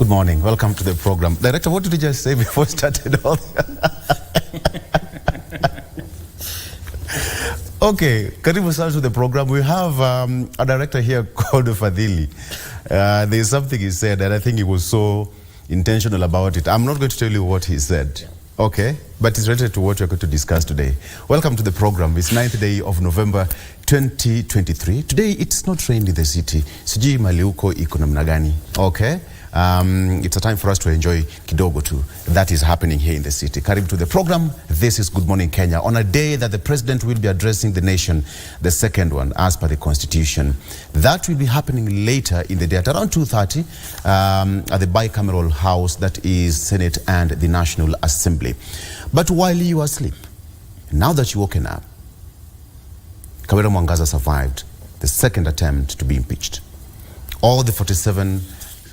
morning. Welcome to the program. Director, what did you just say before we started all? Okay, karibu sana to the program. We have a director here called Fadhili. There's something he said and I think he was so intentional about it. I'm not going to tell you what he said. Okay, but it's related to what we're going to discuss today. Welcome to the program. It's 9th day of November 2023. Today it's not rained in the city. Sijui mali uko iko namna gani. Okay. It's a time for us to enjoy kidogo too. That is happening here in the city. Karibu to the program. This is Good Morning Kenya on a day that the president will be addressing the nation, the second one as per the constitution. That will be happening later in the day at around 2:30 at the bicameral house that is Senate and the National Assembly. But while you are asleep, now that you're woken up, Kawira Mwangaza survived the second attempt to be impeached. All the 47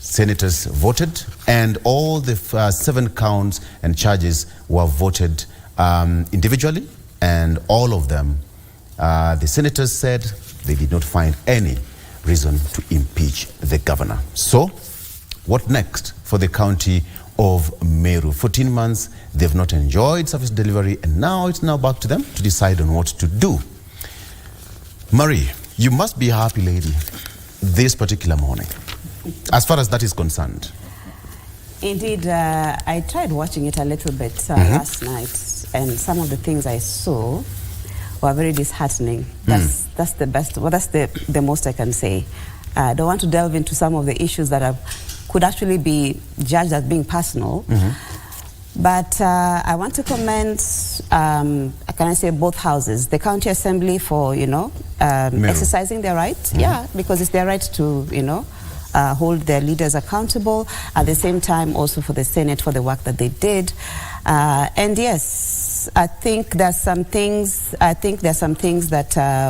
senators voted, and all the 7 counts and charges were voted individually, and all of them, the senators said they did not find any reason to impeach the governor. So, what next for the county of Meru? 14 months, they've not enjoyed service delivery, and now it's now back to them to decide on what to do. Marie, you must be a happy lady this particular morning, as far as that is concerned. Indeed, I tried watching it a little bit last night, and some of the things I saw were very disheartening. That's the best. Well, that's the most I can say. I don't want to delve into some of the issues that could actually be judged as being personal. But I want to commend, can I say, both houses, the county assembly for, exercising their right. Yeah, because it's their right to, hold their leaders accountable. At the same time, also for the Senate for the work that they did. And yes, I think there's some things. That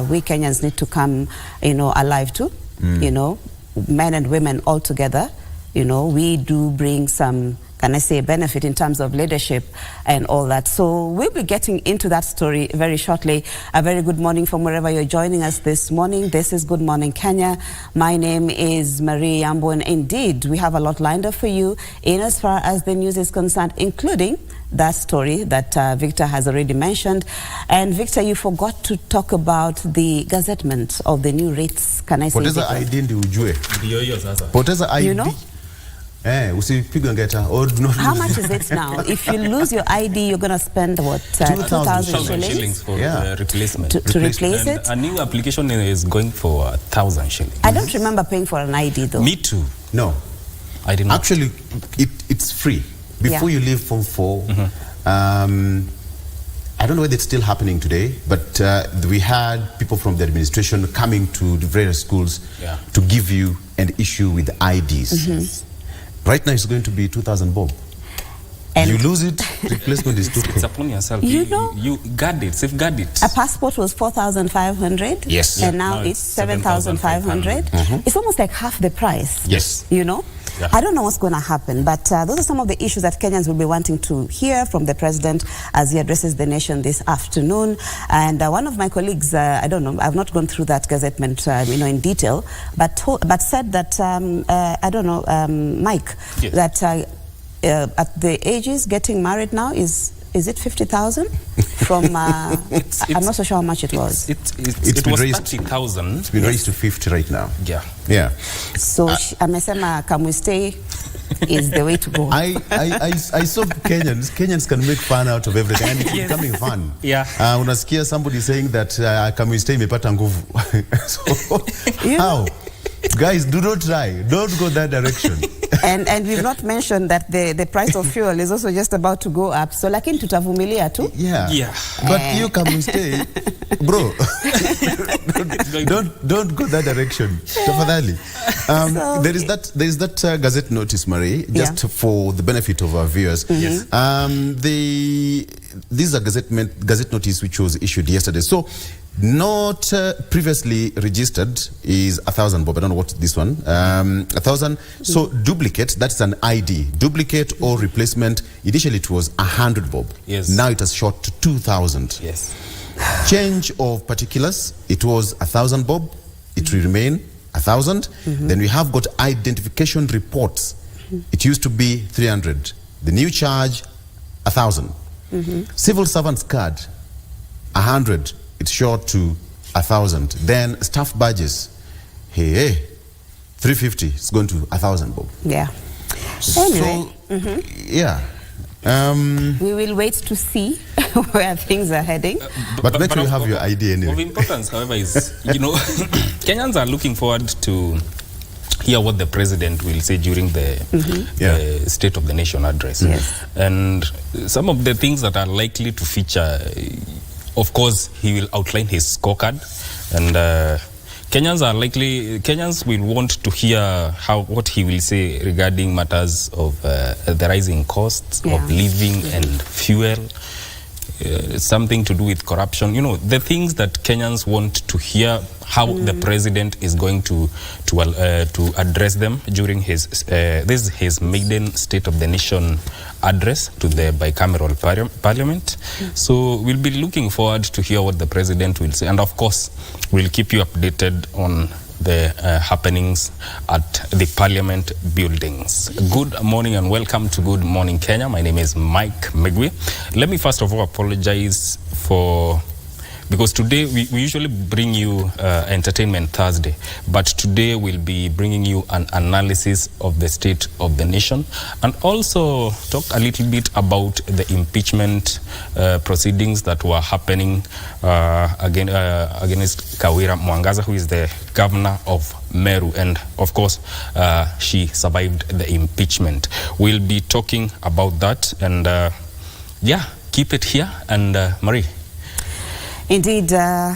we Kenyans need to come, alive to. Men and women all together. We do bring some, can I say, benefit in terms of leadership and all that. So we'll be getting into that story very shortly. A very good morning from wherever you're joining us this morning. This is Good Morning Kenya. My name is Marie Yambo, and indeed we have a lot lined up for you in as far as the news is concerned, including that story that Victor has already mentioned. And Victor, you forgot to talk about the gazettement of the new rates. Can I say? Poteza ID ndi ujue. Poteza ID. How much is it now? If you lose your ID, you're going to spend what? 2,000 shillings for replacement. To replace it? A new application is going for 1,000 shillings. I don't remember paying for an ID though. Me too. No. I didn't. Actually, it's free. Before you leave Form 4, I don't know whether it's still happening today, but we had people from the administration coming to the various schools to give you an issue with IDs. Right now it's going to be 2,000 bob. And you lose it, replacement is 2,000. It's upon yourself. You guard it, safeguard it. A passport was 4,500. Yes. And now it's 7,500. It's almost like half the price. Yes. Yeah. I don't know what's going to happen, but those are some of the issues that Kenyans will be wanting to hear from the president as he addresses the nation this afternoon. And one of my colleagues, I don't know, I've not gone through that gazettement, in detail, but said that, Mike, that at the ages getting married now is it 50,000? From I'm not so sure how much it was. It was 30,000. It's been raised to 50 right now. Yeah. So amesema can we stay is the way to go. I saw Kenyans can make fun out of everything, and it's becoming fun. Unasikia somebody saying that can we stay imepata nguvu. So how? Guys, do not try. Don't go that direction. And we've not mentioned that the price of fuel is also just about to go up. So lakini tutavumilia tu. Yeah. But you come stay, bro. don't go that direction. Tafadhali. There is that gazette notice, Marie, just for the benefit of our viewers. Yes. This is a gazette notice which was issued yesterday. So not previously registered is 1,000 bob. I don't know what this one. 1,000. So duplicate, that's an ID. Duplicate or replacement. Initially it was 100 bob. Yes. Now it has shot to 2,000. Yes. Change of particulars. It was 1,000 bob. It will remain 1,000. Then we have got identification reports. It used to be 300. The new charge, 1,000. Civil servants card, 100. It's short to 1,000. Then staff badges, hey, 350. It's going to 1,000, Bob. Yeah. Anyway, yeah. We will wait to see where things are heading. But better you have your idea anyway. Of importance, however, is, Kenyans are looking forward to hear what the president will say during the State of the Nation address. Yes. And some of the things that are likely to feature, of course, he will outline his scorecard. And Kenyans will want to hear what he will say regarding matters of the rising costs of living and fuel. Something to do with corruption, the things that Kenyans want to hear how the president is going to address them during his this is his maiden State of the Nation address to the bicameral parliament. So we'll be looking forward to hear what the president will say, and of course we'll keep you updated on the happenings at the parliament buildings. Good morning and welcome to Good Morning Kenya. My name is Mike Megwe. Let me first of all apologize because today we usually bring you Entertainment Thursday, but today we'll be bringing you an analysis of the state of the nation and also talk a little bit about the impeachment proceedings that were happening against Kawira Mwangaza, who is the governor of Meru, and of course she survived the impeachment. We'll be talking about that, and keep it here. And Marie. Indeed,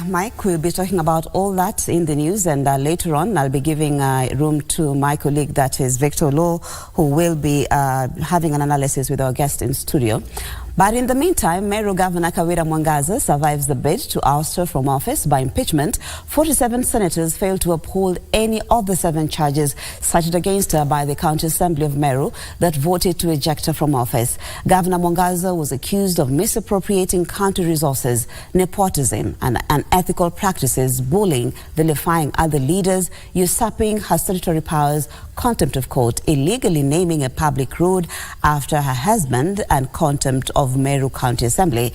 Mike, we'll be talking about all that in the news, and later on I'll be giving room to my colleague, that is Victor Lowe, who will be having an analysis with our guest in studio. But in the meantime, Meru Governor Kawira Mwangaza survives the bid to oust her from office by impeachment. 47 senators failed to uphold any of the 7 charges cited against her by the County Assembly of Meru that voted to eject her from office. Governor Mwangaza was accused of misappropriating county resources, nepotism and unethical practices, bullying, vilifying other leaders, usurping her statutory powers, contempt of court, illegally naming a public road after her husband, and contempt of Meru County Assembly.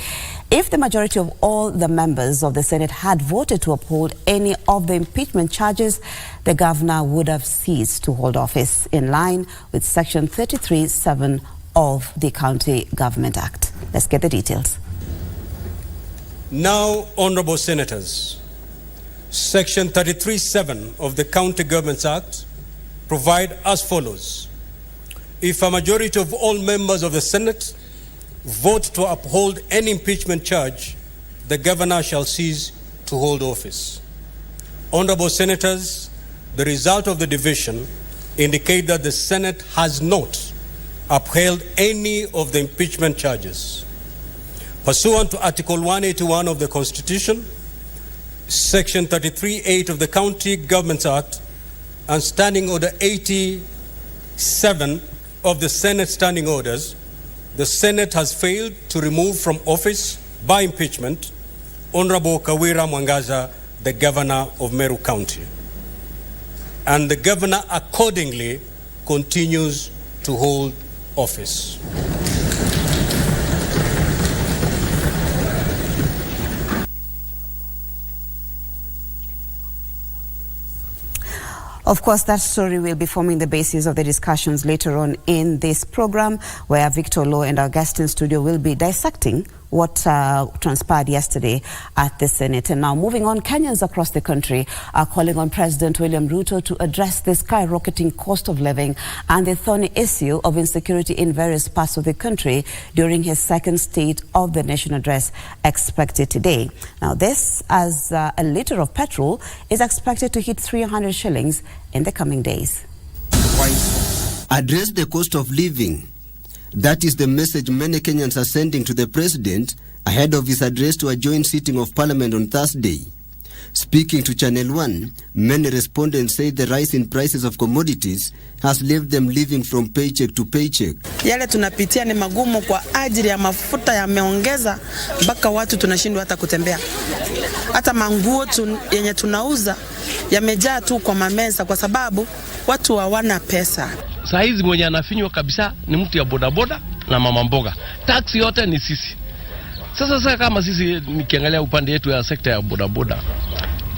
If the majority of all the members of the Senate had voted to uphold any of the impeachment charges, the governor would have ceased to hold office in line with Section 33(7) of the County Government Act. Let's get the details. Now, honorable senators, Section 33(7) of the County Government Act provide as follows. If a majority of all members of the Senate vote to uphold any impeachment charge, the governor shall cease to hold office. Honorable senators, the result of the division indicate that the Senate has not upheld any of the impeachment charges. Pursuant to Article 181 of the Constitution, Section 33(8) of the County Government Act, and Standing Order 87 of the Senate Standing Orders, the Senate has failed to remove from office by impeachment Honorable Kawira Mwangaza, the governor of Meru County. And the governor accordingly continues to hold office. Of course, that story will be forming the basis of the discussions later on in this program, where Victor Lowe and our guest in studio will be dissecting what transpired yesterday at the Senate. And now moving on, Kenyans across the country are calling on President William Ruto to address the skyrocketing cost of living and the thorny issue of insecurity in various parts of the country during his second State of the Nation address expected today. Now this, as a liter of petrol is expected to hit 300 shillings in the coming days. Address the cost of living. That is the message many Kenyans are sending to the president ahead of his address to a joint sitting of parliament on Thursday. Speaking to Channel 1, many respondents say the rise in prices of commodities has left them living from paycheck to paycheck. Yale tunapitia ni magumu kwa ajili ya mafuta yameongeza mpaka watu tunashindwa hata kutembea. Hata manguo yenye tunauza yamejaa tu kwa mameza kwa sababu watu hawana pesa. Saa hizi mwenye anafinywa kabisa ni mtu ya bodaboda na mama mboga. Taxi yote ni sisi. Sasa kama sisi nikiangalia upande yetu ya sekta ya bodaboda,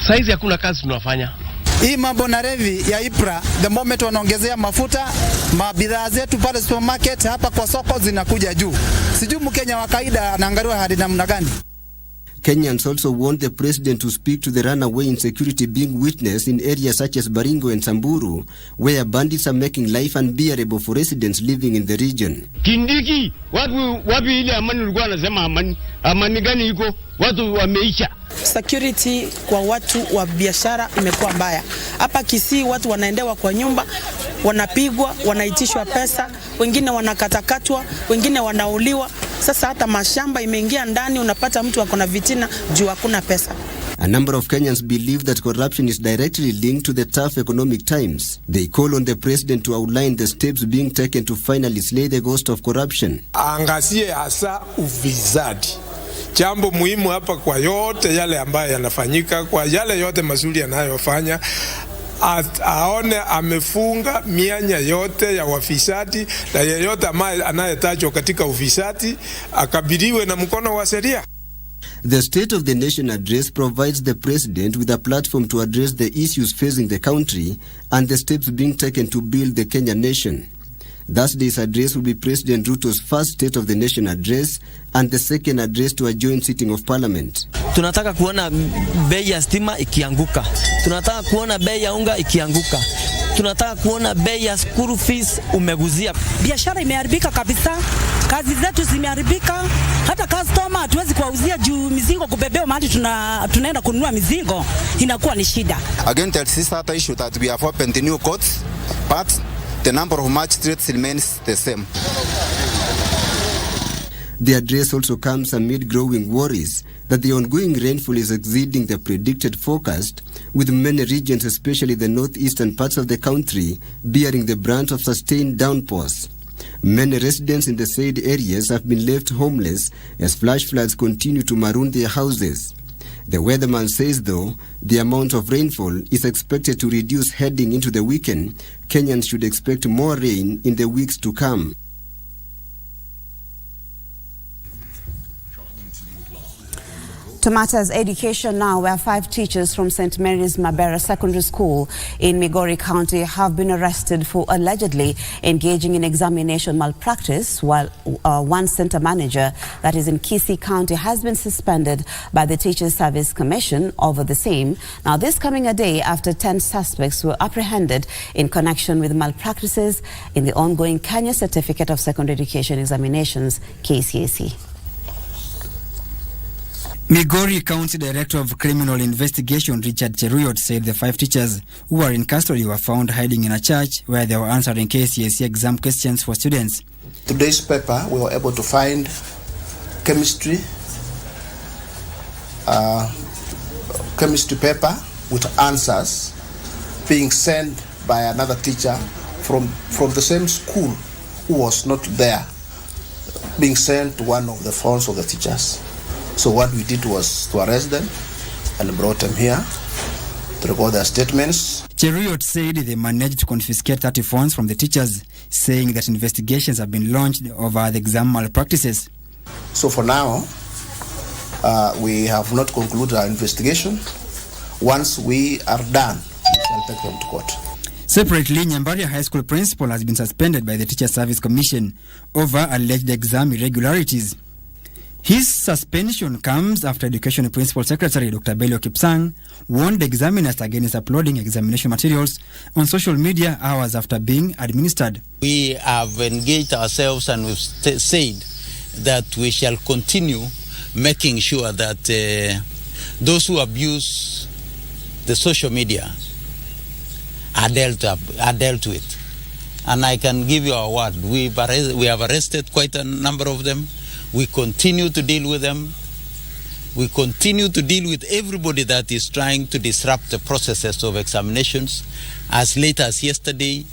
saa hizi hakuna kazi tunafanya. Hii mambo na revi ya IPRA, the moment wanaongezea mafuta, mabidhaa zetu pale supermarket hapa kwa soko zinakuja juu. Sijui Mkenya wa kawaida anaangaliwa hadi namna gani. Kenyans also want the president to speak to the runaway insecurity being witnessed in areas such as Baringo and Samburu, where bandits are making life unbearable for residents living in the region. Kindiki, wapi ile amani ulikuwa anasema amani gani iko? Watu wameisha. Security kwa watu wa biashara imekuwa mbaya. Hapa Kisii watu wanaendewa kwa nyumba, wanapigwa, wanaitishwa pesa, wengine wanakatakatwa, wengine wanauliwa. Sasa hata mashamba imeingia ndani, unapata mtu ako na vitina juu hakuna pesa. A number of Kenyans believe that corruption is directly linked to the tough economic times. They call on the president to outline the steps being taken to finally slay the ghost of corruption. Angazie hasa ufisadi. Jambo muhimu hapa kwa yote yale ambayo yanafanyika, kwa yale yote mazuri yanayofanya, aone amefunga mianya yote ya wafisadi, na yeyote anayetajwa katika ufisadi akabiliwe na mkono wa sheria. The State of the Nation address provides the president with a platform to address the issues facing the country and the steps being taken to build the Kenya nation. Thursday's address will be President Ruto's first State of the Nation address and the second address to a joint sitting of parliament. Tunataka kuona bei ya stima ikianguka. Tunataka kuona bei ya unga ikianguka. Tunataka kuona bei ya school fees umeguzia. Biashara imeharibika kabisa. Kazi zetu zimeharibika. Hata customer hatuwezi kuwauzia juu mizigo kubebewa mahali tunaenda kununua mizigo inakuwa ni shida. Again, this is the issue that we have opened the new courts, but the number of magistrates remains the same. The address also comes amid growing worries that the ongoing rainfall is exceeding the predicted forecast, with many regions, especially the northeastern parts of the country, bearing the brunt of sustained downpours. Many residents in the said areas have been left homeless as flash floods continue to maroon their houses. The weatherman says, though, the amount of rainfall is expected to reduce heading into the weekend. Kenyans should expect more rain in the weeks to come. To matters education now, where 5 teachers from St. Mary's Mabera Secondary School in Migori County have been arrested for allegedly engaging in examination malpractice, while one center manager that is in Kisii County has been suspended by the Teachers Service Commission over the same. Now, this coming a day after 10 suspects were apprehended in connection with malpractices in the ongoing Kenya Certificate of Secondary Education Examinations, KCSE. Migori County Director of Criminal Investigation Richard Cheruyot said the 5 teachers who were in custody were found hiding in a church where they were answering KCSE exam questions for students. Today's paper, we were able to find chemistry paper with answers being sent by another teacher from the same school who was not there, being sent to one of the phones of the teachers. So what we did was to arrest them and brought them here to record their statements. Cheruyot said they managed to confiscate 30 phones from the teachers, saying that investigations have been launched over the exam malpractices. So for now, we have not concluded our investigation. Once we are done, we shall take them to court. Separately, Nyambaria High School principal has been suspended by the Teachers Service Commission over alleged exam irregularities. His suspension comes after Education Principal Secretary Dr. Bello Kipsang warned examiners against uploading examination materials on social media hours after being administered. We have engaged ourselves and we've said that we shall continue making sure that those who abuse the social media are dealt with. And I can give you a word. We have arrested quite a number of them. We continue to deal with them. We continue to deal with everybody that is trying to disrupt the processes of examinations. As late as yesterday,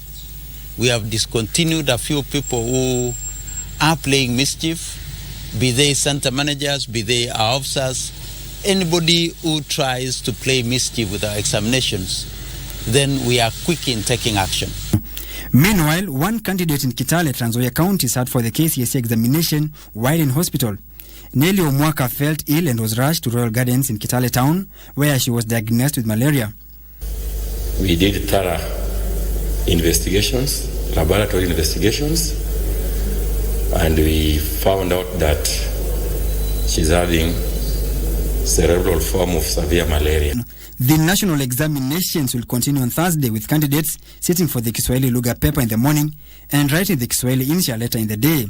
we have discontinued a few people who are playing mischief, be they center managers, be they our officers. Anybody who tries to play mischief with our examinations, then we are quick in taking action. Meanwhile, one candidate in Kitale, Trans Nzoia County, sat for the KCSE examination while in hospital. Nelly Omwaka felt ill and was rushed to Royal Gardens in Kitale town, where she was diagnosed with malaria. We did thorough investigations, laboratory investigations, and we found out that she's having cerebral form of severe malaria. The national examinations will continue on Thursday, with candidates sitting for the Kiswahili Lugha paper in the morning and writing the Kiswahili Insha later in the day.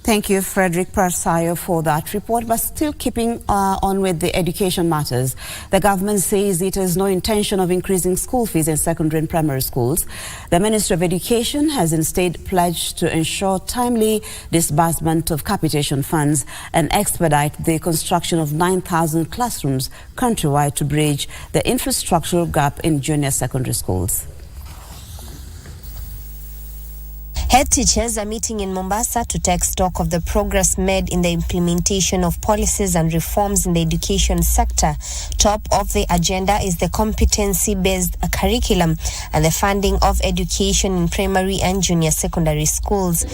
Thank you, Frederick Parsayo, for that report. But still keeping on with the education matters, the government says it has no intention of increasing school fees in secondary and primary schools. The Ministry of Education has instead pledged to ensure timely disbursement of capitation funds and expedite the construction of 9,000 classrooms countrywide to bridge the infrastructural gap in junior secondary schools. Head teachers are meeting in Mombasa to take stock of the progress made in the implementation of policies and reforms in the education sector. Top of the agenda is the competency-based curriculum and the funding of education in primary and junior secondary schools.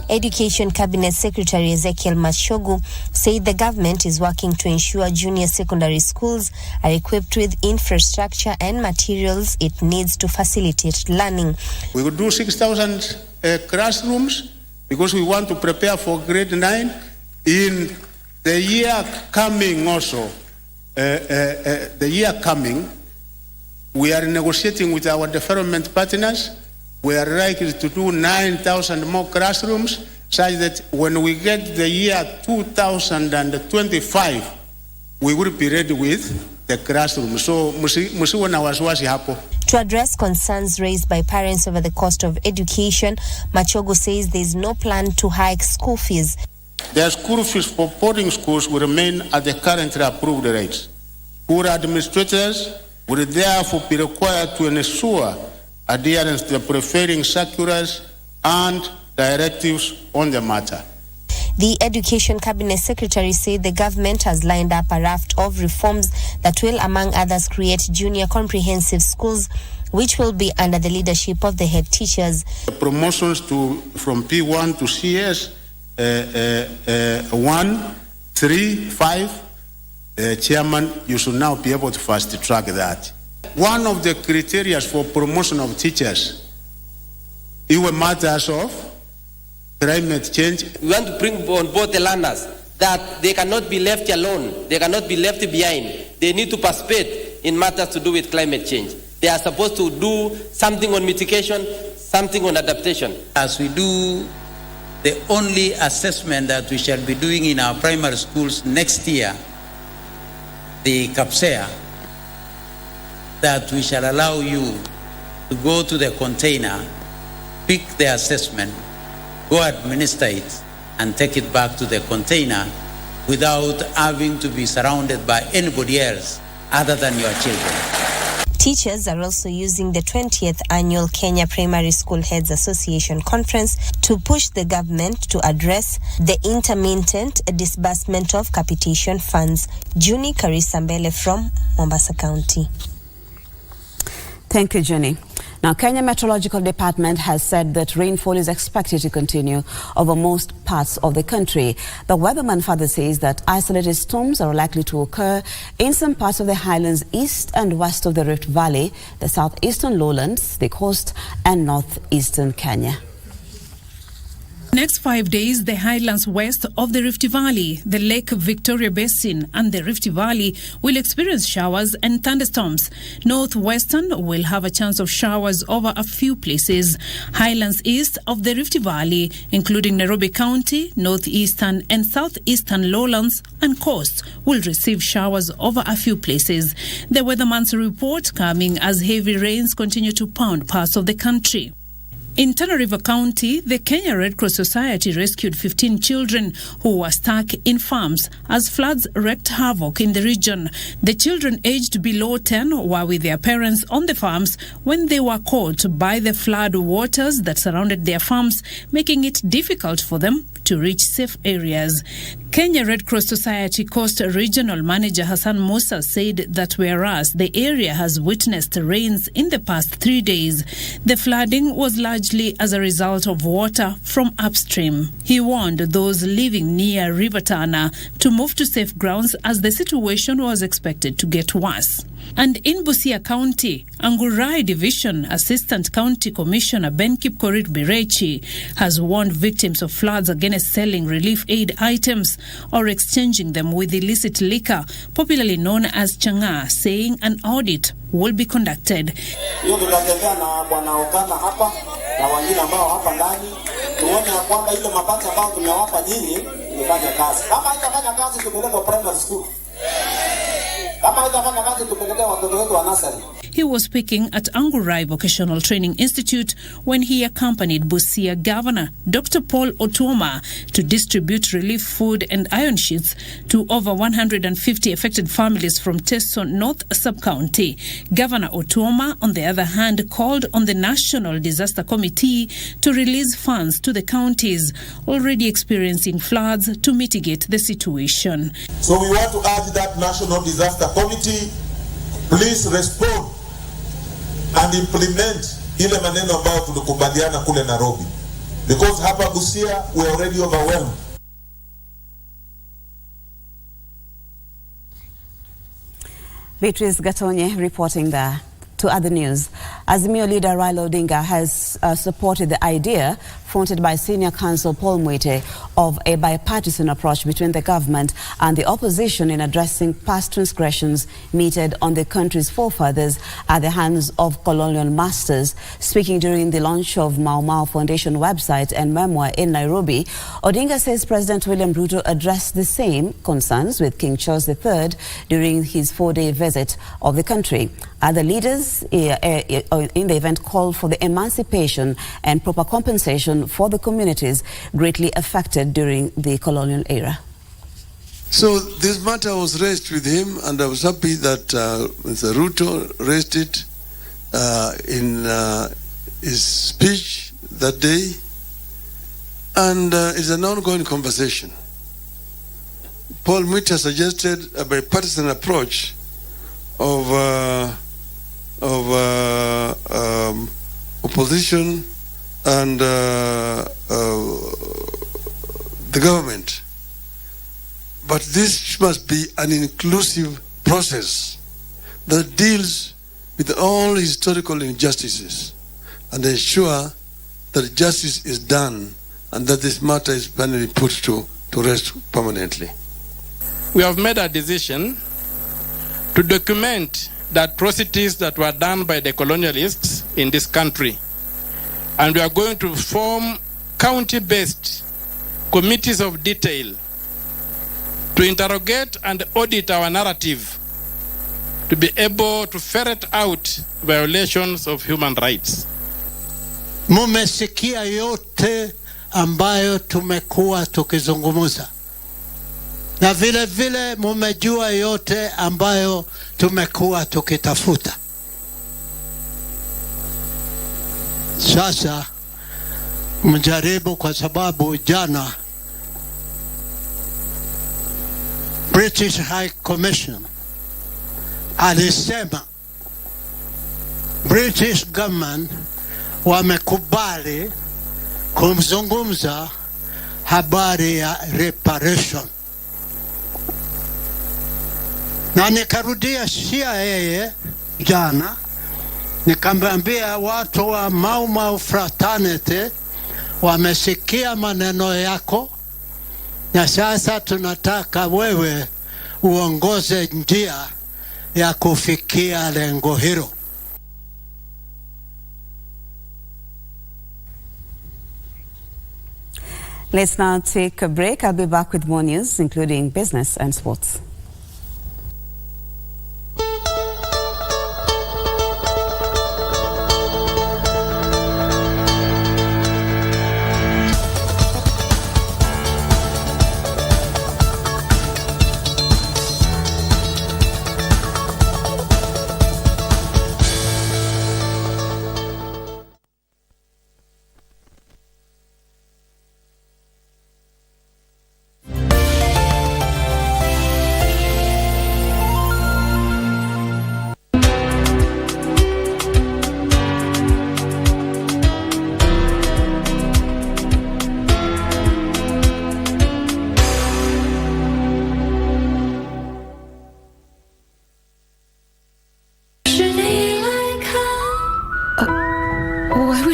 Education Cabinet Secretary Ezekiel Machogu said the government is working to ensure junior secondary schools are equipped with infrastructure and materials it needs to facilitate learning. We will do 6,000 classrooms because we want to prepare for grade 9 in the year coming also. The year coming, we are negotiating with our development partners. We are likely to do 9,000 more classrooms, such that when we get the year 2025, we will be ready with the classroom. So, musiwe na wasiwasi hapo. To address concerns raised by parents over the cost of education, Machogu says there is no plan to hike school fees. The school fees for boarding schools will remain at the currently approved rates. School administrators will therefore be required to ensure adherence to the prevailing circulars and directives on the matter. The Education Cabinet Secretary said the government has lined up a raft of reforms that will, among others, create junior comprehensive schools, which will be under the leadership of the head teachers. The promotions from P1 to CS 1, 3, 5, Chairman, you should now be able to fast track that. One of the criteria for promotion of teachers, even matters of climate change. We want to bring on board the learners, that they cannot be left alone, they cannot be left behind. They need to participate in matters to do with climate change. They are supposed to do something on mitigation, something on adaptation. As we do the only assessment that we shall be doing in our primary schools next year, the CAPSEA, that we shall allow you to go to the container, pick the assessment, go administer it, and take it back to the container without having to be surrounded by anybody else other than your children. Teachers are also using the 20th annual Kenya Primary School Heads Association Conference to push the government to address the intermittent disbursement of capitation funds. Juni Karisambele from Mombasa County. Thank you, Jenny. Now, Kenya Meteorological Department has said that rainfall is expected to continue over most parts of the country. The weatherman further says that isolated storms are likely to occur in some parts of the highlands east and west of the Rift Valley, the southeastern lowlands, the coast, and northeastern Kenya. Next 5 days, the highlands west of the Rift Valley, the Lake Victoria Basin and the Rift Valley will experience showers and thunderstorms. Northwestern will have a chance of showers over a few places. Highlands east of the Rift Valley, including Nairobi County, northeastern and southeastern lowlands and coast, will receive showers over a few places. The weatherman's report coming as heavy rains continue to pound parts of the country. In Tana River County, the Kenya Red Cross Society rescued 15 children who were stuck in farms as floods wreaked havoc in the region. The children aged below 10 were with their parents on the farms when they were caught by the flood waters that surrounded their farms, making it difficult for them to reach safe areas. Kenya Red Cross Society Coast Regional Manager Hassan Musa said that whereas the area has witnessed rains in the past 3 days, the flooding was largely as a result of water from upstream. He warned those living near River Tana to move to safe grounds as the situation was expected to get worse. And in Busia County, Angurai Division Assistant County Commissioner Ben Kipkorir Birechi has warned victims of floods against selling relief aid items or exchanging them with illicit liquor, popularly known as changa, saying an audit will be conducted. Hiyo tutatembea na bwana Okana hapa na wengine ambao hapa ndani tuone ya kwamba ile mapato ambayo tumewapa nyinyi ifanye kazi. Kama haitafanya kazi tupeleke primary school. He was speaking at Angurai Vocational Training Institute when he accompanied Busia Governor Dr. Paul Otuoma to distribute relief food and iron sheets to over 150 affected families from Teso North Sub-County. Governor Otuoma, on the other hand, called on the National Disaster Committee to release funds to the counties already experiencing floods to mitigate the situation. So we want to urge that National Disaster Committee, please respond and implement ile maneno ambayo tulikubaliana kule Nairobi, because hapa Busia we are already overwhelmed. Beatrice Gatonye reporting there. To other news, Azimio leader Raila Odinga has supported the idea fronted by Senior Counsel Paul Mwite of a bipartisan approach between the government and the opposition in addressing past transgressions meted on the country's forefathers at the hands of colonial masters. Speaking during the launch of Mau Mau Foundation website and memoir in Nairobi, Odinga says President William Ruto addressed the same concerns with King Charles III during his 4-day visit of the country. Other leaders in the event called for the emancipation and proper compensation for the communities greatly affected during the colonial era. So this matter was raised with him, and I was happy that Mr. Ruto raised it in his speech that day, and it's an ongoing conversation. Paul Mwite suggested a bipartisan approach of opposition and the government. But this must be an inclusive process that deals with all historical injustices and ensure that justice is done and that this matter is finally put to rest permanently. We have made a decision to document the atrocities that were done by the colonialists in this country. And we are going to form county-based committees of detail to interrogate and audit our narrative to be able to ferret out violations of human rights. Mumesikia yote ambayo tumekuwa tukizungumza. Na vile vile mumejua yote ambayo tumekuwa tukitafuta. Sasa mjaribu, kwa sababu jana British High Commission alisema British government wamekubali kumzungumza habari ya reparation. Na nikarudia shia yeye jana, nikamwambia watu wa Mau Mau fraternity wamesikia maneno yako, na sasa tunataka wewe uongoze njia ya kufikia lengo hilo. Let's now take a break. I'll be back with more news, including business and sports.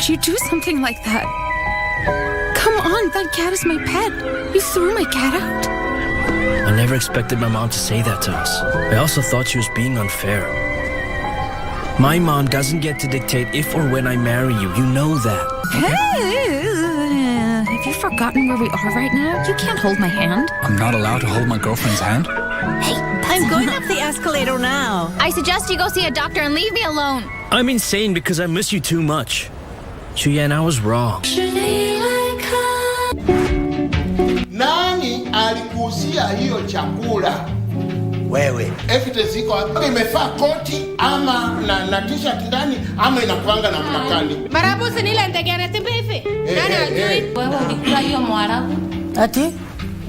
would you do something like that? Come on, that cat is my pet. You threw my cat out. I never expected my mom to say that to us. I also thought she was being unfair. My mom doesn't get to dictate if or when I marry you. You know that. Have you forgotten where we are right now? You can't hold my hand. I'm not allowed to hold my girlfriend's hand. Hey, I'm going up the escalator now. I suggest you go see a doctor and leave me alone. I'm insane because I miss you too much. Chuyen, I was wrong. Nani alikuuzia hiyo chakula? Wewe. Evidence iko hapa. Imefaa koti ama na t-shirt ndani ama inakuanga na mnakani. Marabu sinile ntegere tibifi. Nani ajui? Wewe ulikula hiyo mwarabu? Ati?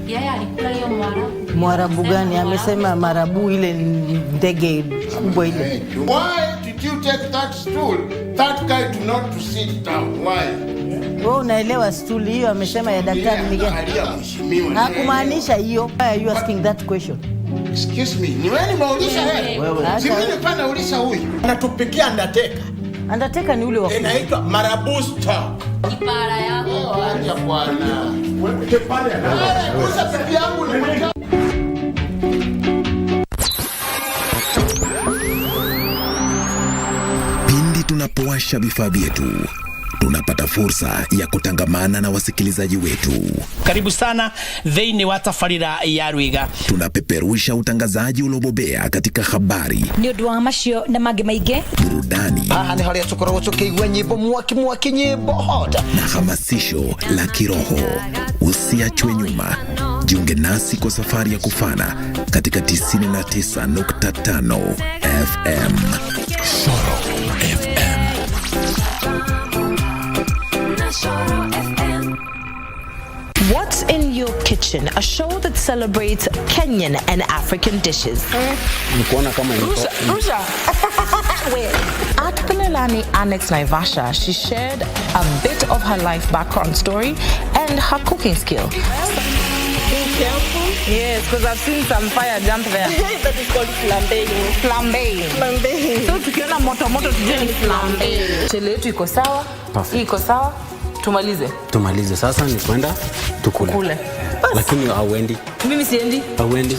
Yeye alikula hiyo mwarabu. Mwarabu gani? Amesema marabu ile ndege kubwa ile. Why did you take that stool? That guy do not to sit down. Why? Wewe unaelewa stool hiyo amesema ya daktari ni gani? Hakumaanisha hiyo. Why are you asking that question? Excuse me. Ni wewe nimeuliza wewe. Si mimi pana uliza huyu. Anatupikia Undertaker. Undertaker ni ule wa. Inaitwa Marabu stock. Kipara yako. Acha bwana. Wewe kipara yako. Usa pepi yangu ni mweka. Pindi tunapowasha vifaa vyetu, tunapata fursa ya kutangamana na wasikilizaji wetu. Karibu sana thĩinĩ wa tabarĩra ya Rwiga. Tunapeperusha utangazaji uliobobea katika habari, Nĩ ũndũ wa macio na mangĩ maingĩ, burudani, nĩ harĩa tũkoragwo tũkĩigua nyĩmbo mwaki nyĩmbo hot, na hamasisho la kiroho. Usiachwe nyuma. Jiunge nasi kwa safari ya kufana katika 99.5 FM. Shoro FM. What's in Your Kitchen, a show that celebrates Kenyan and African dishes. Rusha. At the Lelani Annex Naivasha, she shared a bit of her life background story and her cooking skill. Being careful? Yes, because I've seen some fire jump there. That is called flambeing. Flambeing. So tukiona moto tujue ni flambeing. Chele yetu iko sawa? Hii iko sawa? Tumalize. Sasa ni kwenda tukule. Lakini hauendi. Mimi siendi. Hauendi.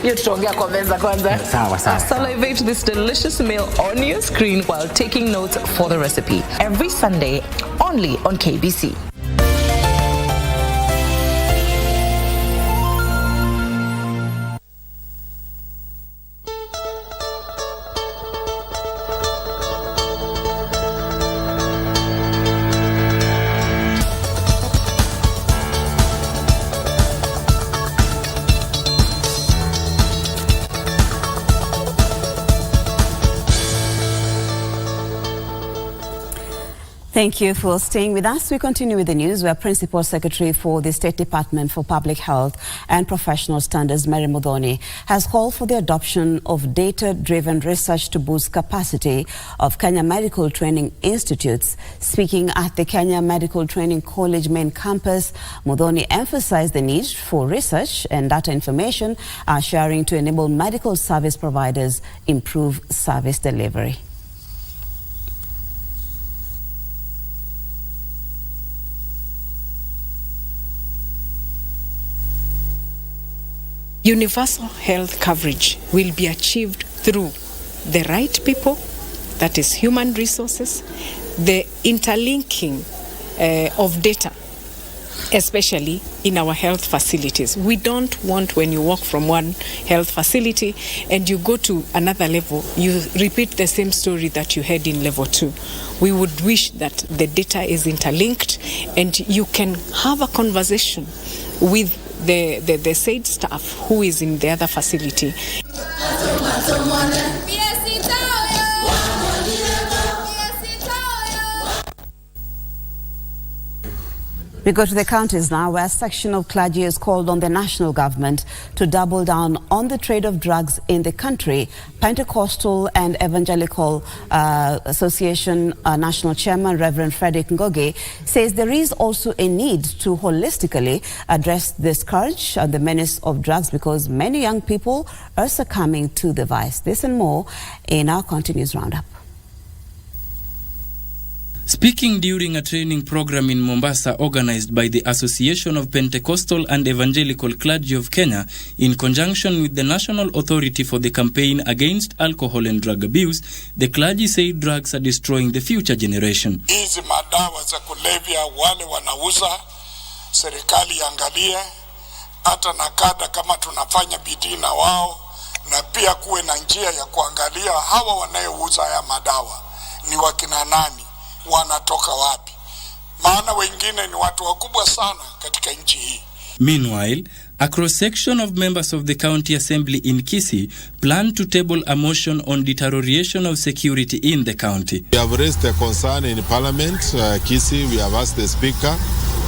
Hiyo tutaongea kwa meza kwanza. Sawa. Salivate this delicious meal on your screen while taking notes for the recipe. Every Sunday, only on KBC. Thank you for staying with us. We continue with the news where Principal Secretary for the State Department for Public Health and Professional Standards, Mary Muthoni, has called for the adoption of data-driven research to boost capacity of Kenya Medical Training Institutes. Speaking at the Kenya Medical Training College main campus, Muthoni emphasized the need for research and data information sharing to enable medical service providers improve service delivery. Universal health coverage will be achieved through the right people, that is human resources, the interlinking of data, especially in our health facilities. We don't want when you walk from one health facility and you go to another level, you repeat the same story that you had in level 2. We would wish that the data is interlinked and you can have a conversation with the said staff who is in the other facility. We go to the counties now, where a section of clergy has called on the national government to double down on the trade of drugs in the country. Pentecostal and Evangelical Association National Chairman Reverend Frederick Ngoge says there is also a need to holistically address the scourge and the menace of drugs because many young people are succumbing to the vice. This and more in our continuous roundup. Speaking during a training program in Mombasa organized by the Association of Pentecostal and Evangelical Clergy of Kenya in conjunction with the National Authority for the Campaign Against Alcohol and Drug Abuse, the clergy said drugs are destroying the future generation. Hizi madawa za kulevya wale wanauza, serikali iangalie, hata na kada kama tunafanya bidii na wao, na pia kuwe na njia ya kuangalia hawa wanayouza haya madawa ni wakina nani, wanatoka wapi, maana wengine ni watu wakubwa sana katika nchi hii. Meanwhile, a cross-section of members of the County Assembly in Kisii plan to table a motion on deterioration of security in the county. We have raised a concern in Parliament, Kisii. We have asked the Speaker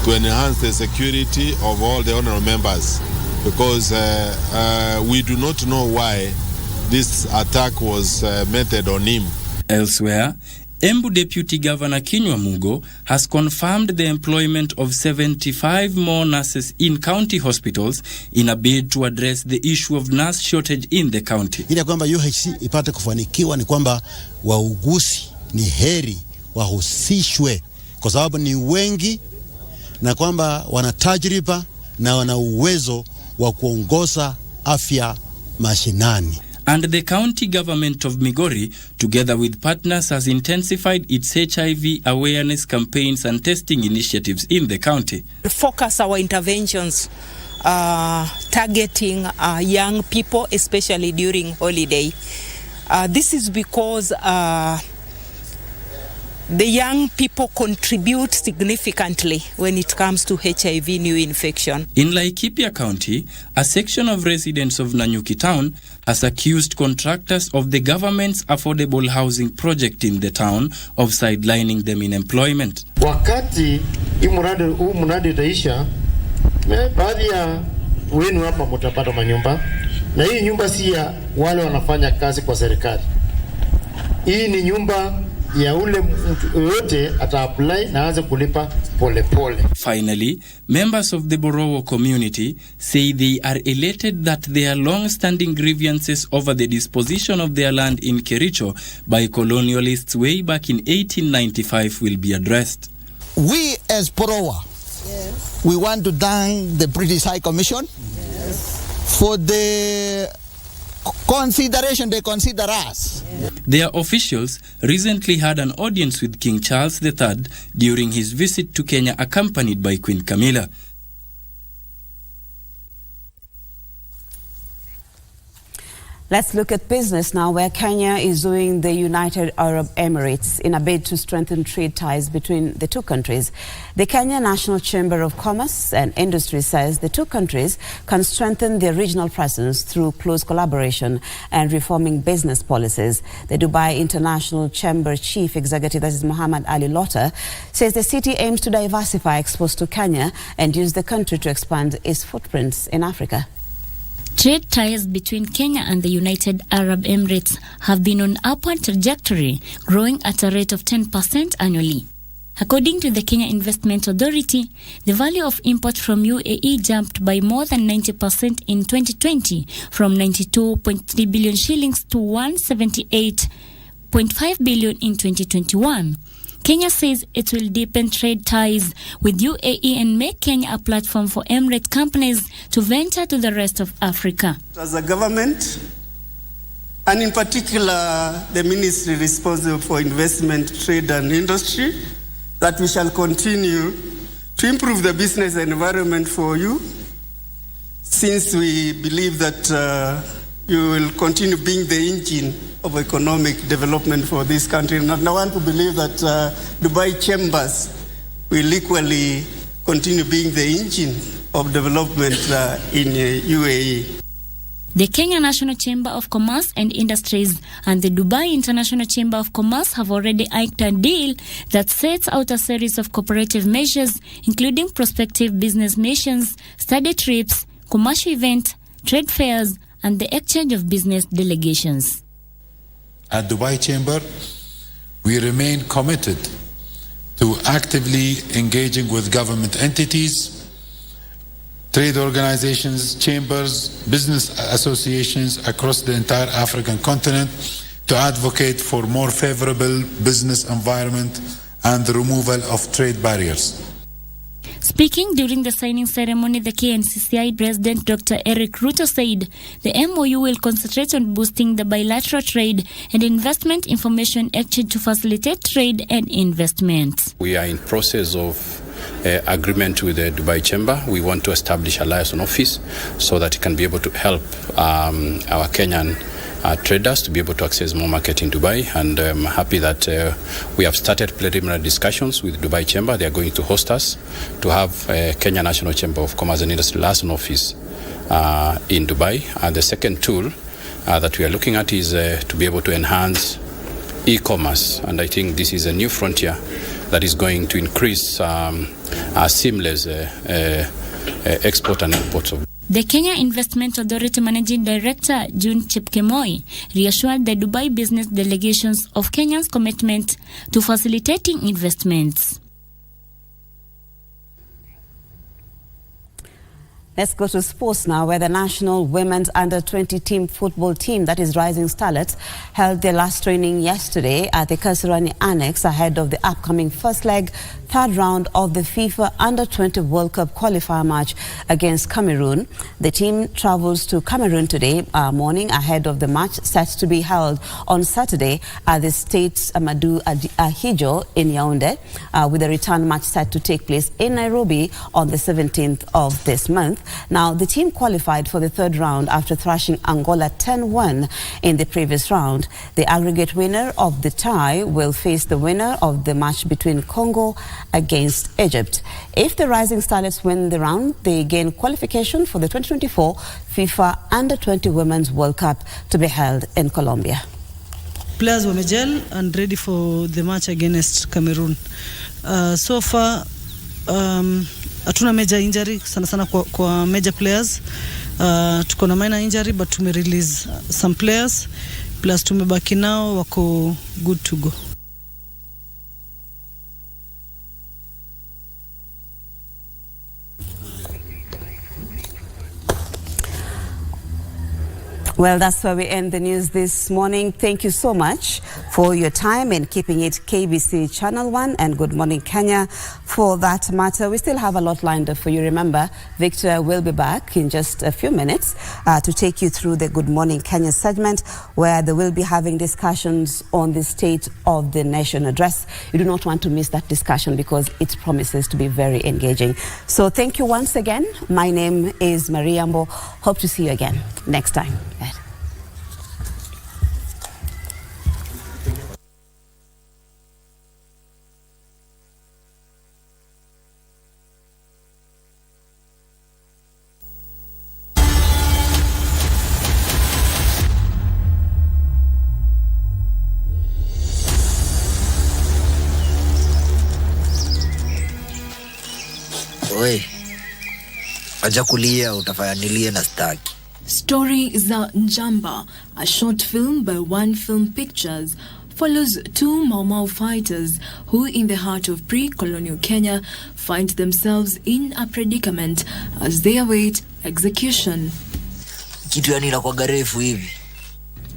to enhance the security of all the honorable members because we do not know why this attack was meted on him. Elsewhere, Embu Deputy Governor Kinyua Mugo has confirmed the employment of 75 more nurses in county hospitals in a bid to address the issue of nurse shortage in the county. Ili kwamba UHC ipate kufanikiwa ni kwamba wauguzi ni heri wahusishwe kwa sababu ni wengi na kwamba wana tajriba na wana uwezo wa kuongoza afya mashinani. And the county government of Migori, together with partners, has intensified its HIV awareness campaigns and testing initiatives in the county. Focus our interventions targeting young people, especially during holiday. This is because the young people contribute significantly when it comes to HIV new infection. In Laikipia County, a section of residents of Nanyuki town has accused contractors of the government's affordable housing project in the town of sidelining them in employment. Wakati huu mradi itaisha, baadhi ya wenu hapa mtapata manyumba, na hii nyumba si ya wale wanafanya kazi kwa serikali. Hii ni nyumba ya ule mtu yote ata-apply na aanze kulipa pole pole. Finally, members of the Borowo community say they are elated that their long-standing grievances over the disposition of their land in Kericho by colonialists way back in 1895 will be addressed. We as Borowo, we want to thank the British High Commission for the consideration they consider us. Their officials recently had an audience with King Charles III during his visit to Kenya, accompanied by Queen Camilla. Let's look at business now, where Kenya is suing the United Arab Emirates in a bid to strengthen trade ties between the two countries. The Kenya National Chamber of Commerce and Industry says the two countries can strengthen their regional presence through close collaboration and reforming business policies. The Dubai International Chamber Chief Executive, that is Muhammad Ali Lotta, says the city aims to diversify exports to Kenya and use the country to expand its footprints in Africa. Trade ties between Kenya and the United Arab Emirates have been on upward trajectory, growing at a rate of 10% annually. According to the Kenya Investment Authority, the value of import from UAE jumped by more than 90% in 2020, from 92.3 billion shillings to 178.5 billion in 2021. Kenya says it will deepen trade ties with UAE and make Kenya a platform for Emirate companies to venture to the rest of Africa. As a government, and in particular the ministry responsible for investment, trade and industry, that we shall continue to improve the business environment for you, since we believe that you will continue being the engine of economic development for this country. And I want to believe that Dubai Chambers will equally continue being the engine of development in UAE. The Kenya National Chamber of Commerce and Industries and the Dubai International Chamber of Commerce have already inked a deal that sets out a series of cooperative measures, including prospective business missions, study trips, commercial events, trade fairs, and the exchange of business delegations. At Dubai Chamber, we remain committed to actively engaging with government entities, trade organizations, chambers, business associations across the entire African continent to advocate for more favorable business environment and the removal of trade barriers. Speaking during the signing ceremony, the KNCCI President Dr. Eric Ruto said the MOU will concentrate on boosting the bilateral trade and investment information exchange to facilitate trade and investment. We are in process of agreement with the Dubai Chamber. We want to establish a liaison office so that it can be able to help our Kenyan traders to be able to access more market in Dubai, and I'm happy that we have started preliminary discussions with Dubai Chamber. They are going to host us to have Kenya National Chamber of Commerce and Industry liaison office in Dubai. And the second tool that we are looking at is to be able to enhance e-commerce, and I think this is a new frontier that is going to increase seamless export and import of. The Kenya Investment Authority Managing Director June Chepkemoi reassured the Dubai business delegations of Kenya's commitment to facilitating investments. Let's go to sports now, where the national women's under-20 team football team, that is Rising Starlets, held their last training yesterday at the Kasarani Annex ahead of the upcoming first leg, third round of the FIFA Under-20 World Cup qualifier match against Cameroon. The team travels to Cameroon today morning ahead of the match set to be held on Saturday at the State's Amadou Ahidjo in Yaoundé, with a return match set to take place in Nairobi on the 17th of this month. Now, the team qualified for the third round after thrashing Angola 10-1 in the previous round. The aggregate winner of the tie will face the winner of the match between Congo against Egypt. If the Rising Starlets win the round, they gain qualification for the 2024 FIFA Under-20 Women's World Cup to be held in Colombia. Players were gel and ready for the match against Cameroon. So far, hatuna major injury sana kwa major players. Tuko na minor injury but tume release some players, plus tumebaki nao wako good to go. Well, that's where we end the news this morning. Thank you so much for your time and keeping it KBC Channel 1 and Good Morning Kenya for that matter. We still have a lot lined up for you. Remember, Victor will be back in just a few minutes to take you through the Good Morning Kenya segment, where they will be having discussions on the State of the Nation address. You do not want to miss that discussion because it promises to be very engaging. So thank you once again. My name is Maria Ambo. Hope to see you again next time. We, acha kulia, utafanya nilie na staki. Story za Njamba, a short film by One Film Pictures, follows two Mau Mau fighters who, in the heart of pre-colonial Kenya, find themselves in a predicament as they await execution. Kitu yani inakuwa refu hivi.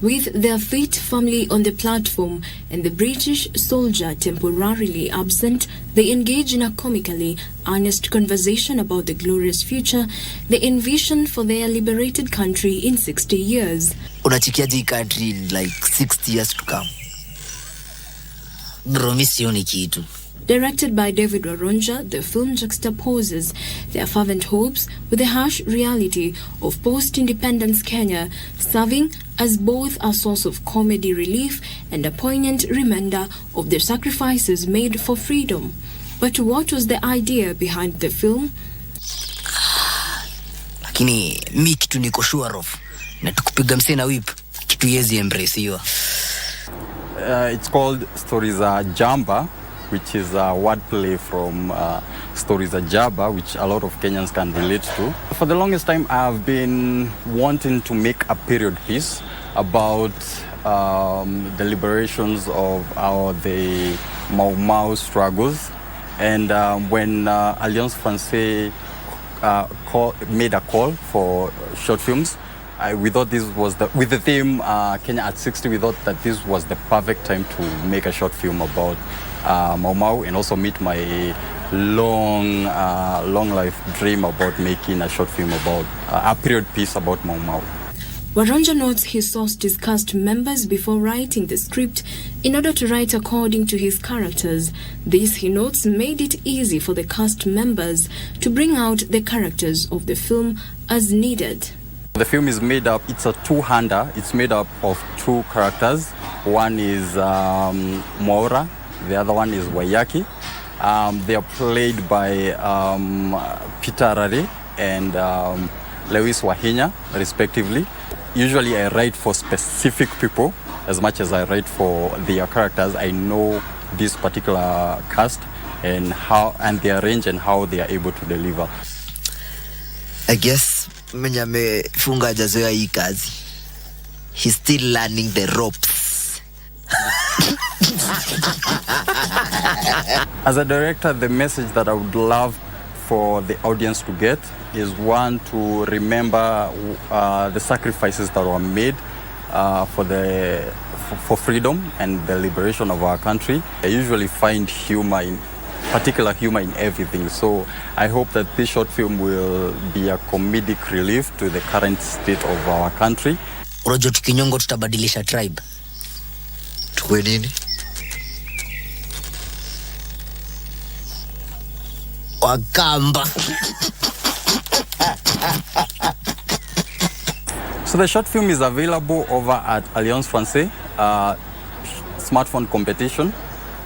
With their fleet family on the platform and the British soldier temporarily absent, they engage in a comically earnest conversation about the glorious future they envision for their liberated country in 60 years. Unachikiaje country in like 60 years to come? Bro, mi sioni kitu. Directed by David Waronja, the film juxtaposes their fervent hopes with the harsh reality of post-independence Kenya, serving as both a source of comedy relief and a poignant reminder of the sacrifices made for freedom. But what was the idea behind the film? Lakini mi kitu niko sure of, na tukupiga msee na whip, kitu yezi embrace hiyo. It's called Stories Jamba, which is a wordplay from Stories Jaba, which a lot of Kenyans can relate to. For the longest time, I have been wanting to make a period piece about the liberations of the Mau Mau struggles. And when Alliance Francaise made a call for short films, we thought this was with the theme Kenya at 60, we thought that this was the perfect time to make a short film about Mau Mau, and also meet my long life dream about making a short film about a period piece about Mau Mau. Waronja notes he sourced cast members before writing the script in order to write according to his characters. This, he notes, made it easy for the cast members to bring out the characters of the film as needed. The film is made up, it's a two-hander. It's made up of two characters. One is Moura, the other one is Wayaki. They are played by Peter Arare and Lewis Wahinya, respectively. Usually I write for specific people as much as I write for their characters. I know this particular cast and their range and how they are able to deliver. I guess mwenye amefunga hajazoea hii kazi. He's still learning the ropes. As a director, the message that I would love for the audience to get is, one, to remember the sacrifices that were made for freedom and the liberation of our country. I usually find particular humor in everything. So I hope that this short film will be a comedic relief to the current state of our country. Rojo tukinyongo tutabadilisha tribe. Tukwe nini? Wakamba. So the short film is available over at Alliance Francaise smartphone competition.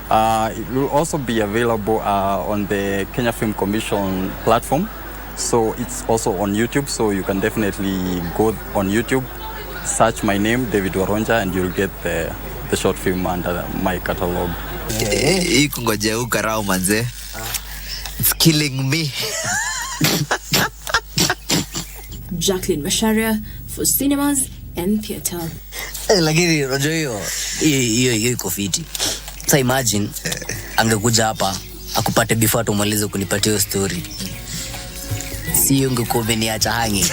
It will also be available on the Kenya Film Commission platform. So it's also on YouTube, so you can definitely go on YouTube, search my name, David Waronja, and you'll get the short film under my catalog. Hii kungoja ukarao manze. It's killing me. Jacqueline Masharia for Cinemas and Theatre. Lakini unajua hiyo iko fiti. Sasa imagine angekuja hapa akupate before tumalize kunipatia hiyo story. Si ungekuwa umeniacha hangi.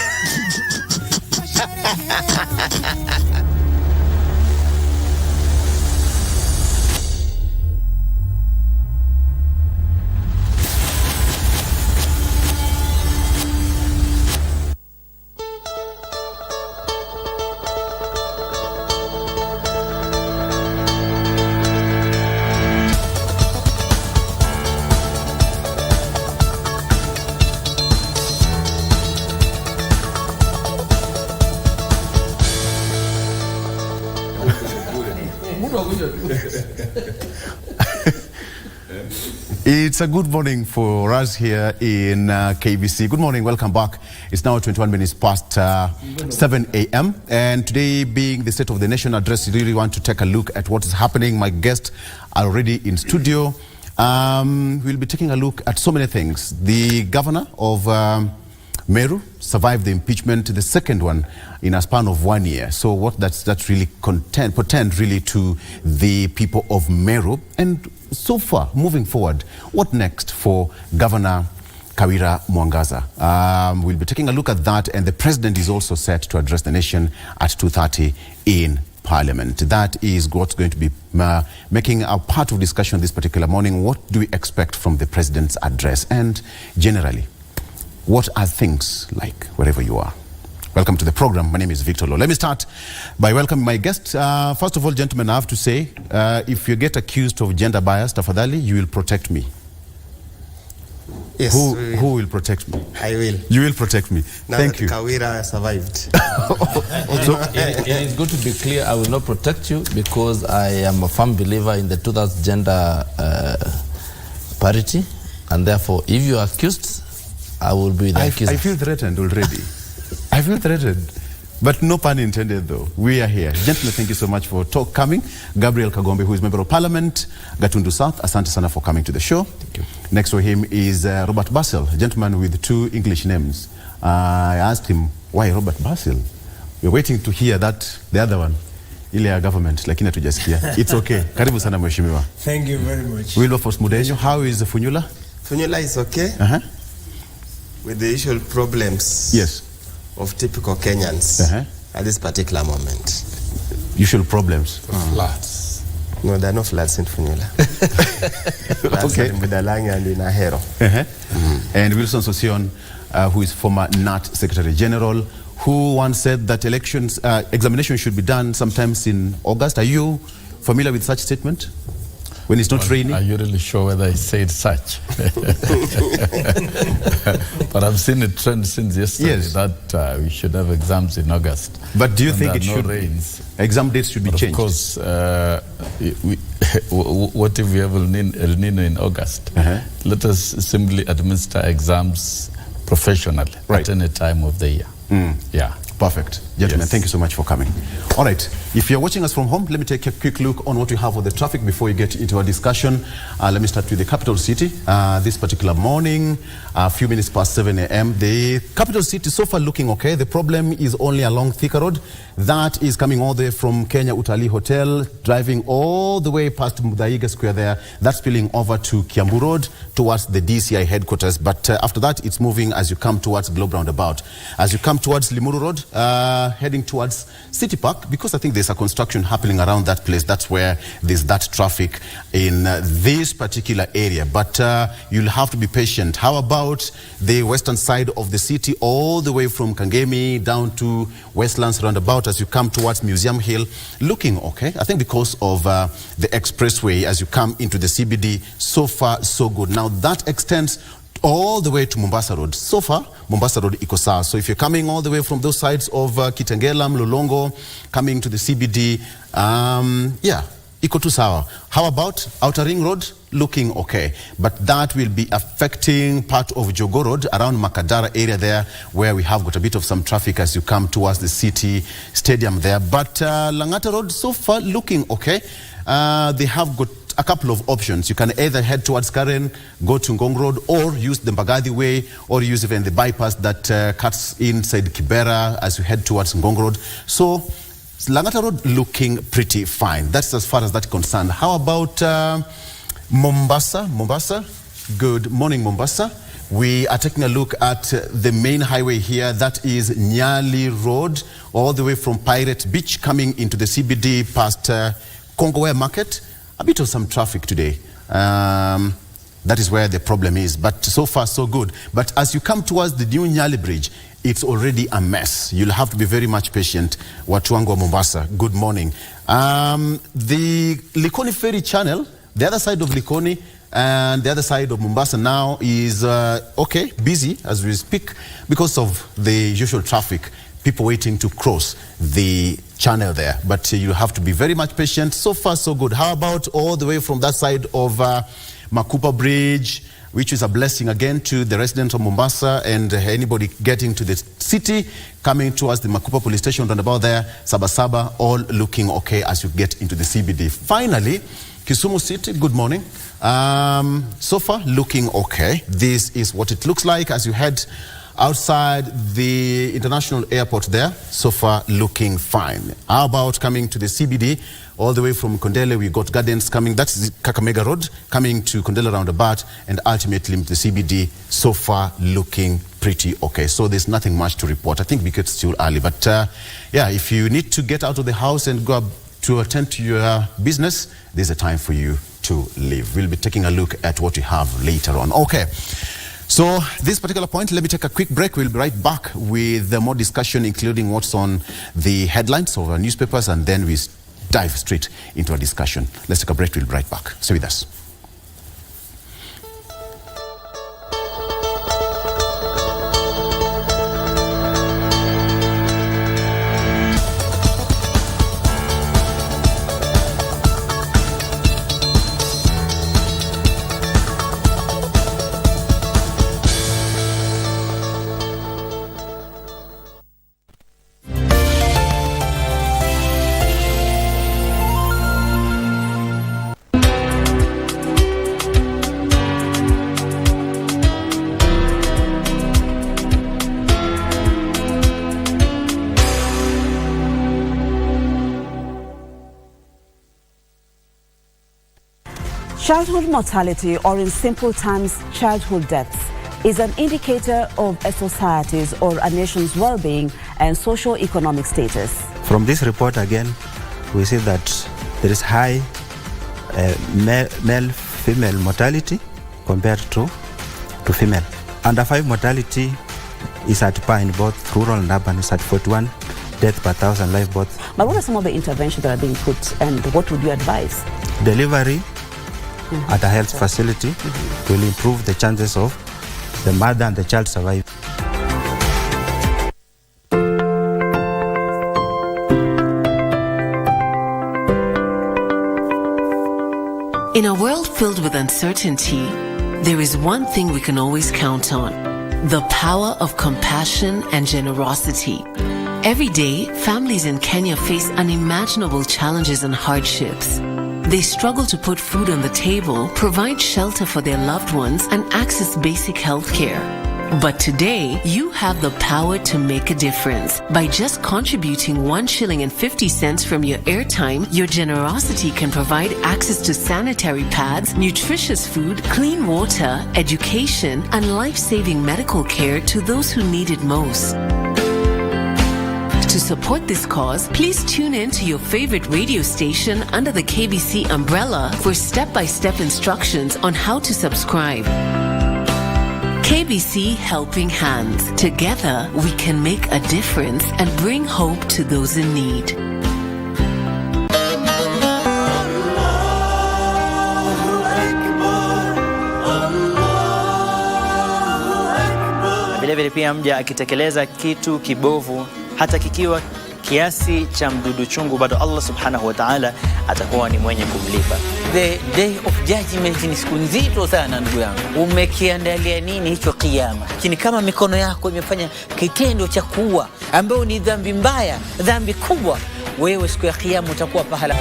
It's a good morning for us here in KBC. Good morning, welcome back. It's now 21 minutes past 7 a.m. And today, being the State of the Nation address, you really want to take a look at what is happening. My guests are already in studio. We'll be taking a look at so many things. The governor of Meru survived the impeachment, the second one in a span of 1 year. So what that's really portend really to the people of Meru. And so far, moving forward, what next for Governor Kawira Mwangaza? We'll be taking a look at that, and the president is also set to address the nation at 2:30 in Parliament. That is what's going to be making a part of discussion this particular morning. What do we expect from the president's address? And generally, what are things like wherever you are? Welcome to the program. My name is Victor Lo. Let me start by welcoming my guests. First of all, gentlemen, I have to say, if you get accused of gender bias, tafadhali, you will protect me. Yes. Who will protect me? I will. You will protect me. Now Thank you. Kawira survived. So it is good to be clear, I will not protect you because I am a firm believer in the 2000 gender parity, and therefore, if you are accused, I will be the accuser. I feel threatened already. I feel threatened. But no pun intended, though. We are here. Gentlemen, thank you so much for coming. Gabriel Kagombe, who is Member of Parliament, Gatundu South, asante sana for coming to the show. Thank you. Next to him is Robert Basil, a gentleman with 2 English names. I asked him, why Robert Basil? We're waiting to hear that, the other one, ile ya government, lakini hatujasikia. It's okay. Karibu sana mheshimiwa. Thank you very much. Wilberforce Mudenyo, how is Funyula? Funyula is okay. With the usual problems. Yes. Of typical Kenyans at this particular moment. Usual problems. Floods. No, there are no floods in Funyula. Floods are in Budalangi and in Ahero. And Wilson Sosion, who is former NAT Secretary General, who once said that examination should be done sometimes in August. Are you familiar with such statement? When it's not raining? Are you really sure whether he said such? But I've seen a trend since yesterday that we should have exams in August. But do you think it should rains. Exam dates should be changed? Of course, what if we have El Nino in August? Let us simply administer exams professionally at any time of the year. Yeah. Perfect. Gentlemen, thank you so much for coming. All right, if you're watching us from home, let me take a quick look on what we have on the traffic before we get into our discussion. Let me start with the capital city. This particular morning, a few minutes past 7 a.m., the capital city so far looking okay. The problem is only along Thika Road. That is coming all the way from Kenya Utalii Hotel, driving all the way past Mudaiga Square there. That's spilling over to Kiambu Road towards the DCI headquarters. But after that, it's moving as you come towards Globe Roundabout. As you come towards Limuru Road, heading towards City Park, because I think there's a construction happening around that place. That's where there's that traffic in this particular area. But you'll have to be patient. How about the western side of the city, all the way from Kangemi down to Westlands Roundabout as you come towards Museum Hill? Looking okay, I think, because of the expressway as you come into the CBD. So far, so good. Now that extends all the way to Mombasa Road. So far, Mombasa Road iko sawa. So if you're coming all the way from those sides of Kitengela, Mlolongo, coming to the CBD, iko tu sawa. How about Outer Ring Road? Looking okay. But that will be affecting part of Jogo Road around Makadara area there, where we have got a bit of some traffic as you come towards the city stadium there. But Langata Road, so far looking okay. They have got a couple of options. You can either head towards Karen, go to Ngong Road, or use the Mbagathi Way, or use even the bypass that cuts inside Kibera as you head towards Ngong Road. So Langata Road looking pretty fine. That's as far as that's concerned. How about Mombasa? Mombasa, good morning, Mombasa. We are taking a look at the main highway here. That is Nyali Road, all the way from Pirate Beach coming into the CBD past Kongowea Market. A bit of some traffic today. That is where the problem is. But so far, so good. But as you come towards the new Nyali Bridge, it's already a mess. You'll have to be very much patient. Watu wangu wa Mombasa, good morning. The Likoni Ferry Channel, the other side of Likoni and the other side of Mombasa now is busy as we speak because of the usual traffic. People waiting to cross the channel there. But you have to be very much patient. So far, so good. How about all the way from that side of Makupa Bridge, which is a blessing again to the residents of Mombasa and anybody getting to the city, coming towards the Makupa police station roundabout there, Sabasaba, all looking okay as you get into the CBD. Finally, Kisumu City, good morning. So far, looking okay. This is what it looks like as you head outside the international airport there. So far looking fine. How about coming to the CBD all the way from Kondele? We got Gardens coming, that's Kakamega Road, coming to Kondele roundabout, and ultimately the CBD. So far looking pretty okay. So there's nothing much to report. I think because it's still early, but if you need to get out of the house and go up to attend to your business, there's a time for you to leave. We'll be taking a look at what we have later on. Okay. So this particular point, let me take a quick break. We'll be right back with more discussion, including what's on the headlines of our newspapers, and then we dive straight into our discussion. Let's take a break. We'll be right back. Stay with us. Childhood mortality, or in simple terms, childhood deaths, is an indicator of a society's or a nation's well-being and socio-economic status. From this report again, we see that there is high male-female mortality compared to female. Under 5 mortality is at par in both rural and urban. Is at 41 death per 1,000 live births. But what are some of the interventions that are being put, and what would you advise? Delivery at a health facility will improve the chances of the mother and the child survive. In a world filled with uncertainty, there is one thing we can always count on: the power of compassion and generosity. Every day, families in Kenya face unimaginable challenges and hardships. They struggle to put food on the table, provide shelter for their loved ones, and access basic health care. But today, you have the power to make a difference. By just contributing 1 shilling and 50 cents from your airtime, your generosity can provide access to sanitary pads, nutritious food, clean water, education, and life-saving medical care to those who need it most. To support this cause, please tune in to your favorite radio station under the KBC umbrella for step-by-step instructions on how to subscribe. KBC Helping Hands. Together, we can make a difference and bring hope to those in need. Vilevile pia mja akitekeleza kitu kibovu, hata kikiwa kiasi cha mdudu chungu, bado Allah subhanahu wa ta'ala atakuwa ni mwenye kumlipa. The day of judgment ni siku nzito sana ndugu yangu. Umekiandalia nini hicho kiyama? Lakini kama mikono yako imefanya kitendo cha kuua, ambao ni dhambi mbaya, dhambi kubwa, wewe siku ya kiyama utakuwa pahala.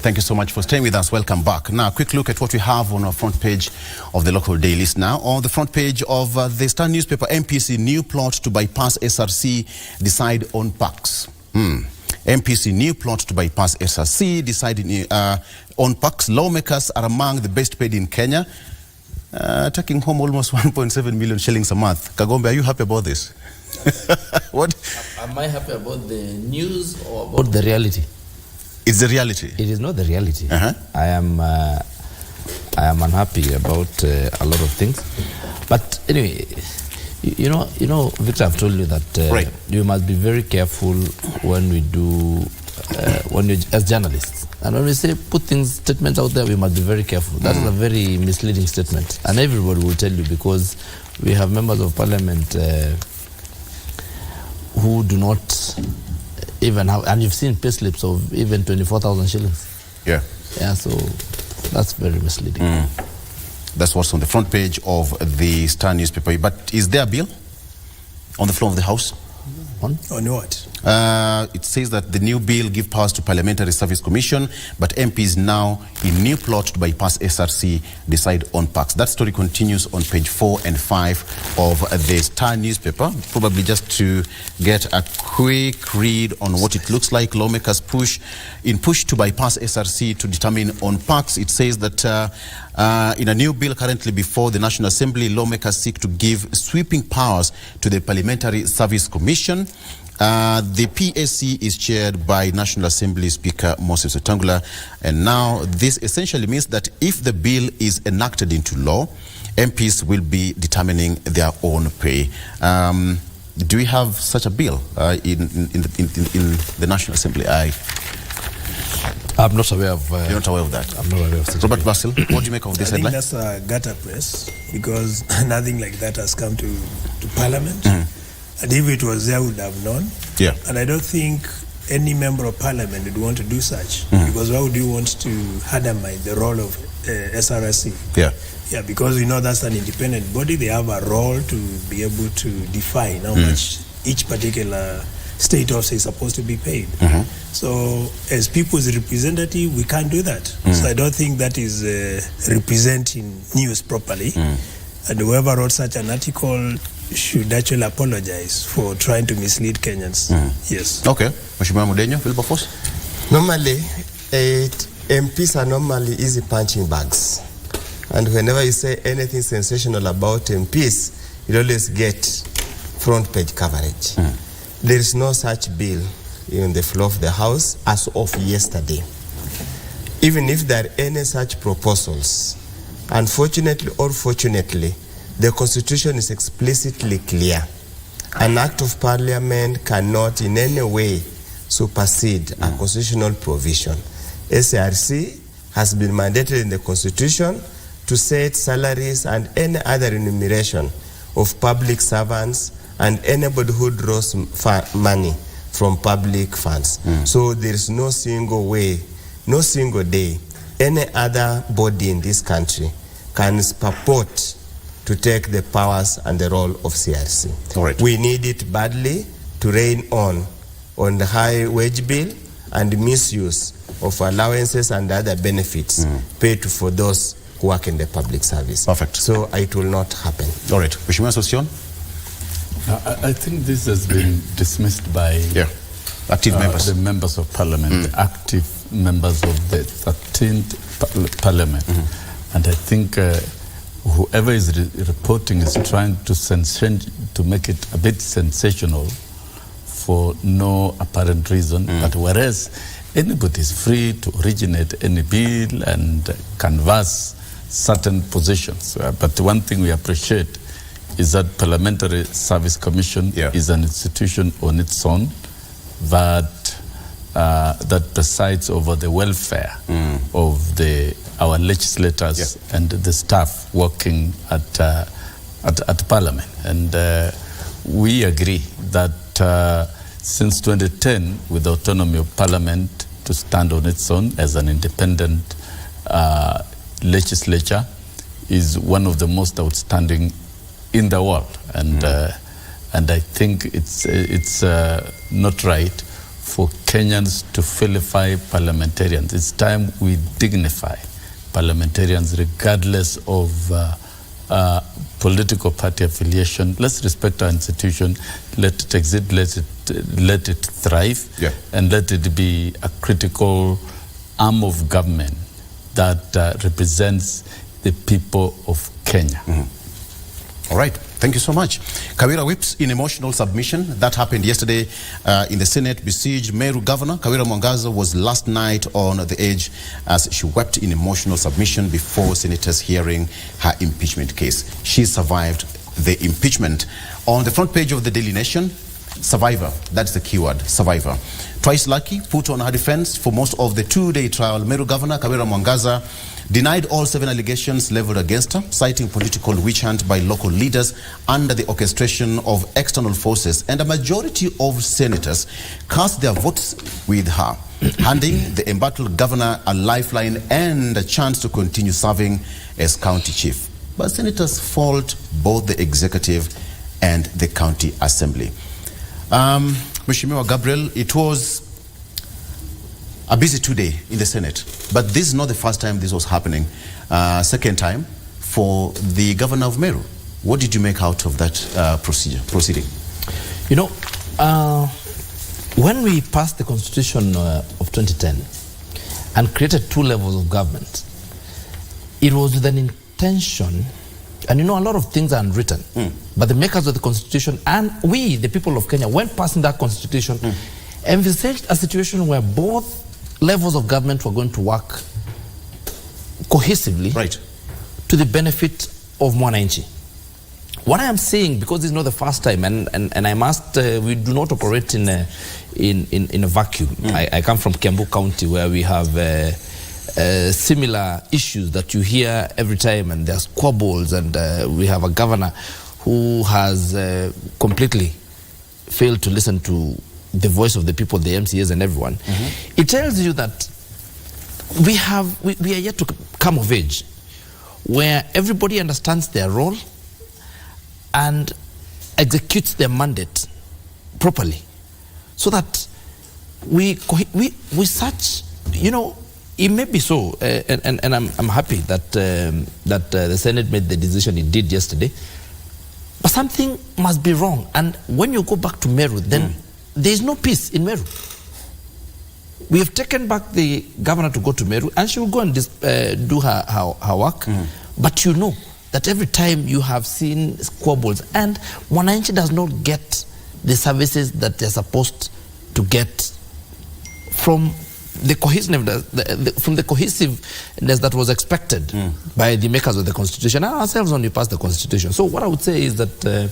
Thank you so much for staying with us. Welcome back. Now, a quick look at what we have on our front page of the local dailies now. On the front page of the Star newspaper, MPC new plot to bypass SRC, decide on parks. MPC new plot to bypass SRC, decide on parks. Lawmakers are among the best paid in Kenya, taking home almost 1.7 million shillings a month. Kagombe, are you happy about this? What? Am I happy about the news or about the reality? It's the reality. It is not the reality. I am unhappy about a lot of things. But anyway, you know, Victor, I've told you that you must be very careful when we do, as journalists. And when we say put statements out there, we must be very careful. That is a very misleading statement. And everybody will tell you, because we have members of parliament who do not even have, and you've seen pay slips of even 24,000 shillings. Yeah, so that's very misleading. That's what's on the front page of the Star newspaper. But is there a bill on the floor of the House? On what? It says that the new bill gives powers to Parliamentary Service Commission, but MPs now in new plot to bypass SRC, decide on parks. That story continues on page 4 and 5 of the Star newspaper. Probably just to get a quick read on what it looks like. Lawmakers push to bypass SRC to determine on parks. It says that in a new bill currently before the National Assembly, lawmakers seek to give sweeping powers to the Parliamentary Service Commission. The PSC is chaired by National Assembly Speaker Moses Wetangula, and now this essentially means that if the bill is enacted into law, MPs will be determining their own pay. Do we have such a bill in the National Assembly? I'm not aware of. You're not aware of that? I'm not aware of such. Robert Basil, what do you make of this headline? I think that's a gutter press, because nothing like that has come to Parliament. And if it was there, we would have known. Yeah. And I don't think any member of Parliament would want to do such, because why would you want to undermine the role of SRC? Yeah, because we know that's an independent body. They have a role to be able to define how much each particular state officer is supposed to be paid. So as people's representative, we can't do that. So I don't think that is representing news properly. And whoever wrote such an article should actually apologize for trying to mislead Kenyans. Yes. Okay. Mheshimiwa Mudenyo, Wilberforce. Normally, MPs are normally easy punching bags. And whenever you say anything sensational about MPs, you always get front page coverage. There is no such bill in the floor of the House as of yesterday. Even if there are any such proposals, unfortunately or fortunately, the Constitution is explicitly clear. An act of parliament cannot in any way supersede a constitutional provision. SRC has been mandated in the Constitution to set salaries and any other remuneration of public servants and anybody who draws money from public funds. So there is no single way, no single day, any other body in this country can purport to take the powers and the role of CRC. All right. We need it badly to rein on the high wage bill and misuse of allowances and other benefits paid for those who work in the public service. Perfect. So it will not happen. All right. Mheshimiwa Sossion? I think this has been dismissed by active members. The members of parliament, the active members of the 13th parliament. And I think whoever is reporting is trying to make it a bit sensational for no apparent reason. But whereas anybody is free to originate any bill and canvass certain positions. But one thing we appreciate is that Parliamentary Service Commission is an institution on its own that presides over the welfare of our legislators and the staff working at Parliament. And we agree that since 2010, with the autonomy of Parliament to stand on its own as an independent legislature is one of the most outstanding in the world, and I think it's not right for Kenyans to vilify parliamentarians. It's time we dignify parliamentarians regardless of political party affiliation. Let's respect our institution, let it exist, let it thrive, and let it be a critical arm of government that represents the people of Kenya. All right, thank you so much. Kawira whips in emotional submission. That happened yesterday in the Senate, besieged Meru Governor. Kawira Mwangaza was last night on the edge as she wept in emotional submission before senators hearing her impeachment case. She survived the impeachment. On the front page of the Daily Nation, survivor, that's the keyword, survivor. Twice lucky, put on her defense for most of the two-day trial. Meru Governor Kawira Mwangaza denied all 7 allegations leveled against her, citing political witch hunt by local leaders under the orchestration of external forces, and a majority of senators cast their votes with her, handing the embattled governor a lifeline and a chance to continue serving as county chief. But senators fault both the executive and the county assembly. Mheshimiwa Gabriel, it was a busy 2 day in the Senate, but this is not the first time this was happening. Second time for the governor of Meru. What did you make out of that proceeding? You know, when we passed the Constitution of 2010 and created 2 levels of government, it was with an intention, and you know, a lot of things are unwritten, but the makers of the Constitution and we, the people of Kenya, when passing that Constitution, envisaged a situation where both levels of government were going to work cohesively to the benefit of Mwananchi. What I am saying, because this is not the first time, and I must, we do not operate in a vacuum. I come from Kiambu County, where we have similar issues that you hear every time, and there's squabbles, and we have a governor who has completely failed to listen to the voice of the people, the MCAs and everyone. It tells you that we are yet to come of age where everybody understands their role and executes their mandate properly, so that we search, you know, it may be so, and I'm happy that the Senate made the decision it did yesterday, but something must be wrong. And when you go back to Meru, then there is no peace in Meru. We have taken back the governor to go to Meru, and she will go and do her work. But you know that every time you have seen squabbles, and Mwananchi does not get the services that they're supposed to get from the cohesiveness that was expected by the makers of the Constitution, and ourselves when we passed the Constitution. So what I would say is that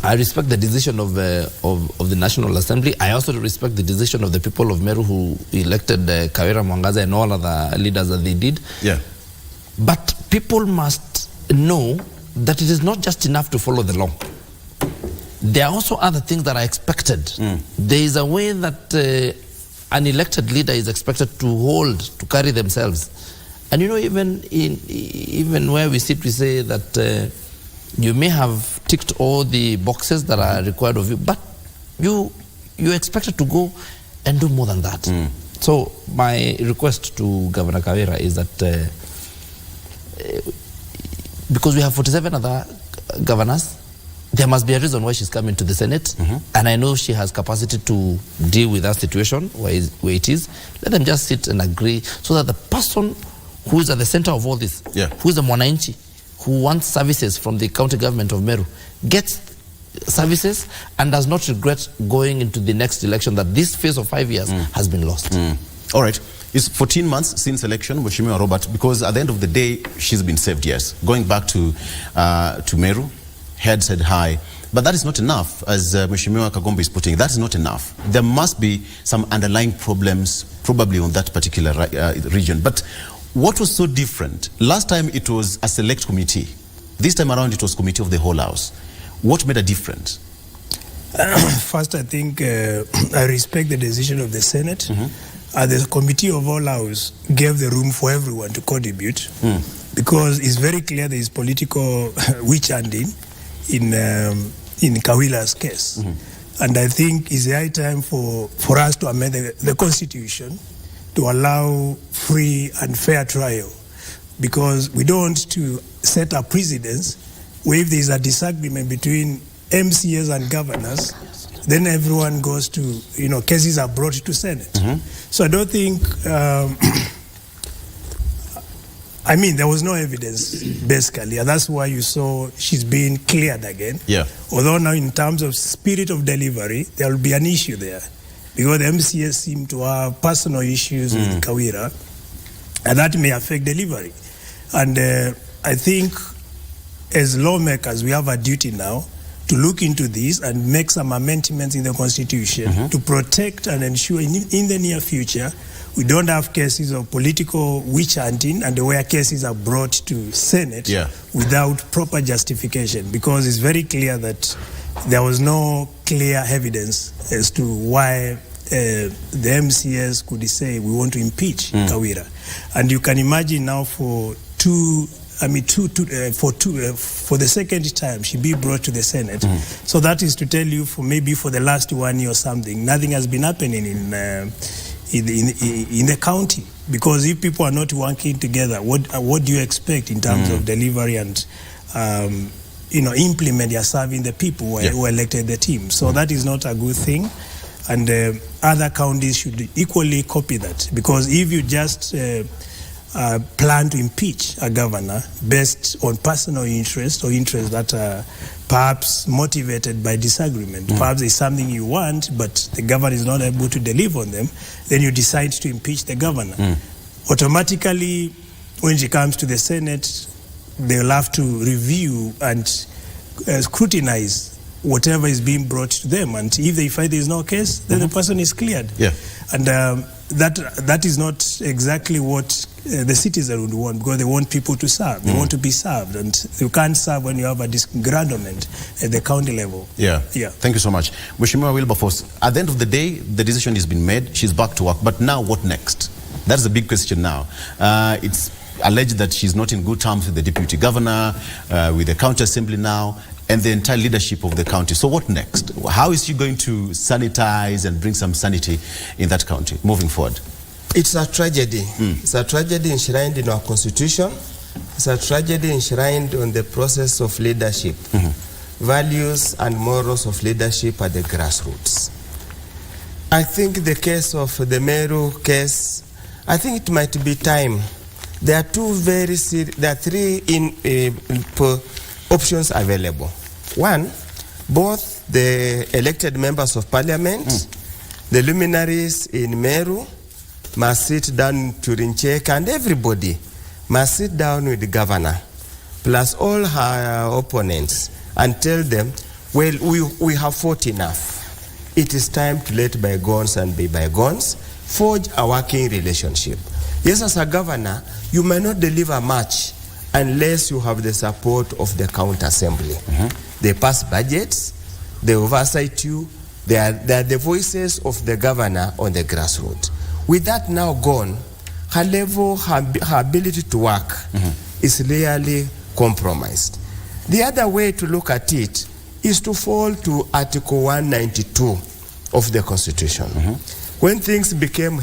I respect the decision of the National Assembly. I also respect the decision of the people of Meru who elected Kawira Mwangaza and all other leaders that they did. Yeah. But people must know that it is not just enough to follow the law. There are also other things that are expected. There is a way that an elected leader is expected to carry themselves. And you know, even where we sit, we say that you may have ticked all the boxes that are required of you, but you're expected to go and do more than that. So my request to Governor Kawira is that because we have 47 other governors, there must be a reason why she's coming to the Senate, and I know she has capacity to deal with that situation where it is. Let them just sit and agree, so that the person who is at the center of all this, who is the Mwananchi, who wants services from the county government of Meru, gets services and does not regret going into the next election, that this phase of 5 years has been lost. All right. It's 14 months since election, Mheshimiwa Robert, because at the end of the day, she's been saved, yes. Going back to Meru, head said high. But that is not enough, as Mheshimiwa Kagombe is putting. That is not enough. There must be some underlying problems, probably on that particular region. But what was so different? Last time it was a select committee. This time around it was committee of the whole house. What made a difference? First, I think I respect the decision of the Senate. The committee of all house gave the room for everyone to contribute, because it's very clear there is political witch hunting in Kawila's case. And I think it's the high time for us to amend the Constitution to allow free and fair trial, because we don't want to set a precedence where if there is a disagreement between MCAs and governors, then everyone goes to, you know, cases are brought to Senate. So I don't think, I mean, there was no evidence, basically, and that's why you saw she's being cleared again. Although now in terms of spirit of delivery, there will be an issue there, because the MCAs seem to have personal issues with Kawira, and that may affect delivery. And I think as lawmakers, we have a duty now to look into this and make some amendments in the Constitution to protect and ensure in the near future we don't have cases of political witch hunting and where cases are brought to Senate without proper justification, because it's very clear that there was no clear evidence as to why the MCS could say we want to impeach Kawira. And you can imagine now for the second time she be brought to the Senate. So that is to tell you, for the last 1 year or something, nothing has been happening in the county. Because if people are not working together, what do you expect in terms of delivery and implement your serving the people who elected the team? So that is not a good thing. And other counties should equally copy that, because if you just plan to impeach a governor based on personal interest or interests that are perhaps motivated by disagreement, perhaps there's something you want but the governor is not able to deliver on them, then you decide to impeach the governor. Automatically, when she comes to the Senate, they'll have to review and scrutinize whatever is being brought to them, and if they find there is no case, then the person is cleared. And that is not exactly what the citizen would want, because they want people to serve. They want to be served, and you can't serve when you have a disgruntlement at the county level. Thank you so much. Mheshimiwa Wilberforce, at the end of the day, the decision has been made. She's back to work. But now what next? That's the big question now. It's alleged that she's not in good terms with the deputy governor, with the county assembly now. and the entire leadership of the county. So what next? How is she going to sanitize and bring some sanity in that county moving forward? It's a tragedy. It's a tragedy enshrined in our constitution. It's a tragedy enshrined on the process of leadership. Values and morals of leadership at the grassroots. I think the case of the Meru case, I think it might be time. There are three options available. One, both the elected members of parliament, the luminaries in Meru, must sit down to Rincheka, and everybody must sit down with the governor, plus all her opponents, and tell them, well, we have fought enough. It is time to let bygones and be bygones, forge a working relationship. Yes, as a governor, you may not deliver much unless you have the support of the county assembly. They pass budgets, they oversight you, they are the voices of the governor on the grassroots. With that now gone, her level, her ability to work is really compromised. The other way to look at it is to fall to Article 192 of the Constitution. When things became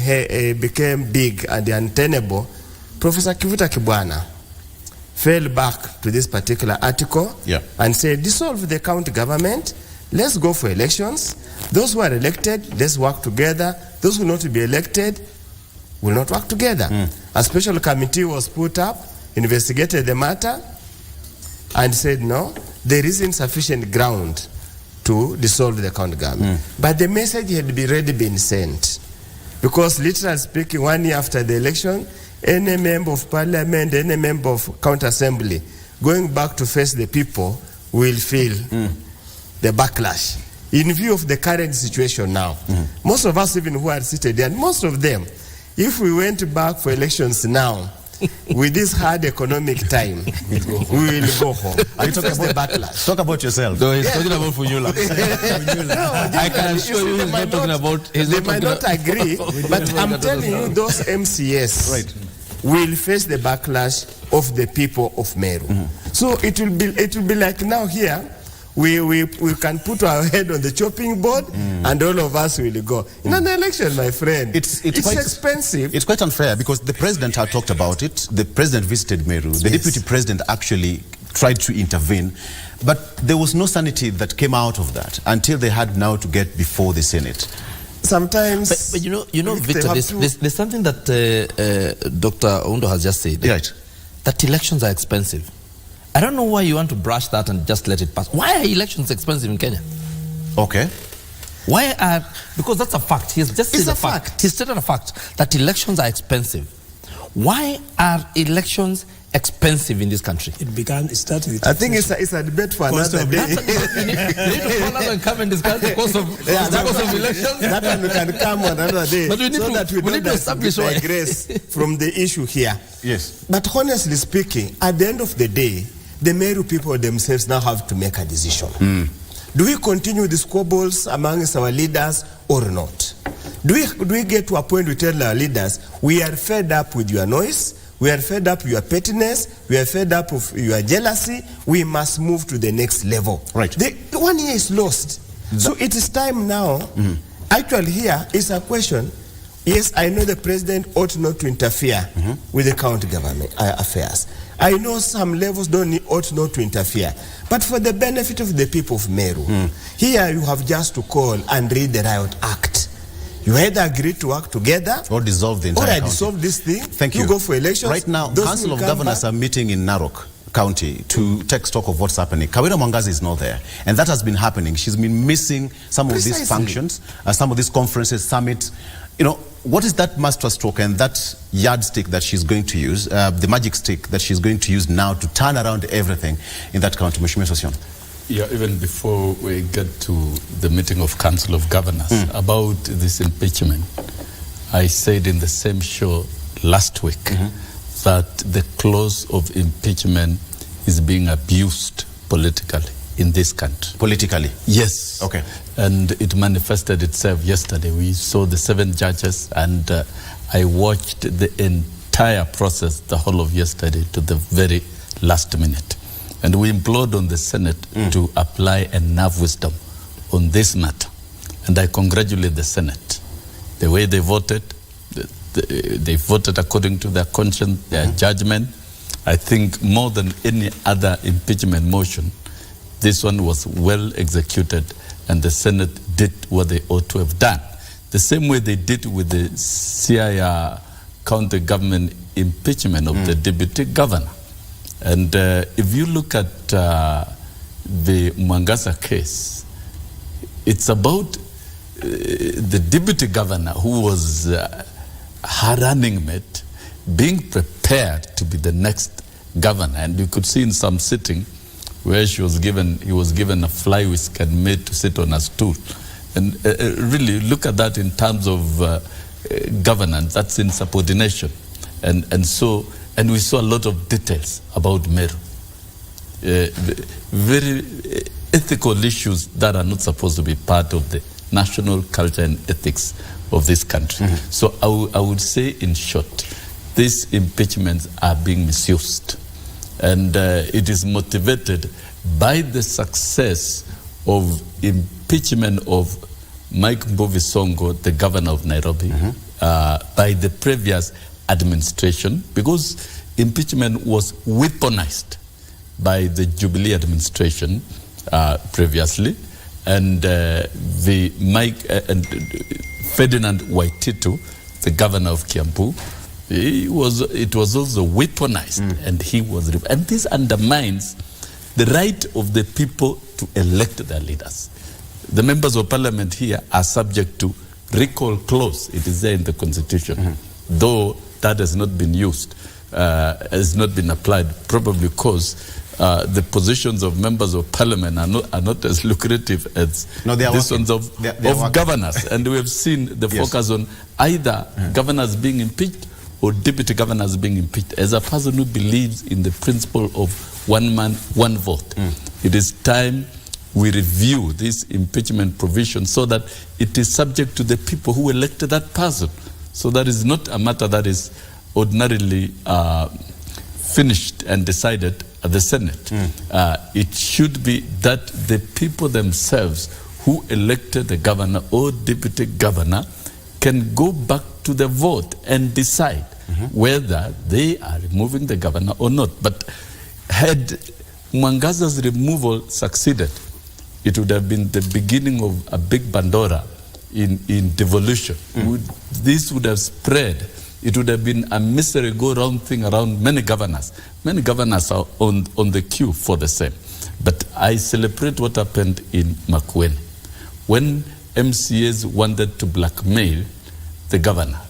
big and untenable, Professor Kivuta Kibwana fell back to this particular article and said, dissolve the county government, let's go for elections. Those who are elected, let's work together. Those who not to be elected will not work together. A special committee was put up, investigated the matter, and said, no, there isn't sufficient ground to dissolve the county government. But the message had already been sent. Because literally speaking, 1 year after the election, any member of parliament, any member of county assembly, going back to face the people will feel the backlash. In view of the current situation now, most of us even who are seated there, and most of them, if we went back for elections now, with this hard economic time, we will go home. Are you talking about the backlash? Talk about yourself. No, he's talking about Funyula. I can assure you he's not talking about... They might not agree, but I'm telling you, those MCS will face the backlash of the people of Meru. So it will be like now here, we can put our head on the chopping board and all of us will go. In an election, my friend, it's quite expensive. It's quite unfair because the president had talked about it. The president visited Meru. The deputy president actually tried to intervene. But there was no sanity that came out of that until they had now to get before the Senate. Sometimes... But you know, Victor, there's something that Dr. Oundo has just said. Right. That elections are expensive. I don't know why you want to brush that and just let it pass. Why are elections expensive in Kenya? Okay. Because that's a fact. He's just said a fact. He stated a fact that elections are expensive. Why are elections expensive in this country? It started with... I think it's a debate for another day. You need to call us and come and discuss the cost of elections. That one we can come on another day. But we need to establish why. Digress from the issue here. Yes. But honestly speaking, at the end of the day, the Meru people themselves now have to make a decision. Do we continue the squabbles amongst our leaders or not? Do we get to a point we tell our leaders, we are fed up with your noise, we are fed up with your pettiness, we are fed up of your jealousy, we must move to the next level. Right. The 1 year is lost. So it is time now. Actually here is a question. Yes, I know the president ought not to interfere with the county government affairs. I know some levels ought not to interfere. But for the benefit of the people of Meru, here you have just to call and read the Riot Act. You either agree to work together or dissolve the entire county. dissolve this thing. Thank you. You go for elections. Right now, Council of Governors are meeting in Narok County to take stock of what's happening. Kawira Mwangaza is not there. And that has been happening. She's been missing some of these functions, some of these conferences, summits. You know, what is that master stroke and that yardstick that she's going to use, the magic stick that she's going to use now to turn around everything in that county? Mheshimiwa Sossion. Yeah, even before we get to the meeting of Council of Governors about this impeachment, I said in the same show last week that the clause of impeachment is being abused politically in this country. Politically? Yes. Okay. And it manifested itself yesterday. We saw the 7 judges and I watched the entire process the whole of yesterday to the very last minute. And we implored on the Senate to apply enough wisdom on this matter. And I congratulate the Senate. The way they voted, they voted according to their conscience, their judgment. I think more than any other impeachment motion, this one was well executed, and the Senate did what they ought to have done. The same way they did with the CIR county government impeachment of the deputy governor. And if you look at the Mwangasa case, it's about the deputy governor who was her running mate being prepared to be the next governor. And you could see in some sitting where he was given a fly whisk and made to sit on a stool. And really look at that in terms of governance. That's insubordination. And we saw a lot of details about Meru. Very ethical issues that are not supposed to be part of the national culture and ethics of this country. So I would say, in short, these impeachments are being misused. And it is motivated by the success of impeachment of Mike Mbovi Sonko, the governor of Nairobi, by the previous administration, because impeachment was weaponized by the Jubilee administration previously, and Ferdinand Waititu, the governor of Kiambu, it was also weaponized, and he was, and this undermines the right of the people to elect their leaders. The members of parliament here are subject to recall clause. It is there in the constitution, though that has not been used, has not been applied, probably because the positions of members of parliament are not as lucrative as these ones of governors. And we have seen the focus on either governors being impeached or deputy governors being impeached. As a person who believes in the principle of one man, one vote, it is time we review this impeachment provision so that it is subject to the people who elected that person. So that is not a matter that is ordinarily finished and decided at the Senate. It should be that the people themselves who elected the governor or deputy governor can go back to the vote and decide whether they are removing the governor or not. But had Mwangasa's removal succeeded, it would have been the beginning of a big bandora in devolution. This would have spread. It would have been a misery go-round thing around many governors. Many governors are on the queue for the same. But I celebrate what happened in Makueni. When MCAs wanted to blackmail the governor,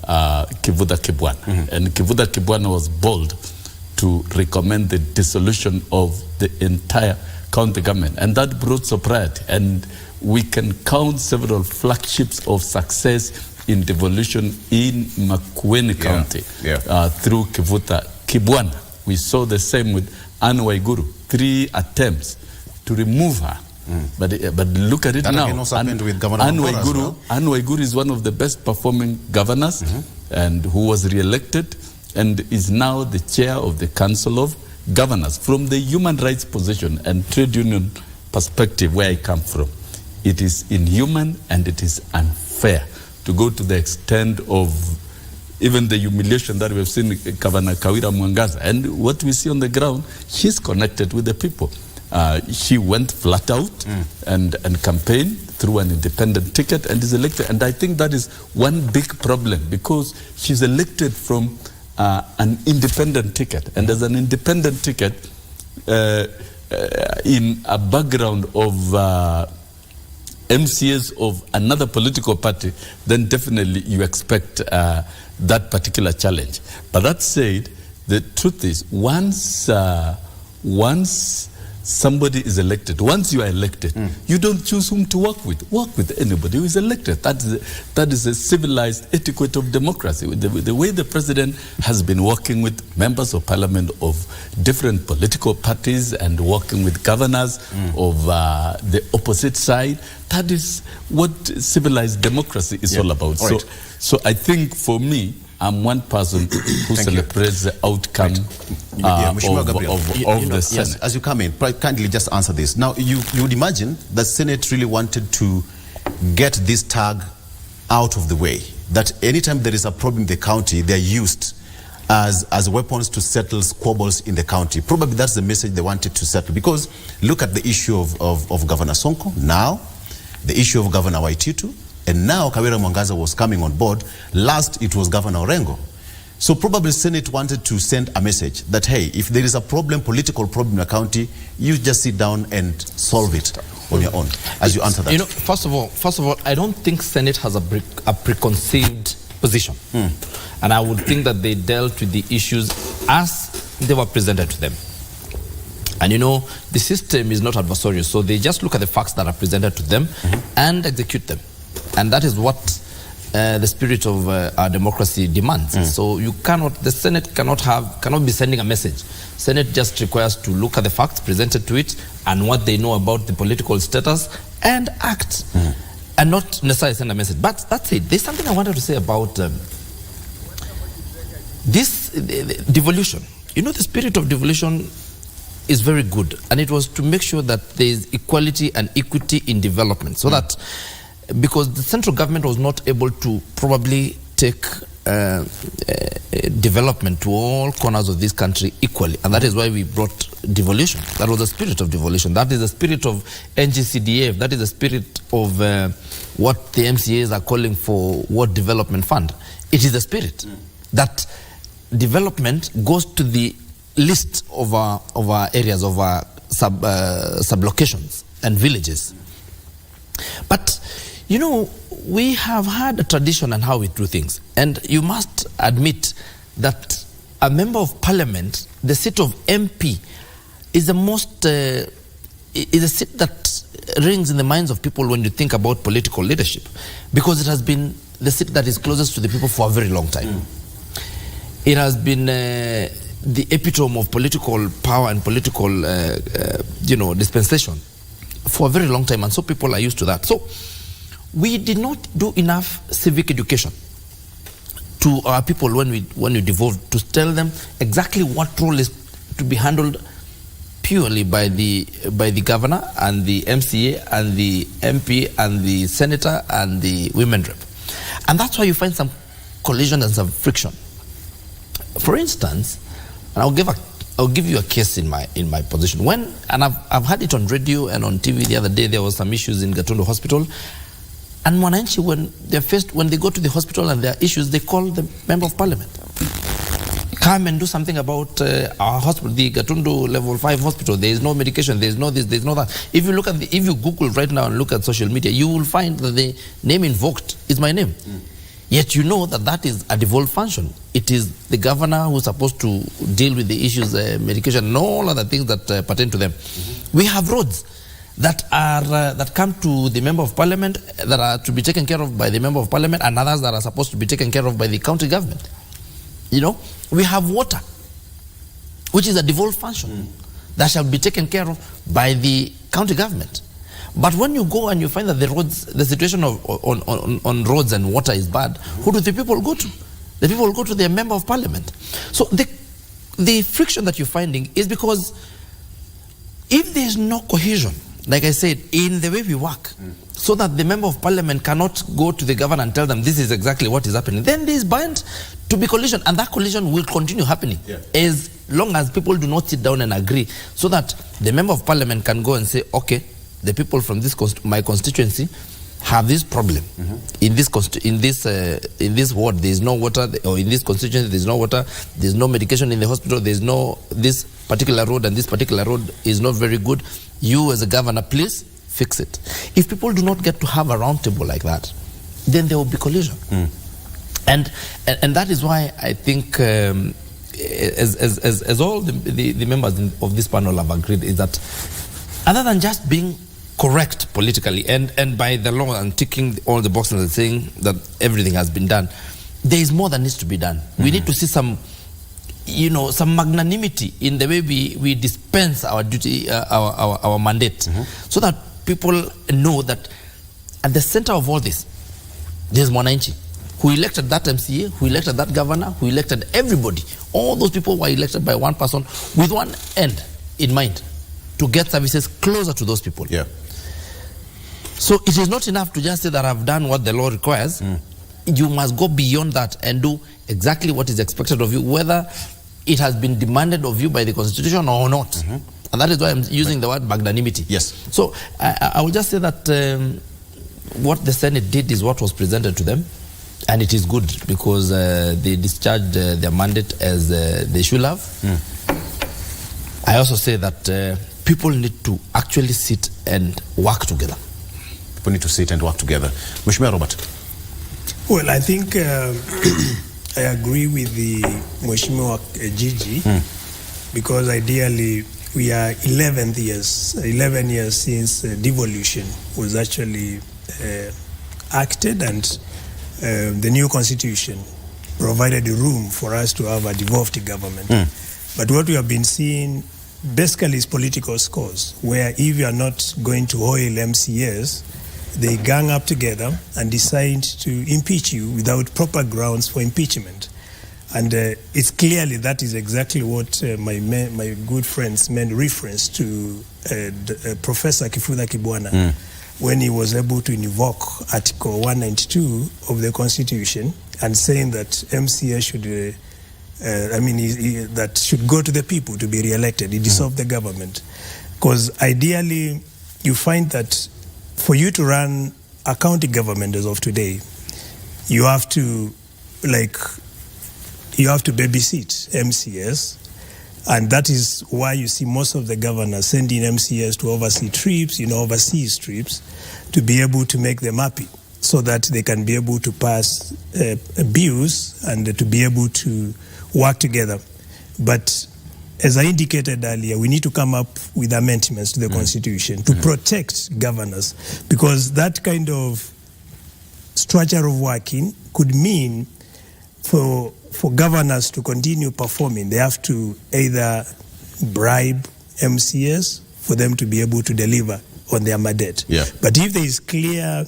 Kivutha Kibwana, and Kivutha Kibwana was bold to recommend the dissolution of the entire county government, and that brought sobriety. And we can count several flagships of success in devolution in Makueni County through Kivutha Kibwana. We saw the same with Anne Waiguru, 3 attempts to remove her. But look at it now. Anne Waiguru is one of the best performing governors, and who was re-elected and is now the chair of the Council of Governors. From the human rights position and trade union perspective where I come from, it is inhuman and it is unfair to go to the extent of even the humiliation that we've seen Governor Kawira Mwangasa. And what we see on the ground, she's connected with the people. She went flat out and campaigned through an independent ticket and is elected. And I think that is one big problem, because she's elected from an independent ticket. And as an independent ticket, in a background of MCAs of another political party, then definitely you expect that particular challenge. But that said, the truth is, once somebody is elected, once you are elected, you don't choose whom to work with anybody who is elected. That is a civilized etiquette of democracy. The way the president has been working with members of parliament of different political parties and working with governors of the opposite side, that is what civilized democracy is all about. So I think for me, I'm one person who celebrates the outcome of the Senate. Yes, as you come in, kindly just answer this. Now, you would imagine the Senate really wanted to get this tag out of the way, that anytime there is a problem in the county, they're used as weapons to settle squabbles in the county. Probably that's the message they wanted to settle, because look at the issue of Governor Sonko, now the issue of Governor Waititu, and now Kawira Mwangaza was coming on board. Last, it was Governor Orengo. So probably Senate wanted to send a message that, hey, if there is a problem, political problem in a county, you just sit down and solve it on your own. As you answer that. You know, first of all, I don't think Senate has a preconceived position. And I would think that they dealt with the issues as they were presented to them. And you know, the system is not adversarial, so they just look at the facts that are presented to them and execute them. And that is what the spirit of our democracy demands. So you cannot, the Senate cannot be sending a message. Senate just requires to look at the facts presented to it and what they know about the political status and act, and not necessarily send a message. But that's it. There's something I wanted to say about this devolution. You know, the spirit of devolution is very good, and it was to make sure that there is equality and equity in development, so that because the central government was not able to probably take development to all corners of this country equally, and that is why we brought devolution. That was the spirit of devolution. That is the spirit of NGCDF. That is the spirit of what the MCAs are calling for World Development Fund. It is the spirit that development goes to the list of our areas, of our sub-locations and villages. But you know, we have had a tradition on how we do things, and you must admit that a member of parliament, the seat of MP, is the most is a seat that rings in the minds of people when you think about political leadership, because it has been the seat that is closest to the people for a very long time. It has been the epitome of political power and political dispensation for a very long time, and so people are used to that. So we did not do enough civic education to our people when we devolved, to tell them exactly what role is to be handled purely by the governor and the MCA and the MP and the senator and the women rep. And that's why you find some collision and some friction. For instance, and I'll give you a case in my position. I've had it on radio and on TV the other day. There was some issues in Gatundu Hospital, and Mwananchi, when they go to the hospital and there are issues, they call the member of parliament. Come and do something about our hospital, the Gatundu level 5 hospital. There is no medication, there is no this, there is no that. If you Google right now and look at social media, you will find that the name invoked is my name. Yet you know that is a devolved function. It is the governor who's supposed to deal with the issues, medication, and all other things that pertain to them. We have roads that come to the member of parliament, that are to be taken care of by the member of parliament, and others that are supposed to be taken care of by the county government. You know, we have water, which is a devolved function that shall be taken care of by the county government. But when you go and you find that the situation on roads and water is bad, who do the people go to? The people go to their member of parliament. So the friction that you're finding is because if there's no cohesion, like I said, in the way we work, so that the member of parliament cannot go to the governor and tell them this is exactly what is happening, then there is bound to be collision, and that collision will continue happening as long as people do not sit down and agree, so that the member of parliament can go and say, okay, the people from my constituency have this problem. In this ward there is no water, or in this constituency there is no water, there is no medication in the hospital, there is no this particular road, and this particular road is not very good. You as a governor, please fix it. If people do not get to have a round table like that, then there will be collision. And that is why I think as all the members of this panel have agreed, is that other than just being correct politically and by the law and ticking all the boxes and saying that everything has been done, there is more that needs to be done. We need to see some magnanimity in the way we dispense our duty, our mandate, so that people know that at the center of all this, there's Mwananchi. who elected that MCA, who elected that governor, who elected everybody. All those people were elected by one person with one end in mind, to get services closer to those people. Yeah. So it is not enough to just say that I've done what the law requires. You must go beyond that and do exactly what is expected of you, whether it has been demanded of you by the Constitution or not. And that is why I'm using the word magnanimity. Yes. So I will just say that what the Senate did is what was presented to them, and it is good because they discharged their mandate as they should have. I also say that people need to actually sit and work together. People need to sit and work together. Mheshimiwa Robert. Well, I think I agree with the Mheshimiwa Gigi, because ideally we are 11 years since devolution was actually acted, and the new constitution provided room for us to have a devolved government. But what we have been seeing basically is political scores, where if you are not going to oil MCAs, they gang up together and decide to impeach you without proper grounds for impeachment. And it's clearly that is exactly what my good friends made reference to Professor Kifudha Kibwana when he was able to invoke Article 192 of the Constitution and saying that MCA should, that should go to the people to be re-elected. He dissolved the government. Because ideally, you find that for you to run a county government as of today, you have to babysit MCS, and that is why you see most of the governors sending MCS to oversee trips, overseas trips, to be able to make them happy, so that they can be able to pass bills and to be able to work together. But as I indicated earlier, we need to come up with amendments to the Constitution to protect governors, because that kind of structure of working could mean for governors to continue performing, they have to either bribe MCS for them to be able to deliver on their mandate. But if there is clear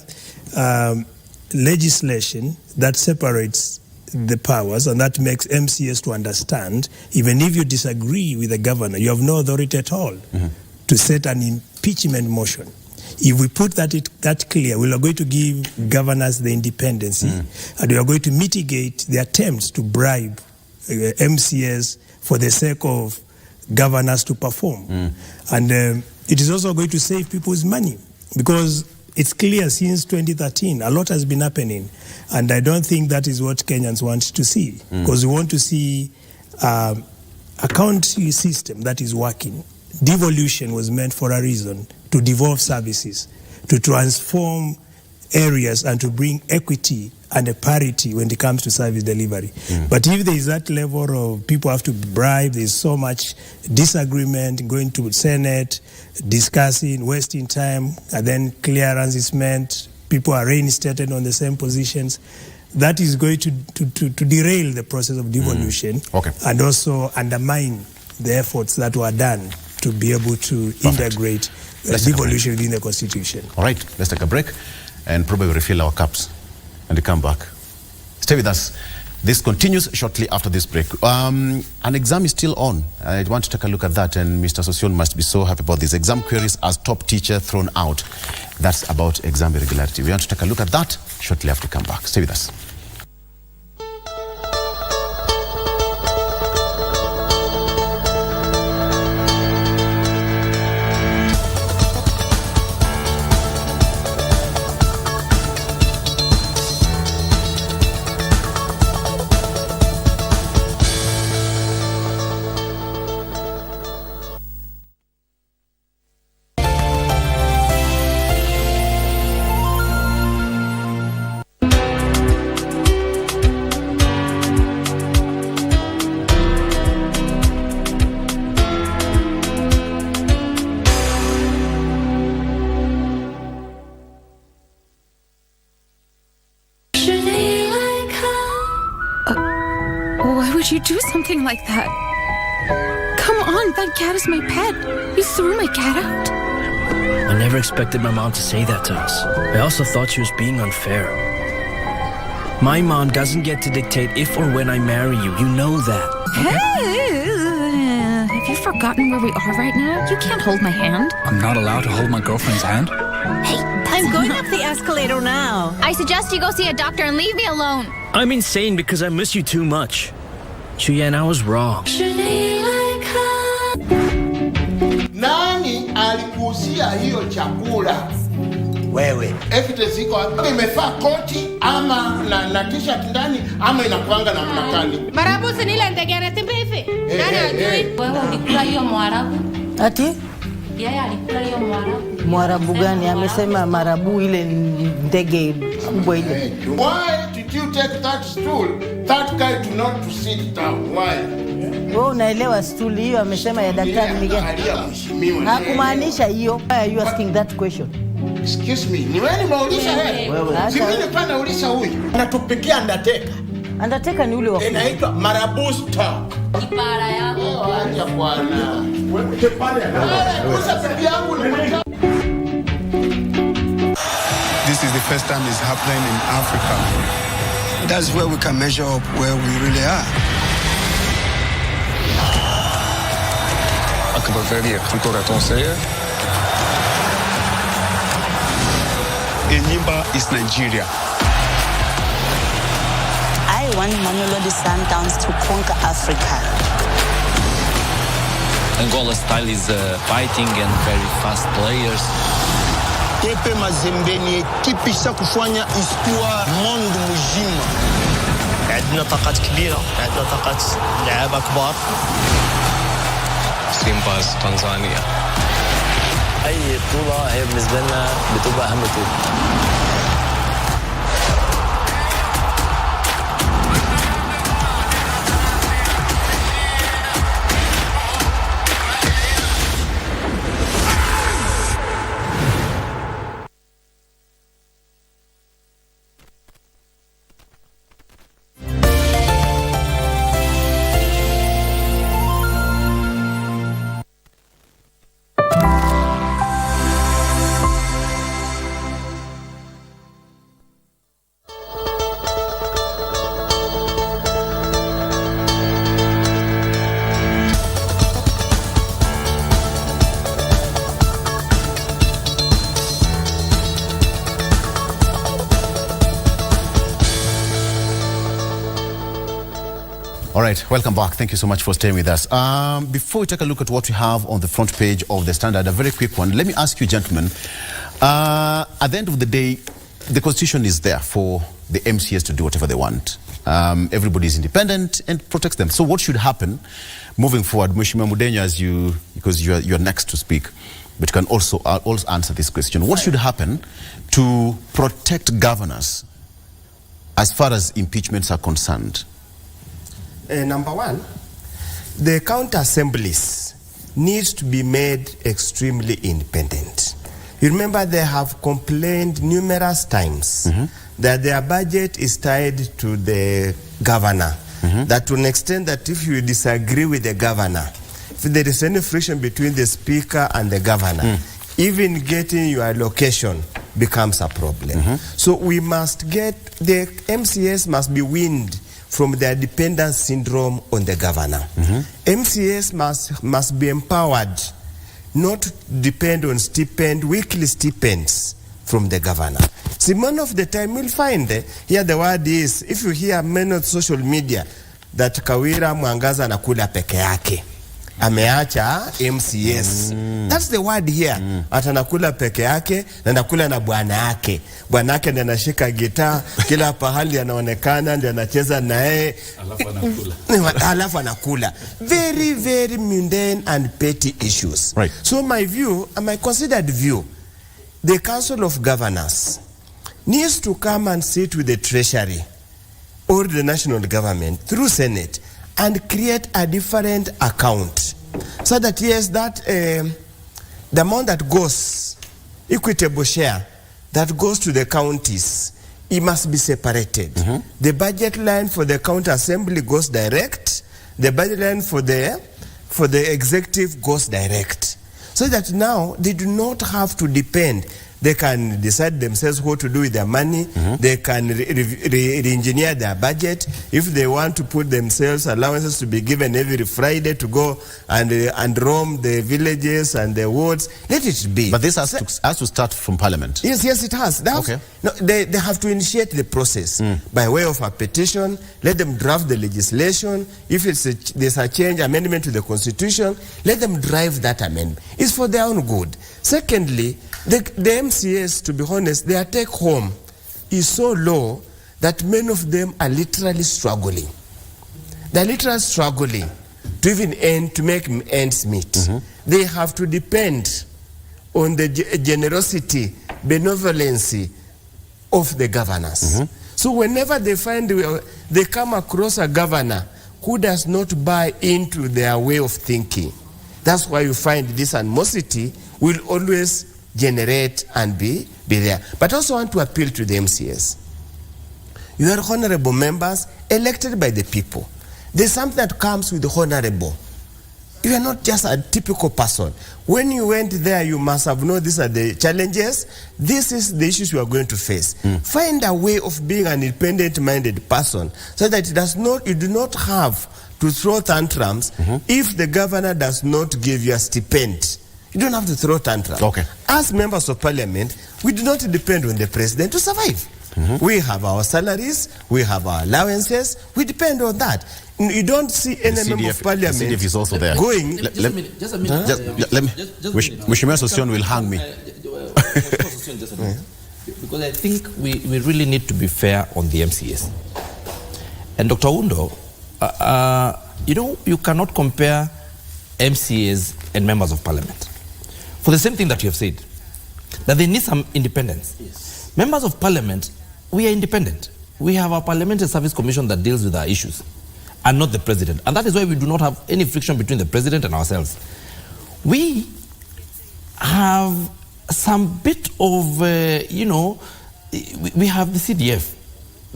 legislation that separates the powers, and that makes MCS to understand, even if you disagree with the governor, you have no authority at all to set an impeachment motion. If we put that clear, we are going to give governors the independence, and we are going to mitigate the attempts to bribe MCS for the sake of governors to perform. And it is also going to save people's money, because it's clear since 2013, a lot has been happening, and I don't think that is what Kenyans want to see, because we want to see a county system that is working. Devolution was meant for a reason, to devolve services, to transform areas and to bring equity and a parity when it comes to service delivery. But if there is that level of people have to bribe, there is so much disagreement, going to Senate, discussing, wasting time, and then clearance is meant, people are reinstated on the same positions, that is going to derail the process of devolution and also undermine the efforts that were done to be able to integrate devolution within the Constitution. All right, let's take a break and probably refill our cups and come back. Stay with us. This continues shortly after this break. An exam is still on. I want to take a look at that, and Mr. Sosion must be so happy about these exam queries as top teacher thrown out. That's about exam irregularity. We want to take a look at that shortly after we come back. Stay with us. Why would you do something like that? Come on, that cat is my pet. You threw my cat out. I never expected my mom to say that to us. I also thought she was being unfair. My mom doesn't get to dictate if or when I marry you. You know that. Have you forgotten where we are right now? You can't hold my hand. I'm not allowed to hold my girlfriend's hand? Hey, I'm going up the escalator now. I suggest you go see a doctor and leave me alone. I'm insane because I miss you too much. Chuyen, I was wrong. Nani alikuhusia hiyo chakula? Wewe. Evidence iko imefaa koti ama na t-shirt ndani ama inakuanga na mnakani. Marabu sinile ndegere timbifi. Nani ajui? Wewe ulikula hiyo mwarabu? Ati? Yeye alikula hiyo mwarabu. Mwarabu gani? Amesema marabu ile ndege kubwa ile. Why did you take that stool? That guy to not to sit down. Why? Wewe unaelewa stool hiyo amesema ya daktari ni gani? Hakumaanisha hiyo. Why are you asking that question? Excuse me. Ni wewe nimeuliza wewe. Si mimi pana uliza huyu. Anatupikia undertaker. Undertaker ni ule wa. Inaitwa marabu stock. Kipara yako. Acha bwana. Wewe kipara yako. Yangu ni This is the first time it's happening in Africa. That's where we can measure up where we really are. أكبر فريق في الكرة التونسية. Enyimba is Nigeria. I want Mamelodi Sundowns to conquer Africa. Angola's style is fighting and very fast players. Tepe Mazembe ni ekipi isa kufanya histoire monde mzima. عندنا طاقات كبيرة، عندنا طاقات لعابة كبار. سيمباز تنزانيا. أي بطولة هي بالنسبة لنا بتبقى أهم بطولة. All right, welcome back. Thank you so much for staying with us. Before we take a look at what we have on the front page of the Standard, a very quick one. Let me ask you, gentlemen, at the end of the day, the Constitution is there for the MCAs to do whatever they want. Everybody is independent and protects them. So what should happen moving forward? Mheshimiwa Mudenyo, because you're next to speak, but you can also answer this question. What should happen to protect governors as far as impeachments are concerned? Number one, the county assemblies needs to be made extremely independent. You remember they have complained numerous times that their budget is tied to the governor. That to an extent that if you disagree with the governor, if there is any friction between the speaker and the governor, even getting your allocation becomes a problem. So we must get, the MCAs must be weaned from their dependence syndrome on the governor. MCAs must be empowered not to depend on weekly stipends from the governor. See, most of the time you'll find here the word is, if you hear many on social media, that Kawira Mwangaza nakula peke yake. Ameacha MCS. That's the word here. Atanakula peke yake na nakula na bwana yake. Bwana yake ndiye anashika gitaa, kila pahali anaonekana ndiye anacheza naye. Alafu anakula. Very, very mundane and petty issues. Right. So my view, my considered view, the Council of Governors needs to come and sit with the Treasury or the national government through Senate and create a different account so that yes, that the amount that goes, equitable share that goes to the counties, it must be separated. The budget line for the county assembly goes direct, the budget line for the executive goes direct, so that now they do not have to depend. They can decide themselves what to do with their money. They can re-engineer their budget. If they want to put themselves allowances to be given every Friday to go and roam the villages and the wards, let it be. But this has to start from Parliament. Yes, it has. No, they have to initiate the process by way of a petition. Let them draft the legislation. If there's a change, amendment to the Constitution, let them drive that amendment. It's for their own good. Secondly, the MCAs, to be honest, their take home is so low that many of them are literally struggling. They're literally struggling to even to make ends meet. They have to depend on the generosity, benevolency of the governors. So whenever they they come across a governor who does not buy into their way of thinking, that's why you find this animosity will always generate and be there. But I also want to appeal to the MCAs. You are honorable members elected by the people. There's something that comes with the honorable. You are not just a typical person. When you went there, you must have known these are the challenges. This is the issues you are going to face. Find a way of being an independent-minded person so that you do not have to throw tantrums if the governor does not give you a stipend. You don't have to throw tantrums. As members of parliament, we do not depend on the president to survive. We have our salaries, we have our allowances, we depend on that. You don't see any member of parliament the CDF is also there. going. Just a minute. Let me. Mheshimiwa Sosion will hang me. Because I think we really need to be fair on the MCAs. And Dr. Undo, you cannot compare MCAs and members of parliament for the same thing that you have said, that they need some independence. Yes. Members of parliament, we are independent. We have our Parliamentary Service Commission that deals with our issues, and not the president. And that is why we do not have any friction between the president and ourselves. We have some bit of, we have the CDF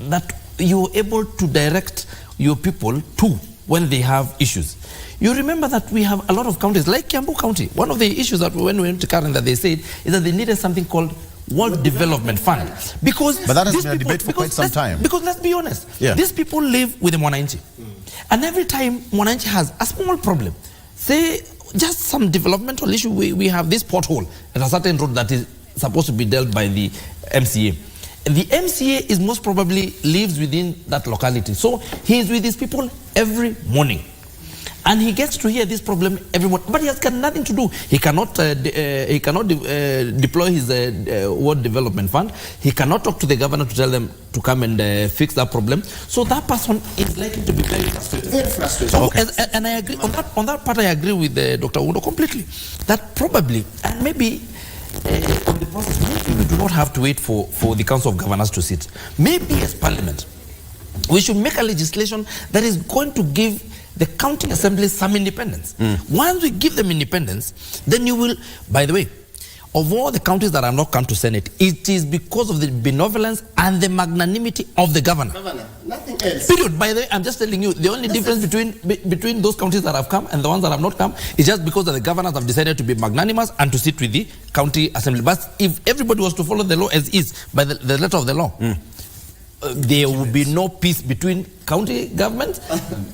that you're able to direct your people to when they have issues. You remember that we have a lot of counties, like Kiambu County. One of the issues that when we went to Karen that they said is that they needed something called World Development Fund. But that has been a debate for quite some time. Because let's be honest, these people live with the Mwananchi. And every time Mwananchi has a small problem, say just some developmental issue, we have this pothole at a certain road that is supposed to be dealt by the MCA. The MCA is most probably lives within that locality. So he is with his people every morning. And he gets to hear this problem every morning, but he has got nothing to do. He cannot deploy his World Development Fund. He cannot talk to the governor to tell them to come and fix that problem. So that person is likely to be very frustrated. Very frustrated. So, and I agree on that part. I agree with Dr. Undo completely. That probably, and maybe on the process, maybe we do not have to wait for the Council of Governors to sit. Maybe as Parliament, we should make a legislation that is going to give the county assemblies some independence. Once we give them independence, then you will, by the way, of all the counties that have not come to Senate, it is because of the benevolence and the magnanimity of the governor. Nothing else. Period. By the way, I'm just telling you, the only difference between those counties that have come and the ones that have not come is just because the governors have decided to be magnanimous and to sit with the county assembly. But if everybody was to follow the law as is, by the letter of the law, there will be no peace between county government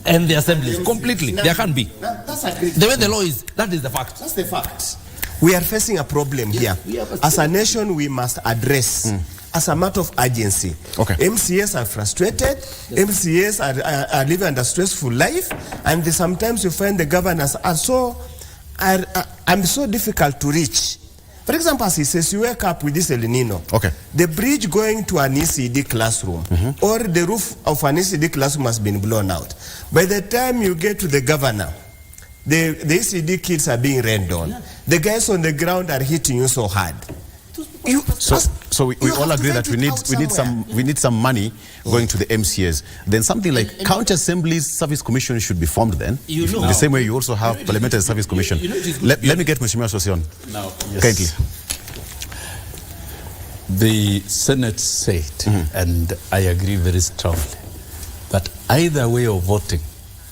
and the assemblies. Completely. There can't be. The way the law is, that is the fact. That's the fact. We are facing a problem here. As a nation, we must address as a matter of urgency. MCAs are frustrated. MCAs are living under stressful life, and sometimes you find the governors are so difficult to reach. For example, as he says, you wake up with this El Nino. The bridge going to an ECD classroom or the roof of an ECD classroom has been blown out. By the time you get to the governor, the ECD kids are being rained on. The guys on the ground are hitting you so hard. So we all agree that we need some money going to the MCAs. Then something like County Assemblies Service Commission should be formed then. The same way you also have Parliamentary Service Commission. Let me get Mheshimiwa Sosion. Kindly. The Senate said, and I agree very strongly, that either way of voting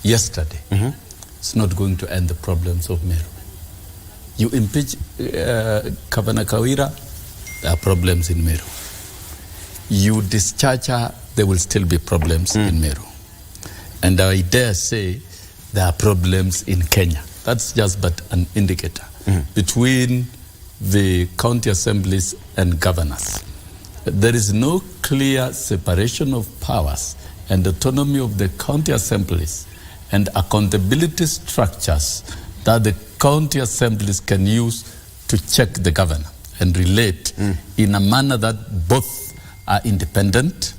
yesterday is not going to end the problems of Meru. You impeach Governor Kawira, there are problems in Meru. You discharge her, there will still be problems in Meru. And I dare say there are problems in Kenya. That's just but an indicator between the county assemblies and governors. There is no clear separation of powers and autonomy of the county assemblies and accountability structures that the county assemblies can use to check the governor and relate in a manner that both are independent.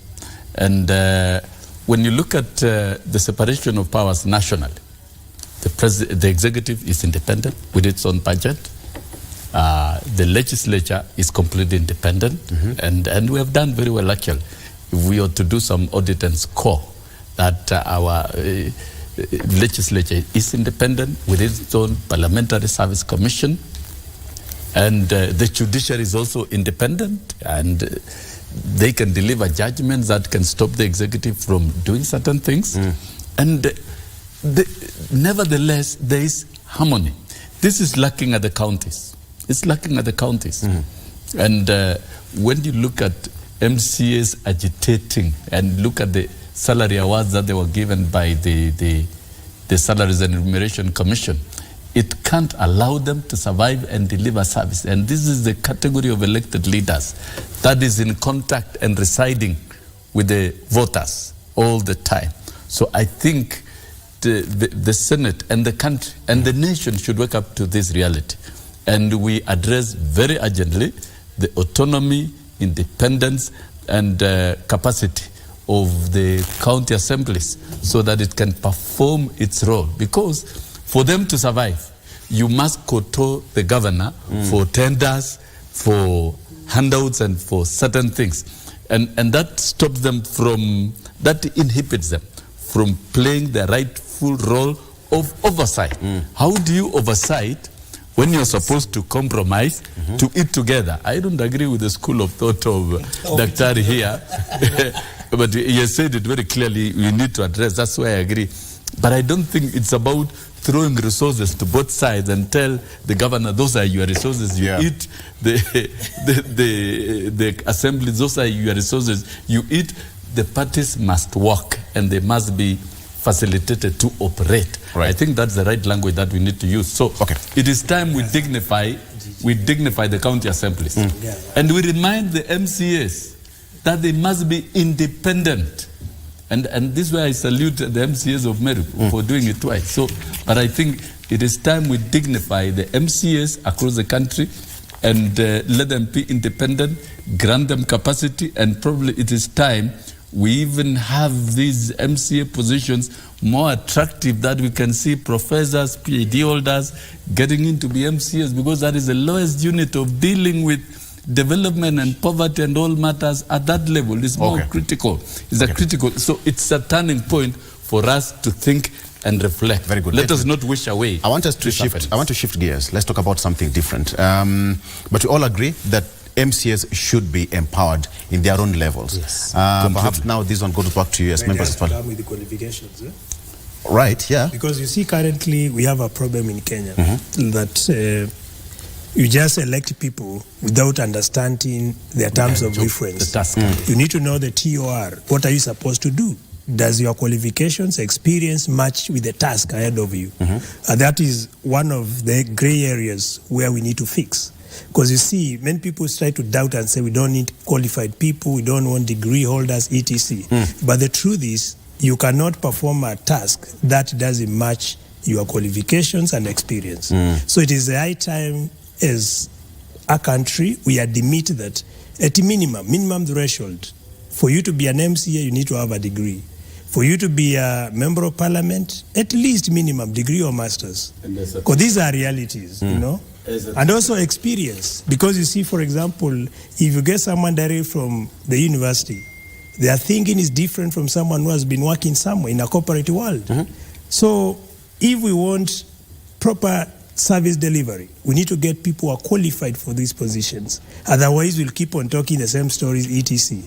And when you look at the separation of powers nationally, the executive is independent with its own budget. The legislature is completely independent, and we have done very well actually. If we ought to do some audit and score that our legislature is independent with its own parliamentary service commission, and the judiciary is also independent, and they can deliver judgments that can stop the executive from doing certain things. And nevertheless, there is harmony. This is lacking at the counties. It's lacking at the counties. And when you look at MCAs agitating and look at the salary awards that they were given by the Salaries and Remuneration Commission, it can't allow them to survive and deliver service. And this is the category of elected leaders that is in contact and residing with the voters all the time. So I think the Senate and the country and the nation should wake up to this reality. And we address very urgently the autonomy, independence, and capacity of the county assemblies so that it can perform its role. Because for them to survive, you must kowtow the governor for tenders, for handouts, and for certain things. And that stops them from, that inhibits them from playing the rightful role of oversight. How do you oversight when you're supposed to compromise, to eat together? I don't agree with the school of thought of Daktari here. But he has said it very clearly, we need to address, that's why I agree. But I don't think it's about throwing resources to both sides and tell the governor, those are your resources, you eat. The assemblies, those are your resources, you eat. The parties must work and they must be facilitated to operate. I think that's the right language that we need to use. So it is time we dignify the county assemblies. And we remind the MCAs that they must be independent. And this is why I salute the MCAs of Meru for doing it twice. So, but I think it is time we dignify the MCAs across the country and let them be independent, grant them capacity, and probably it is time we even have these MCA positions more attractive, that we can see professors, PhD holders getting into the MCAs, because that is the lowest unit of dealing with development and poverty and all matters at that level. It's more critical. It's a critical. So it's a turning point for us to think and reflect. Very good. Let us not wish away. I want us to shift. I want to shift gears. Let's talk about something different. But we all agree that MCAs should be empowered in their own levels. Yes. Perhaps now this one goes back to you as members as well. With the qualifications, Right, yeah. Because you see, currently we have a problem in Kenya that you just elect people without understanding their terms of reference. You need to know the TOR. What are you supposed to do? Does your qualifications, experience match with the task ahead of you? That is one of the gray areas where we need to fix. Because you see, many people try to doubt and say we don't need qualified people, we don't want degree holders, etc. But the truth is, you cannot perform a task that doesn't match your qualifications and experience. So it is a high time as a country we admit that at minimum threshold, for you to be an MCA, you need to have a degree. For you to be a member of parliament, at least minimum degree or master's. Because these are realities, you know. And also experience. Because you see, for example, if you get someone directly from the university, their thinking is different from someone who has been working somewhere in a corporate world. So if we want proper service delivery, we need to get people who are qualified for these positions. Otherwise, we'll keep on talking the same stories, etc.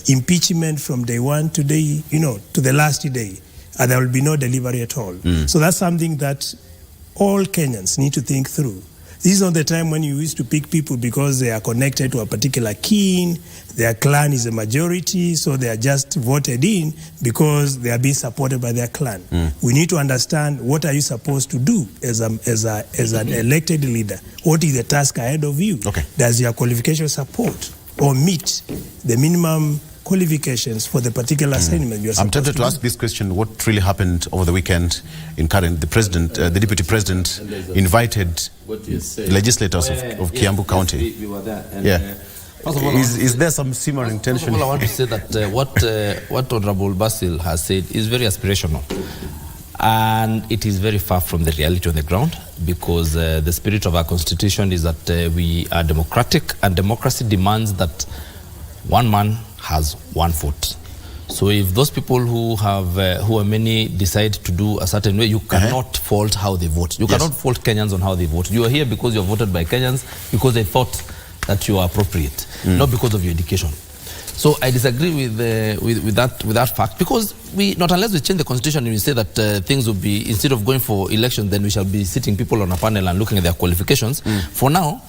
Impeachment from day one to day, to the last day, and there will be no delivery at all. So that's something that all Kenyans need to think through. This is not the time when you used to pick people because they are connected to a particular kin, their clan is a majority, so they are just voted in because they are being supported by their clan. We need to understand, what are you supposed to do as an elected leader? What is the task ahead of you? Does your qualification support or meet the minimum qualifications for the particular assignment you are I'm supposed tempted to ask this question: what really happened over the weekend in Karen? The president, the deputy president, invited legislators of Kiambu County. We were there. And, Yeah. First of all, Is there some simmering tension? First of all, I want to say that what Honorable Basil has said is very aspirational. And it is very far from the reality on the ground, because the spirit of our constitution is that we are democratic, and democracy demands that one man has one vote. So if those people who are many decide to do a certain way, you cannot fault how they vote. You cannot fault Kenyans on how they vote. You are here because you are voted by Kenyans because they thought that you are appropriate, not because of your education. So I disagree with that fact, because not unless we change the constitution and we say that things will be, instead of going for election, then we shall be sitting people on a panel and looking at their qualifications. For now,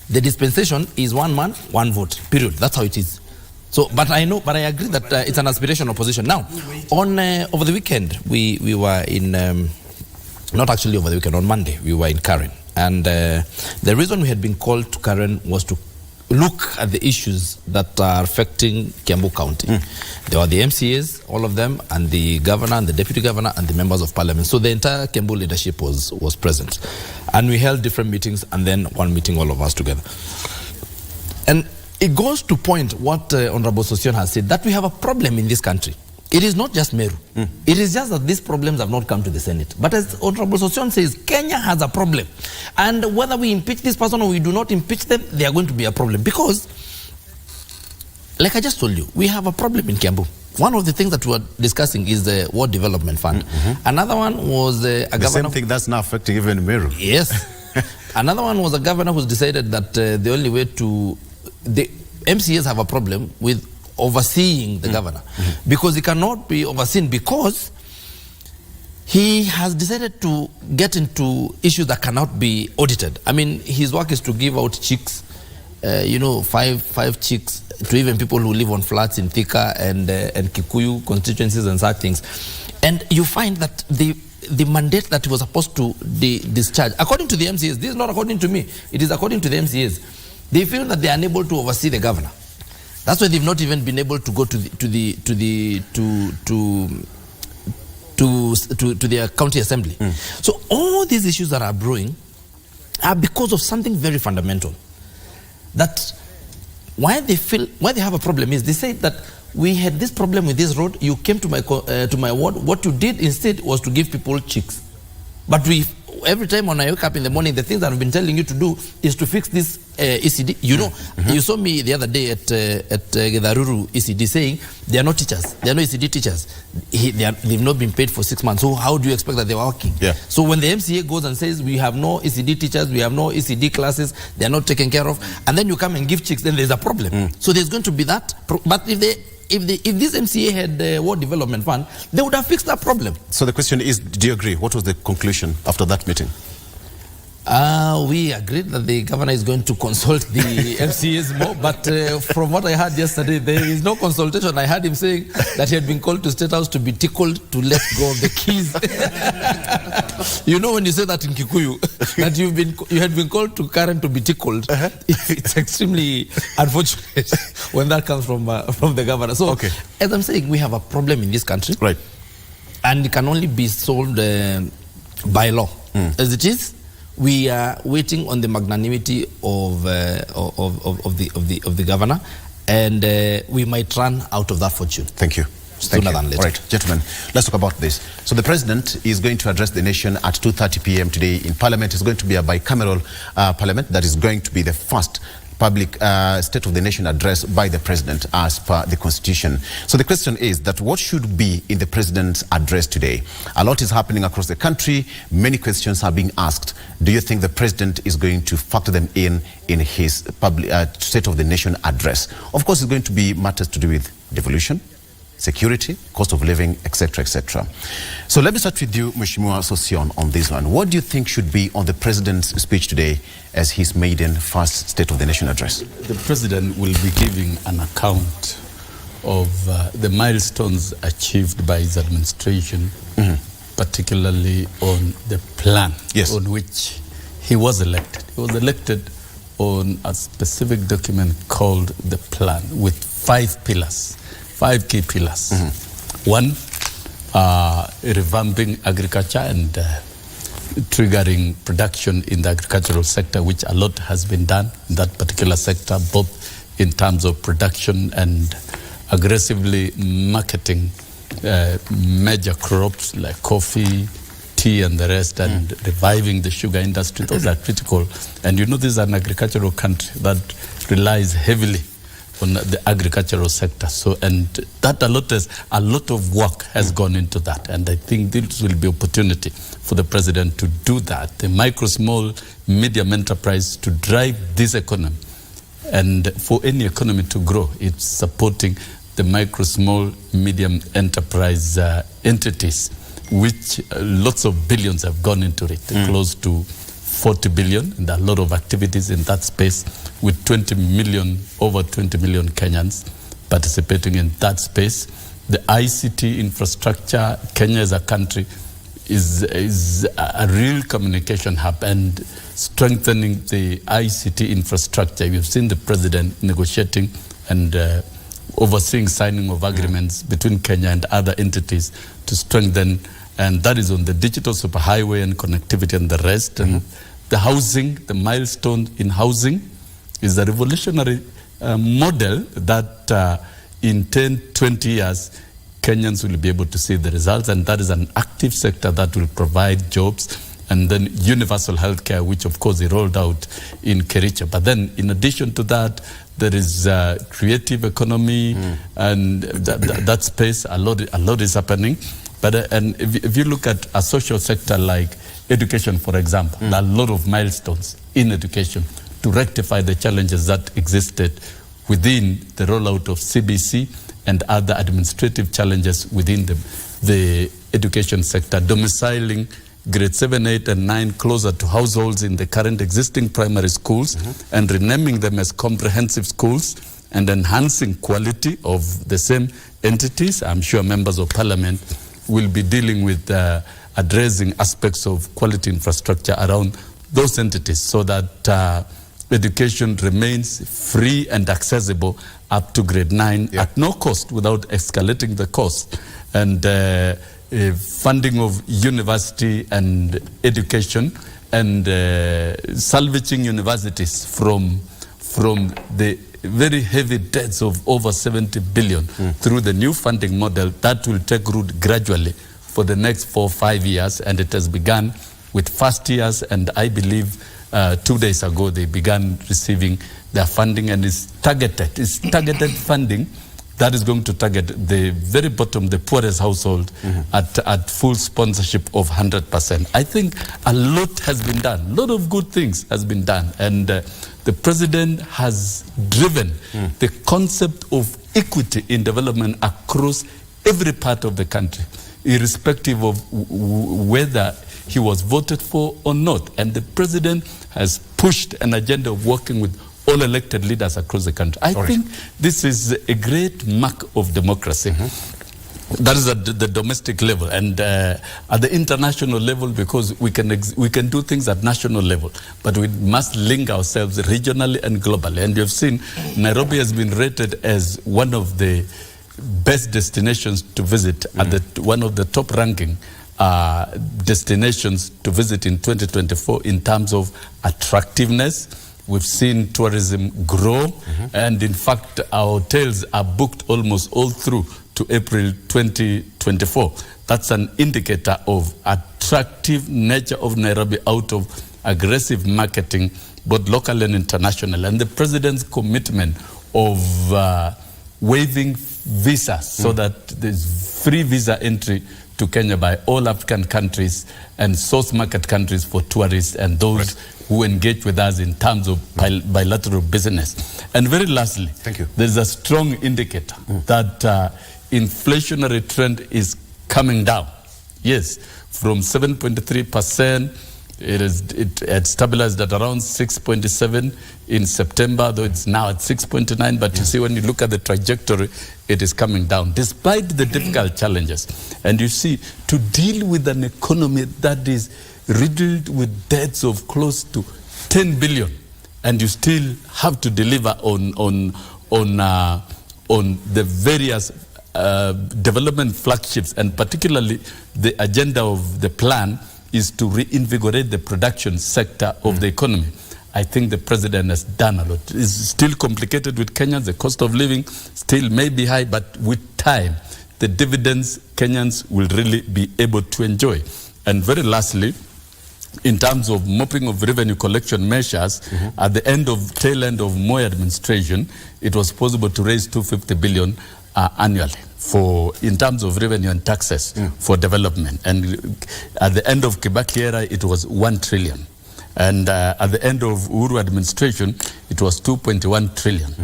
the dispensation is one man, one vote, period. That's how it is. So, but I agree that it's an aspirational position. Now, over the weekend, we were in, not actually over the weekend, on Monday, we were in Karen. And the reason we had been called to Karen was to look at the issues that are affecting Kiambu County. There were the MCAs, all of them, and the governor and the deputy governor and the members of parliament. So the entire Kiambu leadership was present. And we held different meetings, and then one meeting, all of us together. And it goes to point what Honorable Sosion has said, that we have a problem in this country. It is not just Meru. It is just that these problems have not come to the Senate. But as Honorable Sosion says, Kenya has a problem. And whether we impeach this person or we do not impeach them, they are going to be a problem. Because, like I just told you, we have a problem in Kiambu. One of the things that we are discussing is the Ward Development Fund. Another one was a governor... The same thing that's now affecting even Meru. Yes. Another one was a governor who's decided that the only way to... The MCAs have a problem with overseeing the governor, because he cannot be overseen, because he has decided to get into issues that cannot be audited. I mean, his work is to give out chicks, five chicks to even people who live on flats in Thika and Kikuyu constituencies and such things. And you find that the mandate that he was supposed to discharge, according to the MCAs, this is not according to me, it is according to the MCAs, they feel that they are unable to oversee the governor. That's why they've not even been able to go to their county assembly. So all these issues that are brewing are because of something very fundamental. That why they have a problem is they say that we had this problem with this road. You came to my ward. What you did instead was to give people chicks. But every time when I wake up in the morning, the things that I've been telling you to do is to fix this ECD. You saw me the other day at Gedaruru ECD saying they are not teachers. They are no ECD teachers. They've not been paid for 6 months. So how do you expect that they are working? Yeah. So when the MCA goes and says we have no ECD teachers, we have no ECD classes, they are not taken care of, and then you come and give chicks, then there's a problem. So there's going to be that. But if this MCA had the Ward Development Fund, they would have fixed that problem. So the question is, do you agree? What was the conclusion after that meeting? We agreed that the governor is going to consult the MCAs more, but from what I heard yesterday, there is no consultation. I heard him saying that he had been called to State House to be tickled to let go of the keys. You know, when you say that in Kikuyu, that you had been called to Karen to be tickled, it's extremely unfortunate when that comes from the governor. So, as I'm saying, we have a problem in this country, right? And it can only be solved by law. As it is, we are waiting on the magnanimity of the governor, and we might run out of that fortune. Thank you. Sooner than later. All right, gentlemen, let's talk about this. So the president is going to address the nation at 2:30 p.m. today in Parliament. It's going to be a bicameral parliament. That is going to be the first public State of the Nation address by the president as per the Constitution. So the question is that what should be in the president's address today? A lot is happening across the country. Many questions are being asked. Do you think the president is going to factor them in his public State of the Nation address? Of course, it's going to be matters to do with devolution, security, cost of living, etc., etc. So let me start with you, Mheshimiwa Sosion, on this one. What do you think should be on the President's speech today as his maiden first State of the Nation address? The President will be giving an account of the milestones achieved by his administration, particularly on the plan on which he was elected. He was elected on a specific document called the plan with 5 pillars, 5 key pillars. One, revamping agriculture and triggering production in the agricultural sector, which a lot has been done in that particular sector, both in terms of production and aggressively marketing major crops like coffee, tea and the rest, and reviving the sugar industry. Those are critical. And you know, this is an agricultural country that relies heavily on the agricultural sector. So, and that a lot of work has gone into that. And I think this will be opportunity for the President to do that. The micro, small, medium enterprise to drive this economy. And for any economy to grow, it's supporting the micro, small, medium enterprise entities, which lots of billions have gone into it, close to 40 billion, and a lot of activities in that space with over 20 million Kenyans participating in that space. The ICT infrastructure, Kenya as a country is a real communication hub, and strengthening the ICT infrastructure. We've seen the President negotiating and overseeing signing of agreements between Kenya and other entities to strengthen, and that is on the digital superhighway and connectivity and the rest. And the housing, the milestone in housing is a revolutionary model that in 10, 20 years, Kenyans will be able to see the results, and that is an active sector that will provide jobs. And then universal healthcare, which of course he rolled out in Kericho. But then in addition to that, there is creative economy, and that space, a lot is happening. But and if you look at a social sector like education, for example, there are a lot of milestones in education to rectify the challenges that existed within the rollout of CBC and other administrative challenges within the education sector, domiciling grade 7, 8, and 9 closer to households in the current existing primary schools, and renaming them as comprehensive schools, and enhancing quality of the same entities. I'm sure members of parliament will be dealing with addressing aspects of quality infrastructure around those entities, so that education remains free and accessible up to grade 9 at no cost, without escalating the cost. And funding of university and education, and salvaging universities from the very heavy debts of over 70 billion through the new funding model that will take root gradually for the next 4 or 5 years. And it has begun with first years, and I believe 2 days ago they began receiving their funding, and it's targeted funding that is going to target the very bottom, the poorest household, at full sponsorship of 100%. I think a lot has been done. A lot of good things has been done. And the President has driven the concept of equity in development across every part of the country, irrespective of whether he was voted for or not. And the President has pushed an agenda of working with all elected leaders across the country. I think this is a great mark of democracy. That is at the domestic level, and at the international level, because we can do things at national level, but we must link ourselves regionally and globally. And you've seen Nairobi has been rated as one of the best destinations to visit, at one of the top ranking destinations to visit in 2024 in terms of attractiveness. We've seen tourism grow, and in fact, our hotels are booked almost all through to April 2024. That's an indicator of attractive nature of Nairobi out of aggressive marketing, both local and international. And the President's commitment of waiving visas so that there's free visa entry to Kenya by all African countries and source market countries for tourists and those who engage with us in terms of bilateral business. And very lastly, there's a strong indicator that inflationary trend is coming down. Yes, from 7.3%, it had stabilized at around 6.7 in September, though it's now at 6.9. But you see, when you look at the trajectory, it is coming down, despite the difficult challenges. And you see, to deal with an economy that is riddled with debts of close to 10 billion, and you still have to deliver on the various development flagships, and particularly the agenda of the plan is to reinvigorate the production sector of the economy. I think the president has done a lot. It's still complicated with Kenyans. The cost of living still may be high, but with time, the dividends Kenyans will really be able to enjoy. And very lastly, in terms of mopping of revenue collection measures, at the tail end of Moi administration, it was possible to raise 250 billion annually in terms of revenue and taxes for development. And at the end of Kibaki era, it was 1 trillion. And at the end of Uhuru administration, it was 2.1 trillion.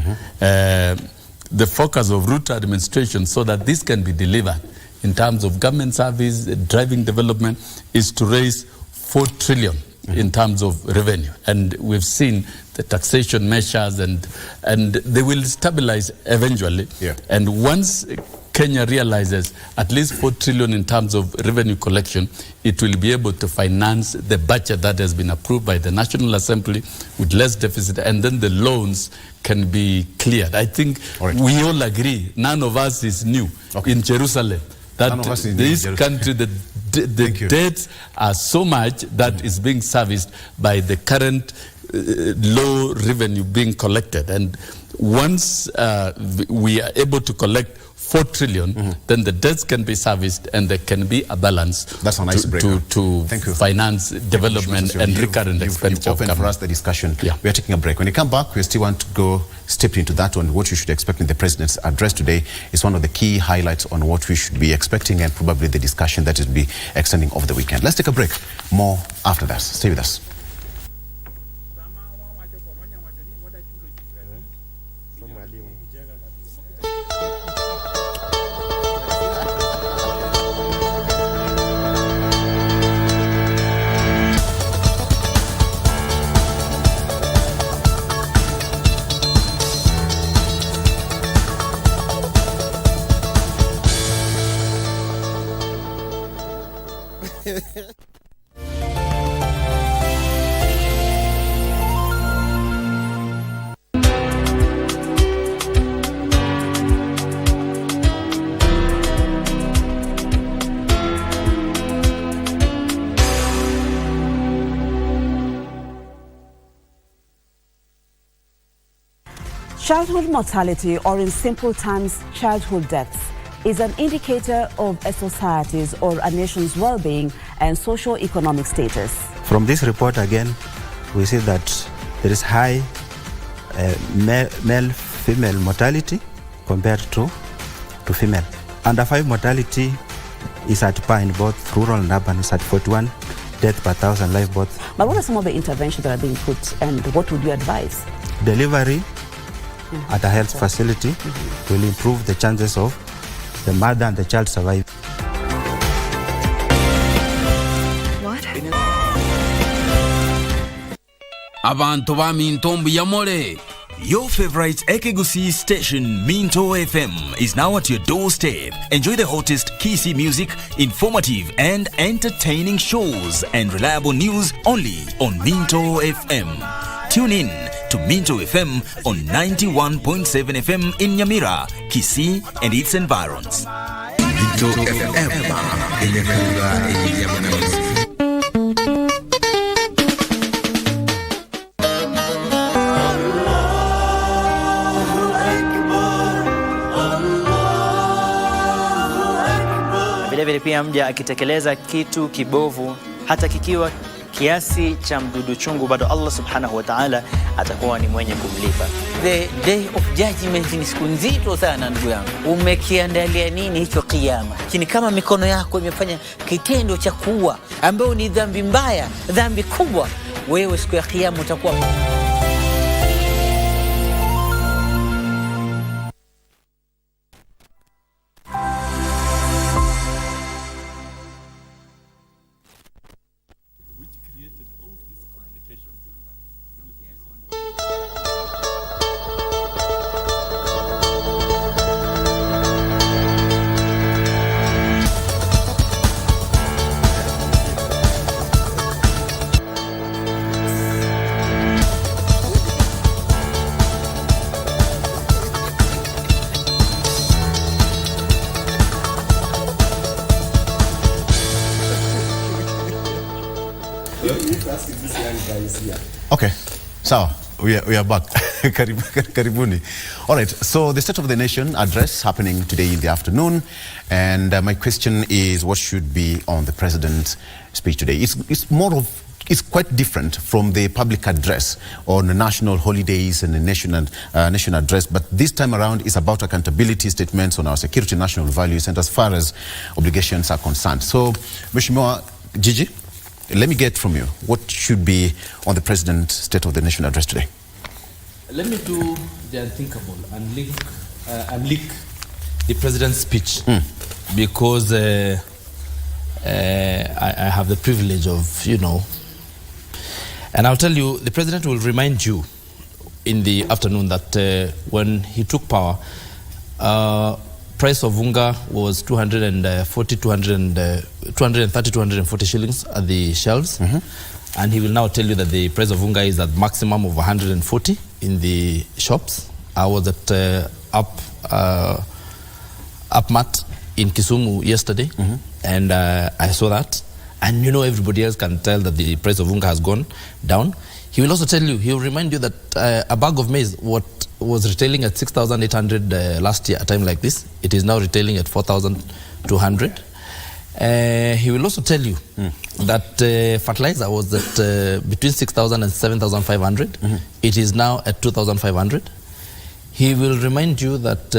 The focus of Ruto administration, so that this can be delivered in terms of government service, driving development, is to raise 4 trillion in terms of revenue. And we've seen the taxation measures, and they will stabilize eventually. And once Kenya realizes at least 4 trillion in terms of revenue collection, it will be able to finance the budget that has been approved by the National Assembly with less deficit, and then the loans can be cleared. I think we all agree, none of us is new in Jerusalem, that this country, the debts are so much that is being serviced by the current low revenue being collected. And once we are able to collect 4 trillion, then the debts can be serviced and there can be a balance to finance development and recurrent expenditure. You've opened for us the discussion. We are taking a break. When you come back, we still want to go step into that one. What you should expect in the President's address today is one of the key highlights on what we should be expecting, and probably the discussion that will be extending over the weekend. Let's take a break. More after that. Stay with us. Childhood mortality, or in simple terms, childhood deaths, is an indicator of a society's or a nation's well-being and socio-economic status. From this report again, we see that there is high male-female mortality compared to female. Under 5 mortality is at par in both rural and urban. Is at 41 deaths per 1,000 live births. But what are some of the interventions that are being put, and what would you advise? Delivery at a health facility will improve the chances of the mother and the child survive. What? Abantu ba Mintombo Yamore. Your favorite Ekegusi station, Minto FM, is now at your doorstep. Enjoy the hottest KBC music, informative and entertaining shows, and reliable news only on Minto FM. Tune in to Minto FM on 91.7 FM in Nyamira, Kisii and its environs. Minto FM. Vilevile pia mja akitekeleza kitu kibovu, hata kikiwa kiasi cha mdudu chungu, bado Allah subhanahu wa ta'ala atakuwa ni mwenye kumlipa. The day of judgment ni siku nzito sana ndugu yangu. Umekiandalia nini hicho kiyama? Kini kama mikono yako imefanya kitendo cha kuua, ambayo ni dhambi mbaya, dhambi kubwa, wewe siku ya kiyama utakuwa Okay, so we are back. Karibuni. All right, so the State of the Nation address happening today in the afternoon, and my question is, what should be on the President's speech today? It's quite different from the public address on the national holidays and the national address, but this time around it's about accountability statements on our security, national values, and as far as obligations are concerned. So, Mheshimiwa Gigi, let me get from you, what should be on the President's State of the Nation address today? Let me do the unthinkable and leak the President's speech, because I have the privilege of, and I'll tell you, the President will remind you in the afternoon that when he took power, price of unga was 230, 240 shillings at the shelves. And he will now tell you that the price of unga is at maximum of 140 in the shops. I was at Upmat in Kisumu yesterday, and I saw that. And everybody else can tell that the price of unga has gone down. He will also tell you, he will remind you that a bag of maize, what was retailing at 6,800 last year, a time like this, it is now retailing at 4,200. He will also tell you that fertilizer was at between 6,000 and 7,500. It is now at 2,500. He will remind you that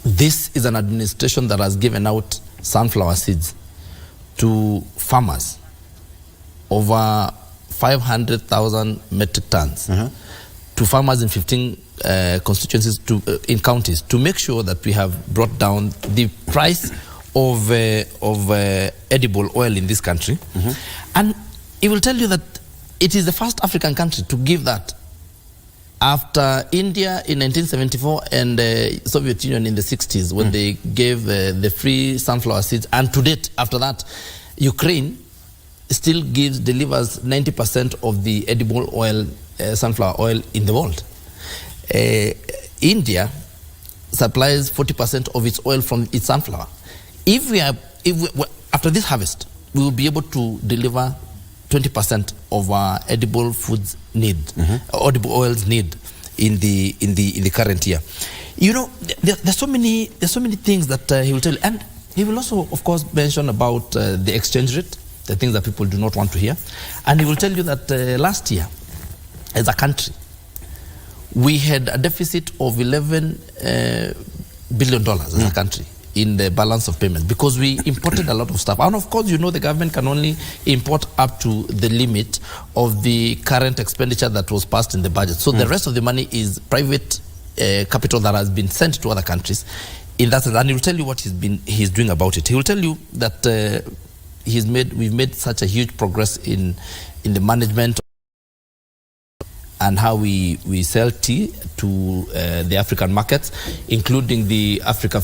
this is an administration that has given out sunflower seeds to farmers, over 500,000 metric tons, to farmers in 15 constituencies, in counties, to make sure that we have brought down the price of edible oil in this country. And he will tell you that it is the first African country to give that, after India in 1974 and Soviet Union in the 60s, when they gave the free sunflower seeds. And to date, after that, Ukraine still delivers 90% of the edible oil, sunflower oil in the world. India supplies 40% of its oil from its sunflower. After this harvest, we will be able to deliver 20% of our edible foods need, edible oils need in the current year. There's so many things that he will tell you, and he will also, of course, mention about the exchange rate, the things that people do not want to hear, and he will tell you that last year, as a country, we had a deficit of $11 billion as a country in the balance of payments, because we imported a lot of stuff. And of course, the government can only import up to the limit of the current expenditure that was passed in the budget. So the rest of the money is private capital that has been sent to other countries. In that sense, and he will tell you what he's doing about it. He will tell you that we've made such a huge progress in the management and how we sell tea to the African markets, including the Africa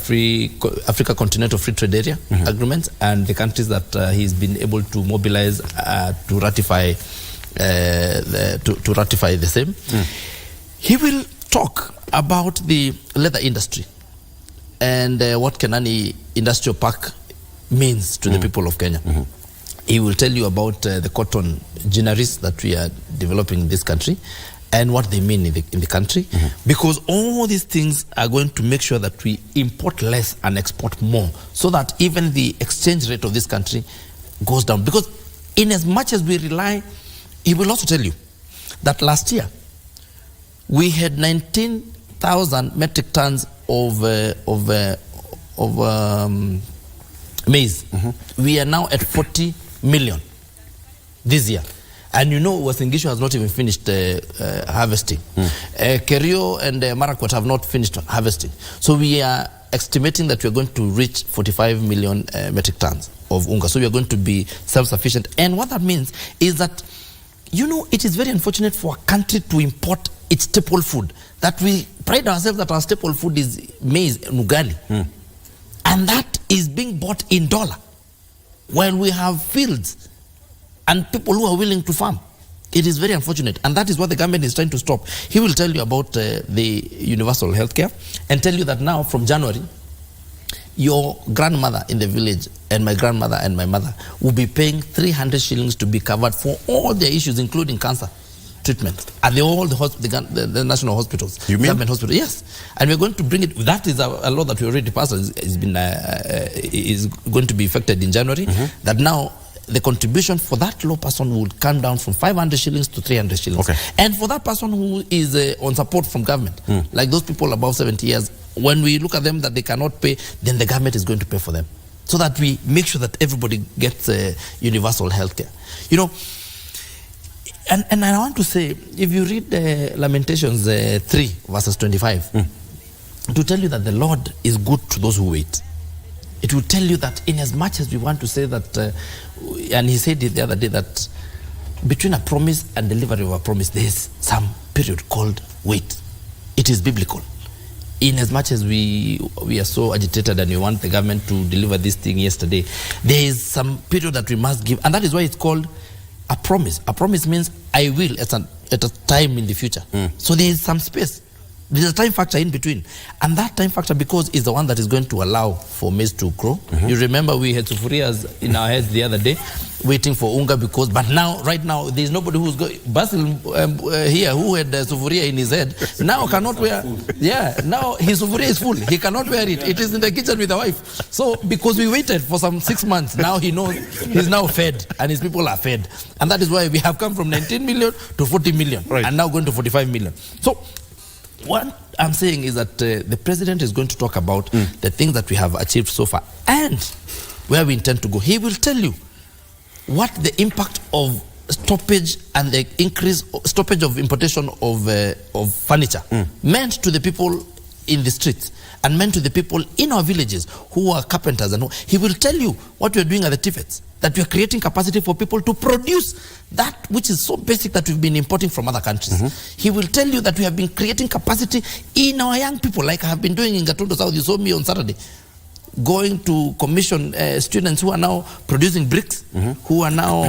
Continental Free Trade Area agreements, and the countries that he's been able to mobilize to ratify the same. He will talk about the leather industry and what Kenani Industrial Park means to the people of Kenya. He will tell you about the cotton ginneries that we are developing in this country and what they mean in the country, because all these things are going to make sure that we import less and export more, so that even the exchange rate of this country goes down. Because in as much as we rely, he will also tell you that last year we had 19,000 metric tons of maize. We are now at 40 million this year. And Uasin Gishu has not even finished harvesting. Kerio and Marakwet have not finished harvesting. So we are estimating that we are going to reach 45 million metric tons of unga. So we are going to be self-sufficient. And what that means is that, it is very unfortunate for a country to import its staple food. That we pride ourselves that our staple food is maize and ugali. And that is being bought in dollar, while we have fields and people who are willing to farm. It is very unfortunate, and that is what the government is trying to stop. He will tell you about the universal health care and tell you that now from January, your grandmother in the village and my grandmother and my mother will be paying 300 shillings to be covered for all their issues, including cancer treatment at all the national hospitals. You mean? Government hospitals, yes. And we're going to bring it. That is a law that we already passed. Is going to be effected in January. That now the contribution for that low person will come down from 500 shillings to 300 shillings. Okay. And for that person who is on support from government, like those people above 70 years, when we look at them that they cannot pay, then the government is going to pay for them, so that we make sure that everybody gets universal health care. You know, and I want to say, if you read Lamentations 3 verses 25, to tell you that the Lord is good to those who wait. It will tell you that in as much as we want to say that, and he said it the other day, that between a promise and delivery of a promise, there is some period called wait. It is biblical. In as much as we are so agitated and we want the government to deliver this thing yesterday, there is some period that we must give, and that is why it's called a promise. A promise means I will at a time in the future. So there is some space. There's a time factor in between. And that time factor, because is the one that is going to allow for maize to grow. You remember we had sufurias in our heads the other day, waiting for unga because, but now, right now, there's nobody who's going, Basil here, who had sufuria in his head, now cannot wear, now his sufuria is full. He cannot wear it. It is in the kitchen with the wife. So, because we waited for some 6 months, now he knows he's now fed and his people are fed. And that is why we have come from 19 million to 40 million and now going to 45 million. So, what I'm saying is that the president is going to talk about the things that we have achieved so far and where we intend to go. He will tell you what the impact of stoppage and the stoppage of importation of furniture meant to the people in the streets and meant to the people in our villages who are carpenters. And he will tell you what we are doing at the TVETs, that we are creating capacity for people to produce that which is so basic that we've been importing from other countries. He will tell you that we have been creating capacity in our young people, like I have been doing in Gatondo South. You saw me on Saturday going to commission students who are now producing bricks, who are now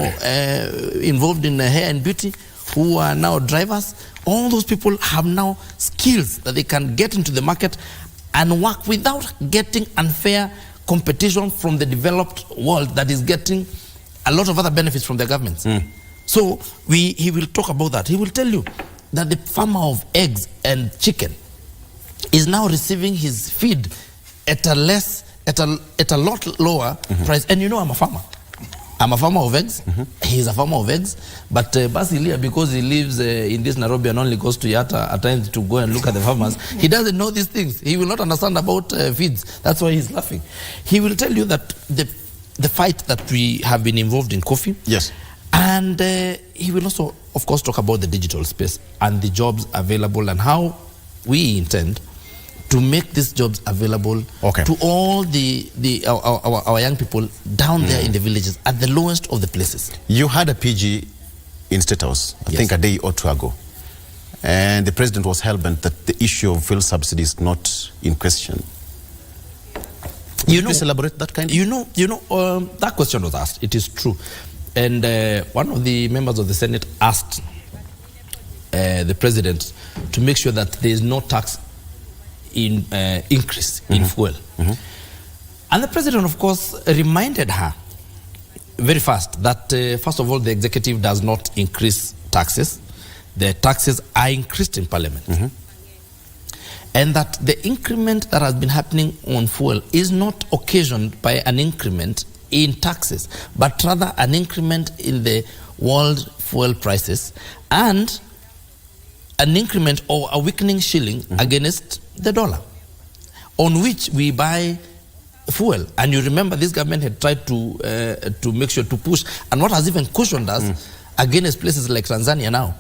involved in hair and beauty, who are now drivers. All those people have now skills that they can get into the market and work without getting unfair competition from the developed world that is getting a lot of other benefits from their governments. So he will talk about that. He will tell you that the farmer of eggs and chicken is now receiving his feed at a lot lower price. And you know, I'm a farmer. I'm a farmer of eggs. He's a farmer of eggs. But Basilia, because he lives in this Nairobi and only goes to Yatta at times to go and look at the farmers, he doesn't know these things. He will not understand about feeds. That's why he's laughing. He will tell you that the fight that we have been involved in coffee. Yes. And he will also, of course, talk about the digital space and the jobs available and how we intend to make these jobs available to all our young people down there in the villages at the lowest of the places. You had a PG in State House, I think a day or two ago, and the president was hell-bent that the issue of fuel subsidy is not in question. Please elaborate that kind of... That question was asked. It is true. And one of the members of the Senate asked the president to make sure that there is no tax increase in fuel. And the president, of course, reminded her very fast that, first of all, the executive does not increase taxes. The taxes are increased in parliament. And that the increment that has been happening on fuel is not occasioned by an increment in taxes, but rather an increment in the world fuel prices and an increment or a weakening shilling against the dollar, on which we buy fuel. And you remember this government had tried to make sure to push, and what has even cushioned us against places like Tanzania now.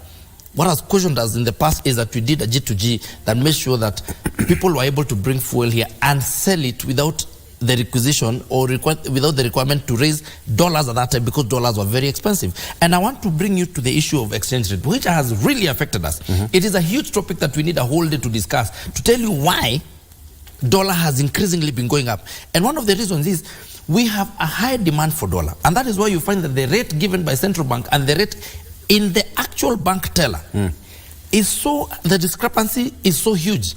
What has cushioned us in the past is that we did a G2G that made sure that people were able to bring fuel here and sell it without the requisition or without the requirement to raise dollars at that time, because dollars were very expensive. And I want to bring you to the issue of exchange rate, which has really affected us. It is a huge topic that we need a whole day to discuss, to tell you why dollar has increasingly been going up. And one of the reasons is we have a high demand for dollar. And that is why you find that the rate given by central bank and the rate in the actual bank teller is so, the discrepancy is so huge.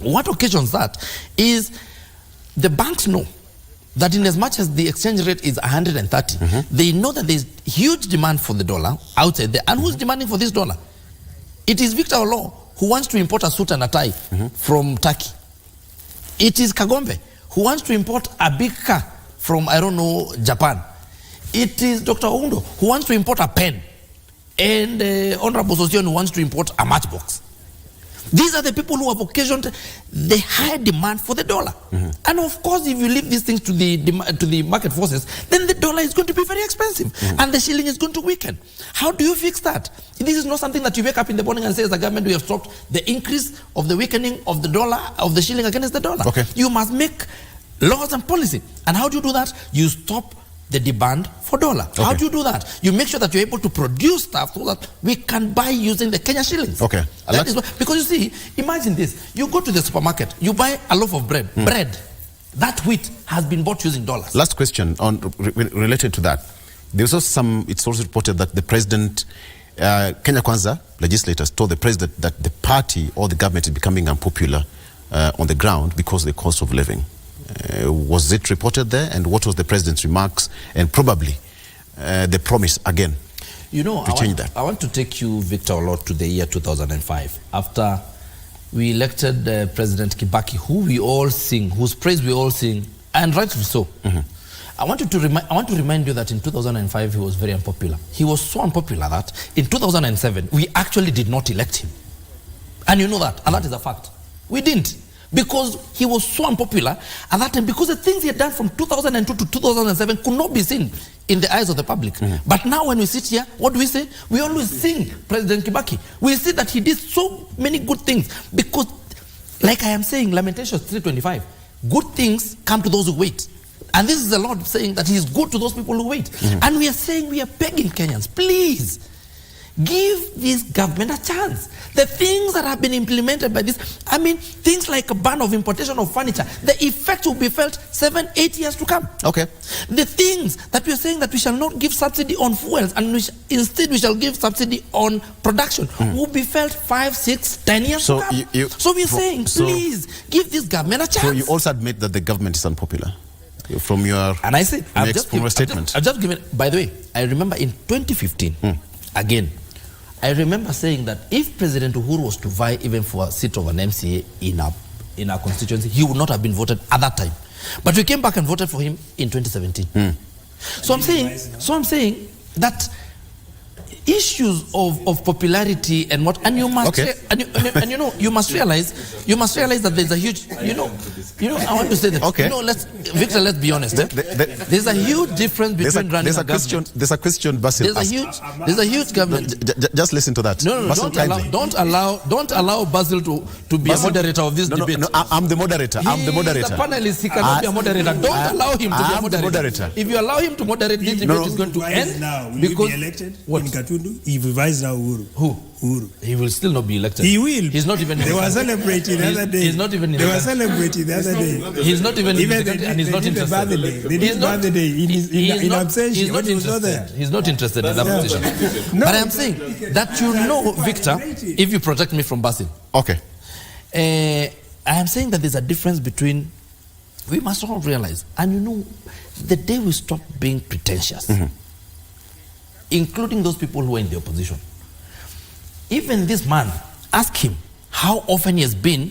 What occasions that is The banks know that in as much as the exchange rate is 130, they know that there's huge demand for the dollar outside there. And who's demanding for this dollar? It is Victor Olo who wants to import a suit and a tie from Turkey. It is Kagombe who wants to import a big car from, I don't know, Japan. It is Dr. Oundo who wants to import a pen. And Honorable Sosion who wants to import a matchbox. These are the people who have occasioned the high demand for the dollar. And of course, if you leave these things to the market forces, then the dollar is going to be very expensive and the shilling is going to weaken. How do you fix that? This is not something that you wake up in the morning and say, as a government, we have stopped the increase of the weakening of the dollar, of the shilling against the dollar. You must make laws and policy. And how do you do that? You stop the demand for dollar. How do you do that? You make sure that you're able to produce stuff so that we can buy using the Kenya shillings. That is because you see, imagine this. You go to the supermarket, you buy a loaf of bread. That wheat has been bought using dollars. Last question on related to that. There's also it's also reported that the president, Kenya Kwanza legislators told the president that the party or the government is becoming unpopular on the ground because of the cost of living. Was it reported there, and what was the president's remarks, and probably the promise again to change that? I want to take you, Victor Olot, to the year 2005 after we elected President Kibaki, who we all sing, whose praise we all sing, and rightfully so. I want to remind you that in 2005 he was very unpopular. He was so unpopular that in 2007 we actually did not elect him, and you know that, and that is a fact. We didn't. Because he was so unpopular at that time, because the things he had done from 2002 to 2007 could not be seen in the eyes of the public. But now when we sit here, what do we say? We always sing President Kibaki. We see that he did so many good things, because like I am saying, Lamentations 3:25, good things come to those who wait. And this is the Lord saying that he is good to those people who wait. And we are saying, we are begging Kenyans, please, give this government a chance. The things that have been implemented by this, I mean, things like a ban of importation of furniture, the effect will be felt 7-8 years to come. The things that we are saying that we shall not give subsidy on fuels, and instead we shall give subsidy on production, will be felt 5, 6, 10 years to come. So we are saying, please, give this government a chance. So you also admit that the government is unpopular? From your, and I said, I've just given, by the way, I remember in 2015, again, I remember saying that if President Uhuru was to vie even for a seat of an MCA in our constituency, he would not have been voted at that time. But we came back and voted for him in 2017. So I'm saying that issues of popularity and what, and you must and you know, you must realize that there's a huge, you know I want to say that, Victor, let's be honest, there's a huge difference between running a government. There's a question, Basil. There's a huge government. Just listen to that. No, don't allow Basil to be a moderator of this debate. No, I'm the moderator. I'm the moderator. He's a panelist. He cannot be a moderator. Don't allow him to be a moderator. If you allow him to moderate, this debate is going to end. Because elected in Katundu, he revised now Uhuru. Who? Uhuru. He will still not be elected. He will. He's not even. They were celebrating the other day. He's not even. They were celebrating the other day. He's not even in the country, and he's not interested. They did birthday in absentia. He's not interested. He's not interested in that position. But I'm saying that, you know, Victor, if you protect me from Basil. I am saying that there's a difference between. We must all realize, and you know, the day we stop being pretentious, including those people who are in the opposition. Even this man, ask him how often he has been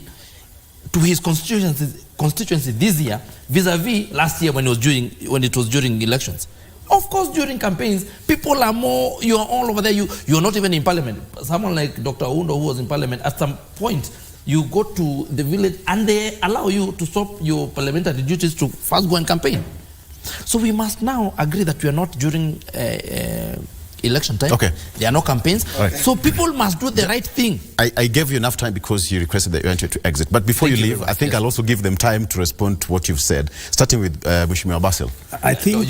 to his constituency this year vis-a-vis last year when it was during elections. Of course, during campaigns, people are more, you are all over there, you're not even in parliament. Someone like Dr. Oundo, who was in parliament, at some point, you go to the village and they allow you to stop your parliamentary duties to first go and campaign. So we must now agree that we are not during election time. There are no campaigns. So people must do the right thing. I gave you enough time because you requested that you wanted to exit. But before you leave, I think I'll also give them time to respond to what you've said, starting with Mheshimiwa Basil. I think...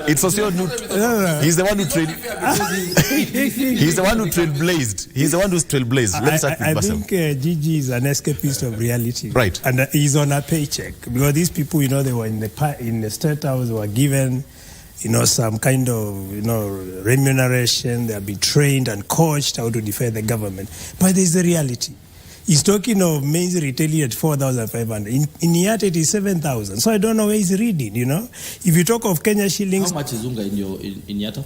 It's also... He's the one who He's the one who trailblazed. He's the one who's trailblazed. Let's start with Basil. I think Gigi is an escapist of reality. Right. And he's on a paycheck. Because these people, you know, they were in the State House, they were given, you know, some kind of, you know, remuneration. They have been trained and coached how to defend the government. But there's the reality. He's talking of maize retailing at 4,500. In Niata, it is 7,000. So I don't know where he's reading, you know. If you talk of Kenya shillings... How much is unga in Niata?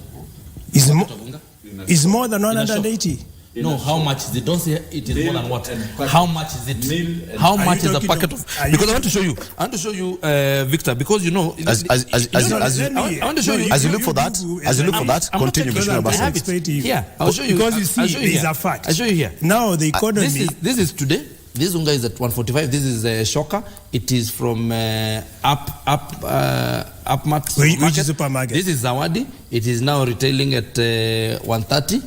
It's more than 180. No, how much is it? Don't say it is more than what. How much is it? How much is a packet of? Because I want to show you. I want to show you, Victor. Because you know, I want to show you. As you look for that, continue. I have it here. I'll show you. Because you see, there is a fact. I'll show you here. Now the economy. This is today. This unga is at 145. This is Shoka. It is from Upmart supermarket. This is Zawadi. It is now retailing at 130.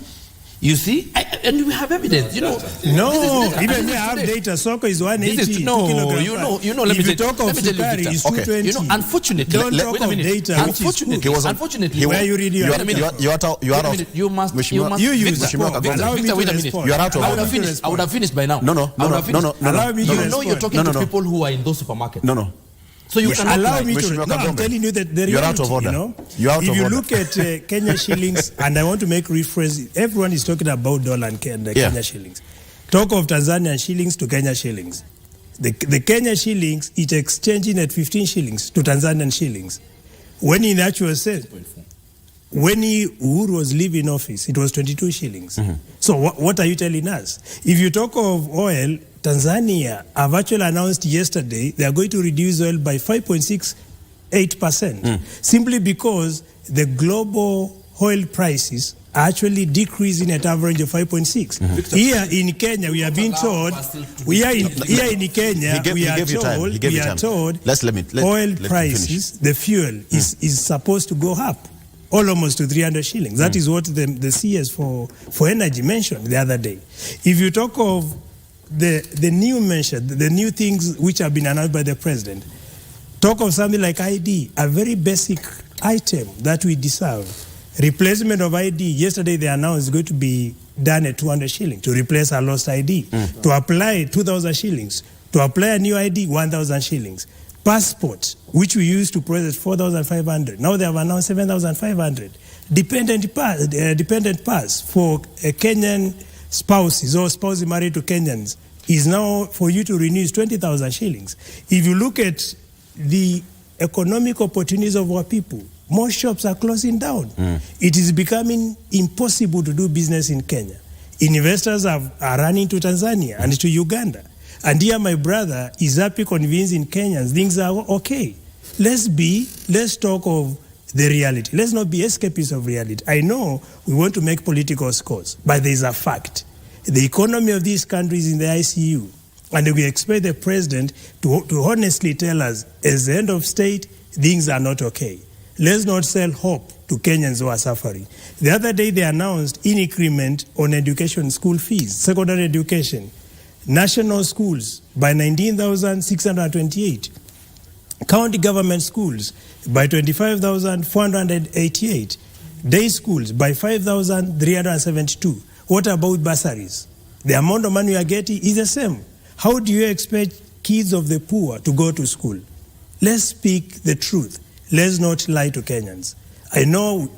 You see, and we have evidence. You know, even we have data. Soko is 180. You know. Let me talk of sukari is 220. You know, unfortunately, don't talk of data. Unfortunately, where you read your you are out. You must. You use Victor, wait a minute. You are out of order. I would have finished by now. No. Allow me to respond. No, you're talking to people who are in those supermarkets. No. So you can allow me to. No, I'm telling you that the reality, you're out of order. You know, if you look at Kenya shillings, and I want to make reference, everyone is talking about dollar and Kenya shillings. Talk of Tanzanian shillings to Kenya shillings. The Kenya shillings, it's exchanging at 15 shillings to Tanzanian shillings. When in actual sense, when Uhuru was leaving office, it was 22 shillings. So what are you telling us? If you talk of oil, Tanzania have actually announced yesterday they are going to reduce oil by 5.68%, simply because the global oil prices are actually decreasing at average of 5.6. Here in Kenya, we are being told, oil prices, the fuel is supposed to go up almost to 300 shillings. That is what the CS for energy mentioned the other day. If you talk of the new things which have been announced by the president, talk of something like ID, a very basic item that we deserve. Replacement of ID, yesterday they announced is going to be done at 200 shillings to replace our lost ID. To apply 2,000 shillings. To apply a new ID, 1,000 shillings. Passport, which we used to process 4,500. Now they have announced 7,500. Dependent pass for Kenyan spouses or spouses married to Kenyans is now for you to renew is 20,000 shillings. If you look at the economic opportunities of our people, most shops are closing down. It is becoming impossible to do business in Kenya. Investors are running to Tanzania and to Uganda. And here my brother is happy convincing Kenyans things are okay. Let's talk of the reality. Let's not be escapists of reality. I know we want to make political scores, but there is a fact. The economy of this country is in the ICU, and we expect the president to honestly tell us, as the end of state, things are not okay. Let's not sell hope to Kenyans who are suffering. The other day they announced an increment on education school fees, secondary education, national schools by 19,628. County government schools by 25,488. Day schools by 5,372. What about bursaries? The amount of money we are getting is the same. How do you expect kids of the poor to go to school? Let's speak the truth. Let's not lie to Kenyans. I know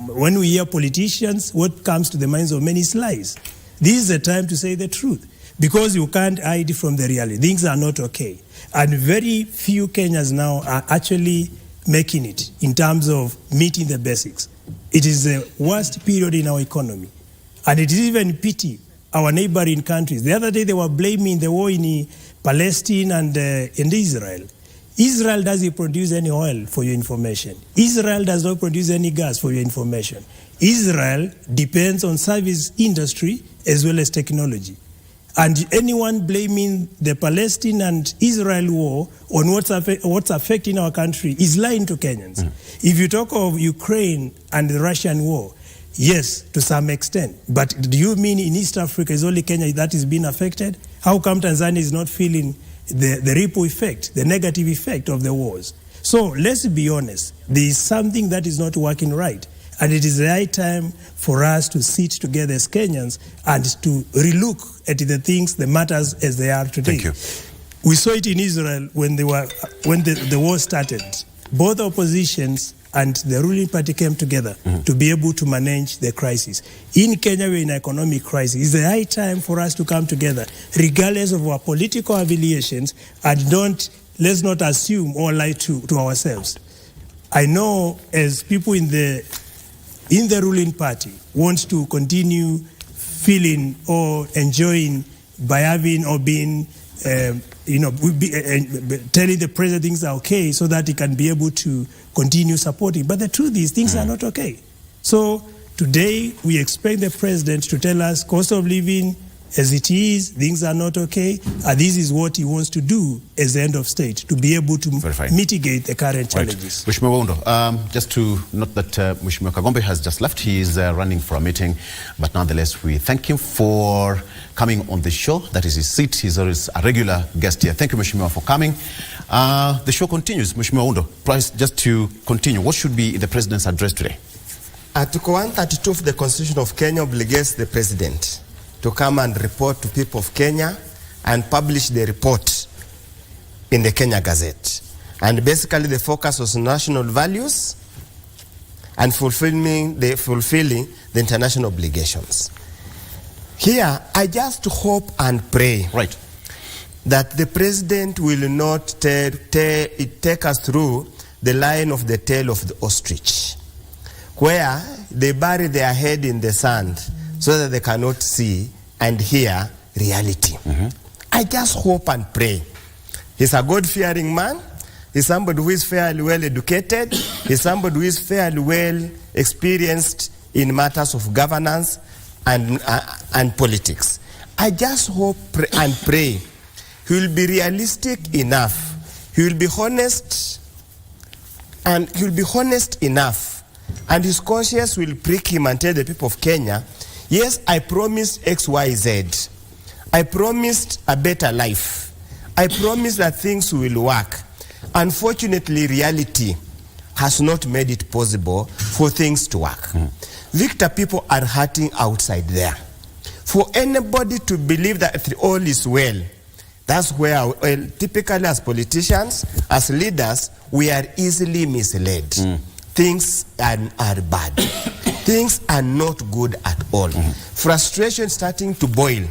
when we hear politicians, what comes to the minds of many is lies. This is the time to say the truth, because you can't hide from the reality. Things are not okay. And very few Kenyans now are actually making it in terms of meeting the basics. It is the worst period in our economy. And it is even pity our neighboring countries. The other day they were blaming the war in Palestine and in Israel. Israel doesn't produce any oil, for your information. Israel does not produce any gas, for your information. Israel depends on service industry as well as technology. And anyone blaming the Palestine and Israel war on what's affecting our country is lying to Kenyans. If you talk of Ukraine and the Russian war, yes, to some extent. But do you mean in East Africa is only Kenya that is being affected? How come Tanzania is not feeling the ripple effect, the negative effect of the wars? So let's be honest. There is something that is not working right. And it is the right time for us to sit together as Kenyans and to relook at the things, the matters as they are today. Thank you. We saw it in Israel when the war started. Both oppositions and the ruling party came together to be able to manage the crisis. In Kenya, we're in an economic crisis. It's the high time for us to come together, regardless of our political affiliations, and let's not assume or lie to ourselves. I know as people in the ruling party want to continue feeling or enjoying by having or being, telling the president things are okay so that he can be able to continue supporting. But the truth is things are not okay. So today we expect the president to tell us cost of living as it is, things are not okay, and this is what he wants to do as the end of state, to be able to mitigate the current challenges. Mheshimiwa Waundo, just to note that Mheshimiwa Kagombe has just left. He is running for a meeting, but nonetheless, we thank him for coming on the show. That is his seat. He's always a regular guest here. Thank you, Mheshimiwa, for coming. The show continues. Mheshimiwa Waundo, just to continue, what should be the president's address today? Article 132 of the Constitution of Kenya obligates the president to come and report to people of Kenya and publish the report in the Kenya Gazette. And basically the focus was national values and fulfilling the international obligations. Here, I just hope and pray that the president will not take us through the line of the tail of the ostrich, where they bury their head in the sand so that they cannot see and hear reality. I just hope and pray. He's a God-fearing man. He's somebody who is fairly well educated. He's somebody who is fairly well experienced in matters of governance and politics. I just hope and pray he will be realistic enough. He will be honest, and he will be honest enough, and his conscience will prick him and tell the people of Kenya, yes, I promised X, Y, Z. I promised a better life. I promised that things will work. Unfortunately, reality has not made it possible for things to work. Victor, people are hurting outside there. For anybody to believe that all is well, that's where, typically as politicians, as leaders, we are easily misled. Things are bad. Things are not good at all. Frustration starting to boil.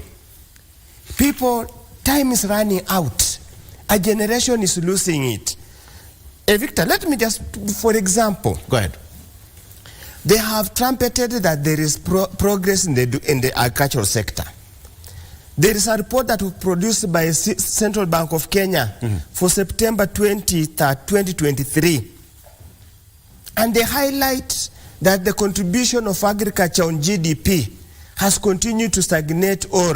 People, time is running out. A generation is losing it. Victor, let me just, for example. Go ahead. They have trumpeted that there is progress in the agricultural sector. There is a report that was produced by Central Bank of Kenya for September 2023. And they highlight that the contribution of agriculture on GDP has continued to stagnate or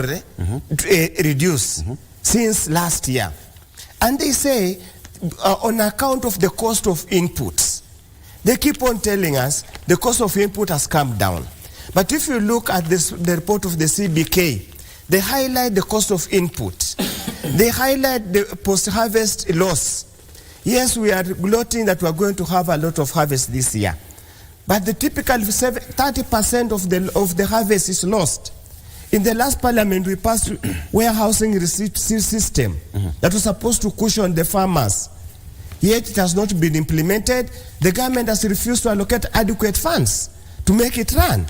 reduce since last year. And they say, on account of the cost of inputs, they keep on telling us the cost of input has come down. But if you look at the report of the CBK, they highlight the cost of input. They highlight the post-harvest loss. Yes, we are gloating that we are going to have a lot of harvest this year. But the typical 30% of the harvest is lost. In the last parliament, we passed warehousing receipt system that was supposed to cushion the farmers. Yet it has not been implemented. The government has refused to allocate adequate funds to make it run.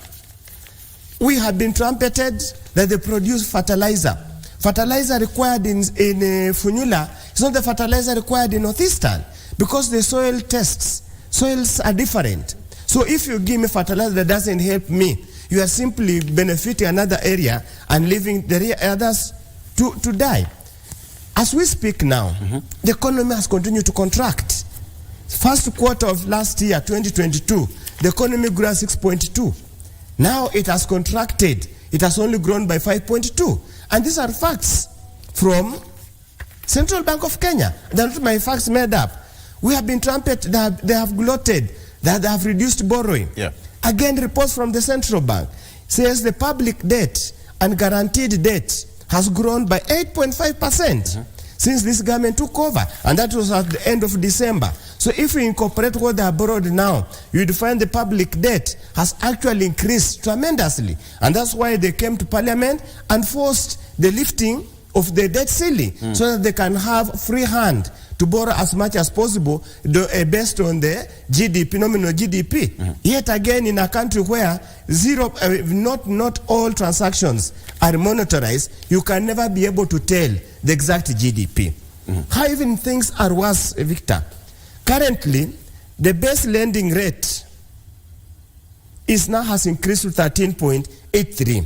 We have been trumpeted that they produce fertilizer. Fertilizer required in Funyula is not the fertilizer required in Northeastern, because the soils are different. So if you give me fertilizer that doesn't help me, you are simply benefiting another area and leaving the others to die. As we speak now, the economy has continued to contract. First quarter of last year, 2022, the economy grew at 6.2. Now it has contracted. It has only grown by 5.2. And these are facts from Central Bank of Kenya. They're not my facts made up. We have been trumpeted, they have gloated that they have reduced borrowing. Again, reports from the Central Bank says the public debt and guaranteed debt has grown by 8.5% since this government took over. And that was at the end of December. So if we incorporate what they have borrowed now, you'd find the public debt has actually increased tremendously. And that's why they came to Parliament and forced the lifting of the debt ceiling so that they can have free hand to borrow as much as possible based on the GDP, nominal GDP. Yet again, in a country where not all transactions are monetarized, you can never be able to tell the exact GDP. How even things are worse, Victor? Currently, the base lending rate has increased to 13.83.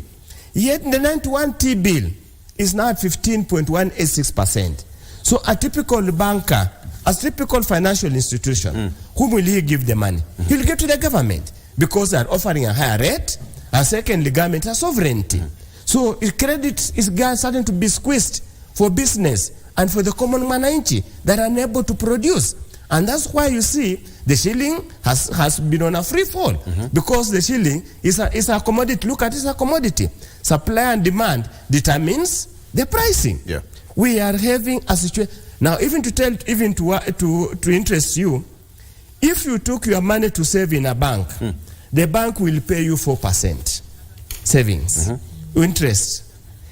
Yet the 91 T-bill is now at 15.186%. So a typical banker, a typical financial institution, whom will he give the money? He'll give to the government because they are offering a higher rate, and secondly, government has sovereignty. So credit is starting to be squeezed for business and for the common mananchi that are unable to produce. And that's why you see the shilling has been on a free fall, because the shilling is a commodity. Look at it as a commodity. Supply and demand determines the pricing. Yeah. We are having a situation now. Even to interest you, if you took your money to save in a bank, the bank will pay you 4% savings interest.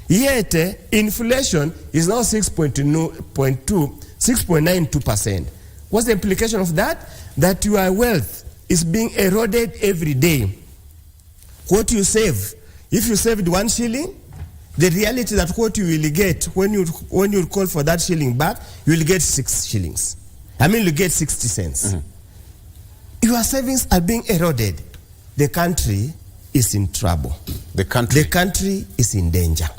Yet inflation is now 6.92%. What's the implication of that? That your wealth is being eroded every day. What you save, if you saved 1 shilling, the reality that what you will get when you call for that shilling back, you will get 6 shillings. I mean, you get 60 cents. Your savings are being eroded. The country is in trouble. The country is in danger.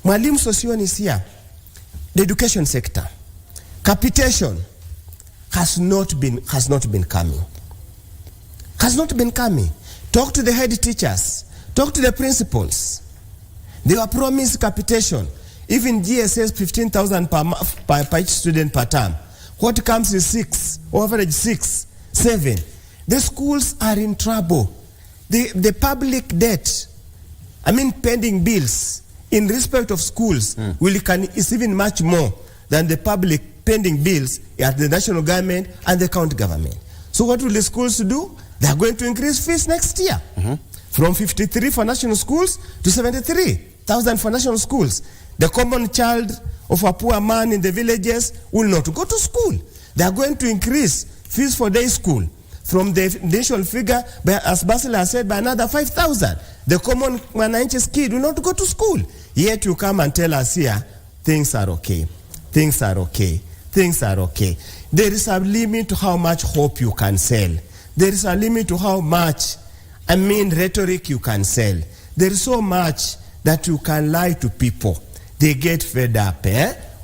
Mwalimu Sosion is here. The education sector, capitation has not been coming. Has not been coming. Talk to the head teachers. Talk to the principals. They were promised capitation. Even GSS 15,000 per each student per term. What comes is 6, average 6, 7. The schools are in trouble. The public debt, I mean pending bills, in respect of schools, is even much more than the public pending bills at the national government and the county government. So what will the schools do? They are going to increase fees next year. From 53 for national schools to 73,000 for national schools. The common child of a poor man in the villages will not go to school. They are going to increase fees for day school from the initial figure, as Basil has said, by another 5,000. The common mananches kid will not go to school. Yet you come and tell us here, things are okay. Things are okay. Things are okay. There is a limit to how much hope you can sell. There is a limit to how much, rhetoric you can sell. There is so much that you can lie to people. They get fed up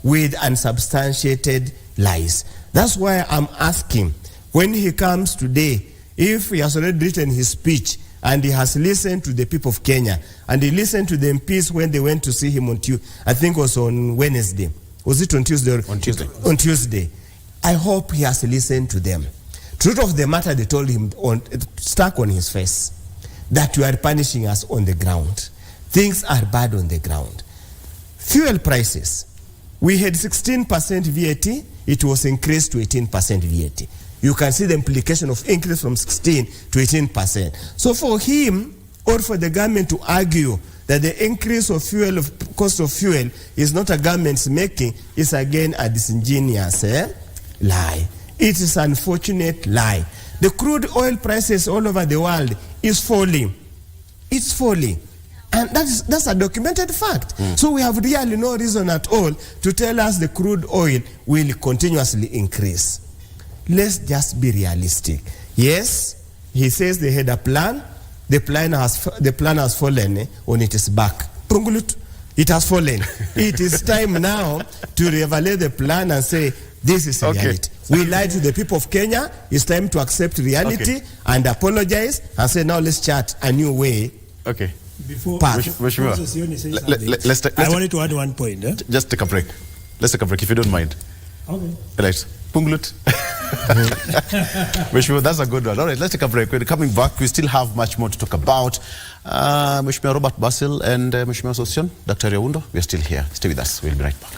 with unsubstantiated lies. That's why I'm asking, when he comes today, if he has already written his speech and he has listened to the people of Kenya, and he listened to the MPs when they went to see him on Tuesday, I think it was on Wednesday. Was it on Tuesday? On Tuesday. On Tuesday. I hope he has listened to them. Truth of the matter, they told him, stuck on his face, that you are punishing us on the ground. Things are bad on the ground. Fuel prices. We had 16% VAT. It was increased to 18% VAT. You can see the implication of increase from 16 to 18%. So for him, or for the government to argue that the increase of fuel, of cost of fuel, is not a government's making, is again a disingenuous lie. It is an unfortunate lie. The crude oil prices all over the world is falling. It's falling. And that's a documented fact. So we have really no reason at all to tell us the crude oil will continuously increase. Let's just be realistic. Yes, he says they had a plan. The plan has fallen on its back. It has fallen. It is time now to reevaluate the plan and say, this is reality. We lied to the people of Kenya. It's time to accept reality and apologize and say, now let's chart a new way. Okay. Before Sosioni says something, I wanted to add one point. Just take a break. Let's take a break if you don't mind. Okay. Right. Punglut. Mheshimiwa, that's a good one. All right, let's take a break. We're coming back. We still have much more to talk about. Mheshimiwa Robert Basil and Mheshimiwa Sosion, Dr. Yaundo, we are still here. Stay with us. We'll be right back.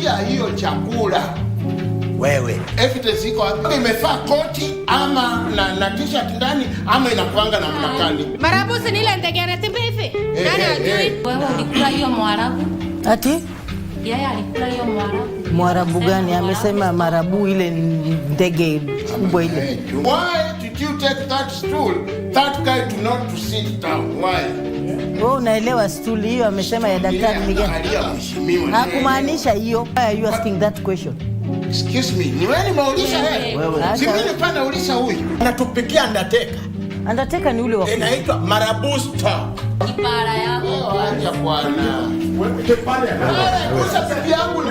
Nimeulizia hiyo chakula. Wewe. Evidence iko wapi? Imefaa koti ama na t-shirt ndani ama inakuanga na mnakani. Marabu si nile ndegere tibifi. Nani ajui? Wewe ulikula hiyo mwarabu? Ati? Yeye alikula hiyo mwarabu. Mwarabu gani? Amesema marabu ile ndege kubwa ile. Why did you take that stool? That guy do not to sit down. Why? Wewe unaelewa stool hiyo amesema ya daktari Miguel. Hakumaanisha hiyo. Why are you asking that question? Excuse me. Ni wewe nimeuliza wewe. Si mimi pana uliza huyu. Anatupikia Undertaker. Undertaker ni ule wa. Inaitwa Marabu stock. Kipara yako. Acha bwana. Wewe kipara yako. Kusa bibi yangu ni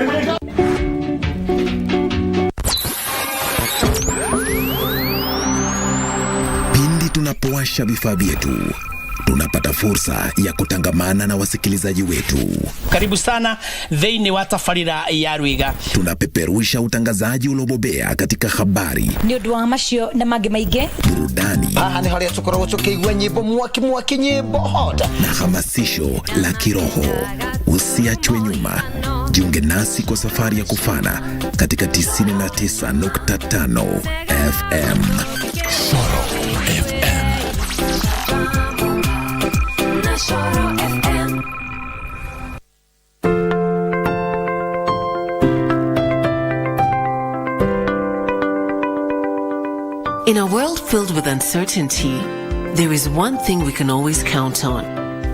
Pindi tunapowasha vifaa vyetu, tunapata fursa ya kutangamana na wasikilizaji wetu. Karibu sana thĩinĩ wa tabarĩra ya Rwiga. Tunapeperusha utangazaji uliobobea katika habari, nĩ ũndũ wa macio na mangĩ maingĩ, burudani, haha nĩ harĩa tũkoragwo tũkĩigua nyĩmbo mwaki nyĩmbo hota na hamasisho la kiroho. Usiachwe nyuma. Jiunge nasi kwa safari ya kufana katika 99.5 FM. Soro FM. In a world filled with uncertainty, there is one thing we can always count on: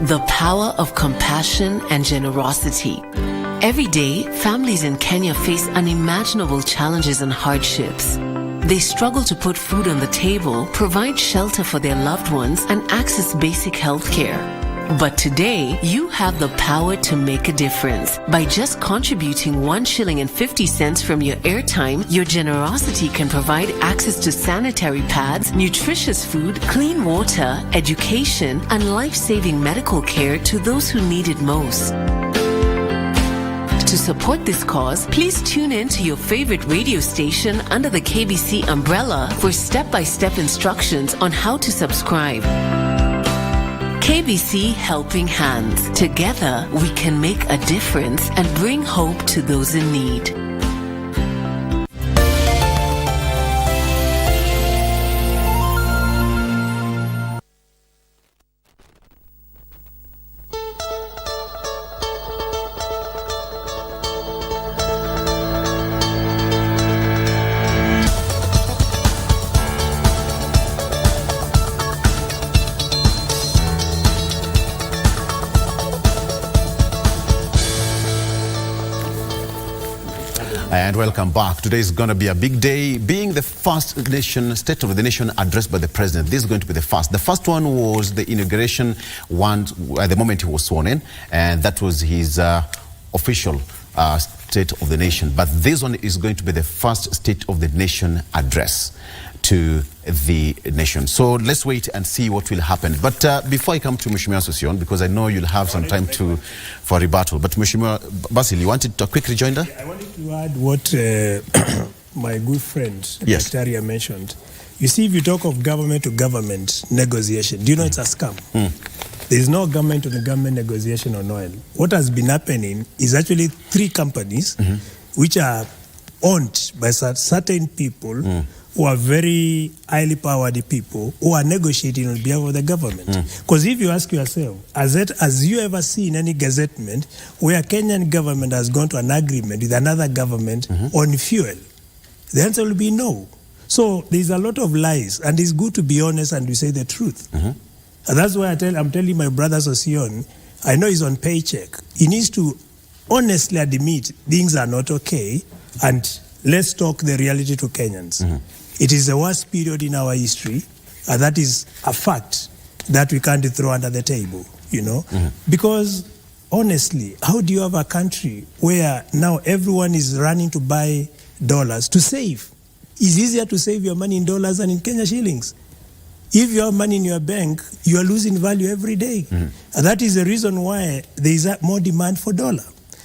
the power of compassion and generosity. Every day, families in Kenya face unimaginable challenges and hardships. They struggle to put food on the table, provide shelter for their loved ones, and access basic health care. But today, you have the power to make a difference. By just contributing 1 shilling and 50 cents from your airtime, your generosity can provide access to sanitary pads, nutritious food, clean water, education, and life-saving medical care to those who need it most. To support this cause, please tune in to your favorite radio station under the KBC umbrella for step-by-step instructions on how to subscribe. KBC Helping Hands. Together, we can make a difference and bring hope to those in need. And welcome back. Today is going to be a big day, being the first State of the Nation address by the President. This is going to be the first. The first one was the inauguration one at the moment he was sworn in, and that was his official State of the Nation. But this one is going to be the first State of the Nation address to the nation. So let's wait and see what will happen. But before I come to Mheshimiwa Sosion, because I know you'll have some time for rebuttal. But Mheshimiwa Basil, you wanted a quick rejoinder? I wanted to add what my good friend, yes, Dr. mentioned. You see, if you talk of government-to-government negotiation, do you know it's a scam? There is no government-to-government negotiation on oil. What has been happening is actually 3 companies which are owned by certain people who are very highly powered people who are negotiating on behalf of the government. Because if you ask yourself, has you ever seen any gazettement where Kenyan government has gone to an agreement with another government on fuel? The answer will be no. So there's a lot of lies, and it's good to be honest and to say the truth. And that's why I'm telling my brother Sosion, I know he's on paycheck. He needs to honestly admit things are not okay, and let's talk the reality to Kenyans. It is the worst period in our history, and that is a fact that we can't throw under the table, you know? Because honestly, how do you have a country where now everyone is running to buy dollars to save? It's easier to save your money in dollars than in Kenya shillings. If you have money in your bank, you are losing value every day. And that is the reason why there is more demand for dollar.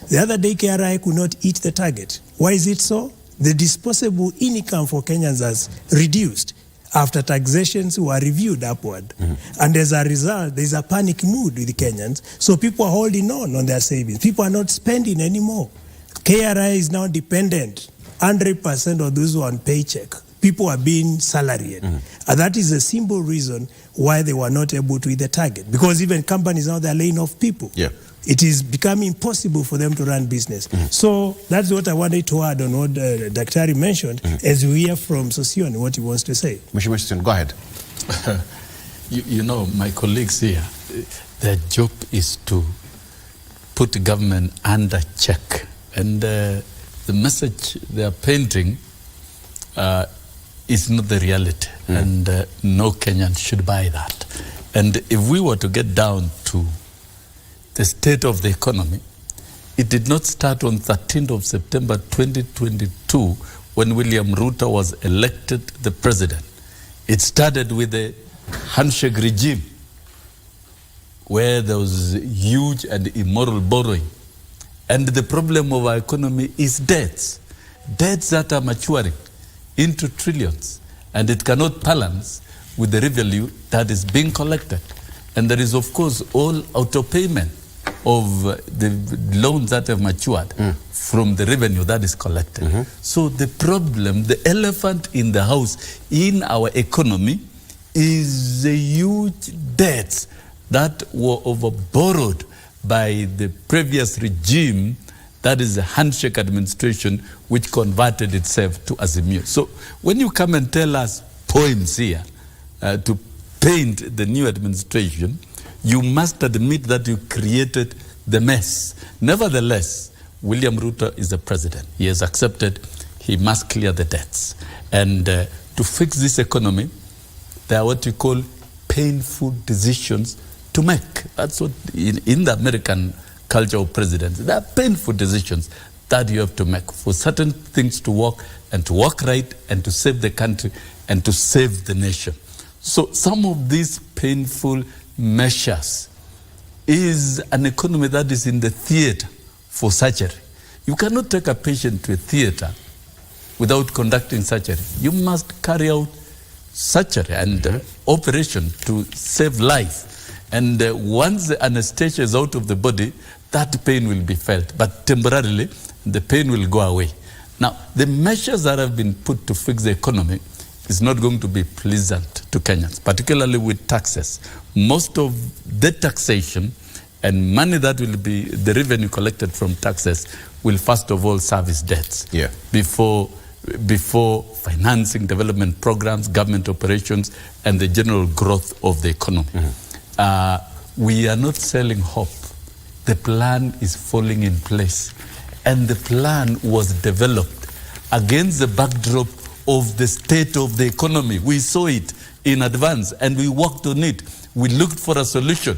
The other day, KRI could not hit the target. Why is it so? The disposable income for Kenyans has reduced after taxations were reviewed upward. And as a result, there's a panic mood with the Kenyans. So people are holding on their savings. People are not spending anymore. KRA is now dependent 100% on those who are on paycheck. People are being salaried. And that is a simple reason why they were not able to hit the target. Because even companies now, they're laying off people. Yeah. It is becoming impossible for them to run business. So that's what I wanted to add on what Daktari mentioned, as we hear from Sossion, what he wants to say. Mheshimiwa Sossion, go ahead. You know, my colleagues here, their job is to put government under check. And the message they are painting is not the reality. And no Kenyan should buy that. And if we were to get down to the state of the economy, it did not start on 13th of September 2022 when William Ruto was elected the president. It started with the handshake regime where there was huge and immoral borrowing. And the problem of our economy is debts. Debts that are maturing into trillions, and it cannot balance with the revenue that is being collected. And there is, of course, all auto-payment of the loans that have matured from the revenue that is collected. So the problem, the elephant in the house in our economy is the huge debts that were overborrowed by the previous regime, that is the handshake administration, which converted itself to Azimio. So when you come and tell us poems here to paint the new administration, you must admit that you created the mess. Nevertheless, William Ruto is the president. He has accepted he must clear the debts. And to fix this economy, there are what we call painful decisions to make. That's what in the American culture of presidents, there are painful decisions that you have to make for certain things to work, and to work right, and to save the country, and to save the nation. So some of these painful measures is an economy that is in the theater for surgery. You cannot take a patient to a theater without conducting surgery. You must carry out surgery and operation to save life. And once the anesthesia is out of the body, that pain will be felt. But temporarily, the pain will go away. Now, the measures that have been put to fix the economy is not going to be pleasant to Kenyans, particularly with taxes. Most of the taxation and money that will be the revenue collected from taxes will first of all service debts before financing development programs, government operations, and the general growth of the economy. We are not selling hope. The plan is falling in place. And the plan was developed against the backdrop of the state of the economy. We saw it in advance and we worked on it. We looked for a solution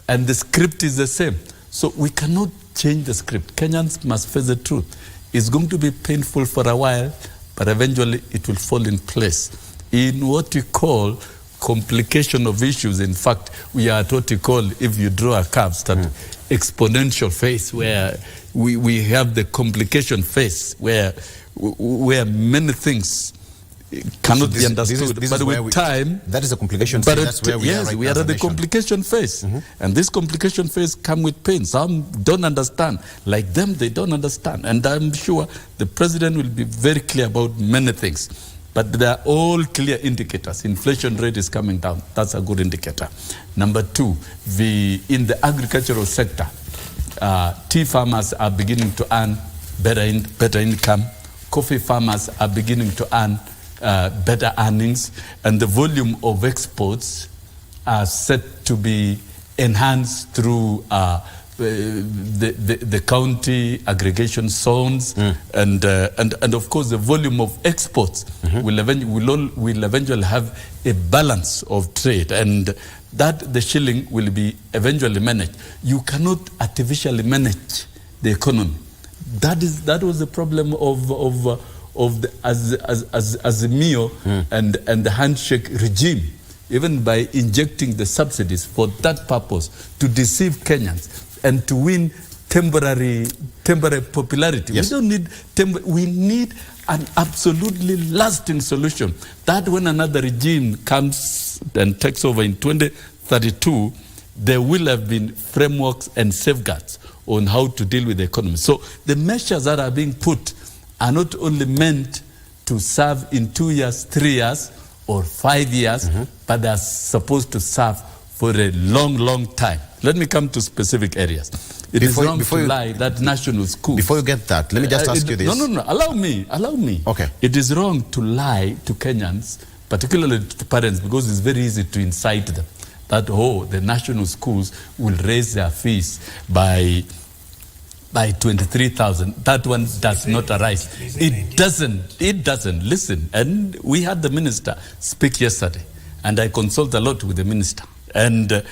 and the script is the same. So we cannot change the script. Kenyans must face the truth. It's going to be painful for a while, but eventually it will fall in place. In what we call complication of issues, in fact, we are at what we call, if you draw a curve, exponential phase, where we have the complication phase, where many things cannot be understood. But with time, that is a complication phase. That's where we are right now. We are at the complication phase. And this complication phase comes with pain. Some don't understand. Like them, they don't understand. And I'm sure the president will be very clear about many things. But they are all clear indicators. Inflation rate is coming down. That's a good indicator. Number two, in the agricultural sector, tea farmers are beginning to earn better income. Coffee farmers are beginning to earn better earnings. And the volume of exports are set to be enhanced through the county aggregation zones, and of course the volume of exports will eventually have a balance of trade, and that the shilling will be eventually managed. You cannot artificially manage the economy. That was the problem of the Azimio and the handshake regime, even by injecting the subsidies for that purpose, to deceive Kenyans and to win temporary popularity. Yes. We don't need we need an absolutely lasting solution. That when another regime comes and takes over in 2032, there will have been frameworks and safeguards on how to deal with the economy. So the measures that are being put are not only meant to serve in 2 years, 3 years, or 5 years, but they are supposed to serve for a long, long time. Let me come to specific areas. It is wrong to lie that national schools... Before you get that, let me just ask you this. No. Allow me. Okay. It is wrong to lie to Kenyans, particularly to parents, because it's very easy to incite them that, the national schools will raise their fees by 23,000. That one does not arise. It doesn't. Listen, and we had the minister speak yesterday, and I consult a lot with the minister, and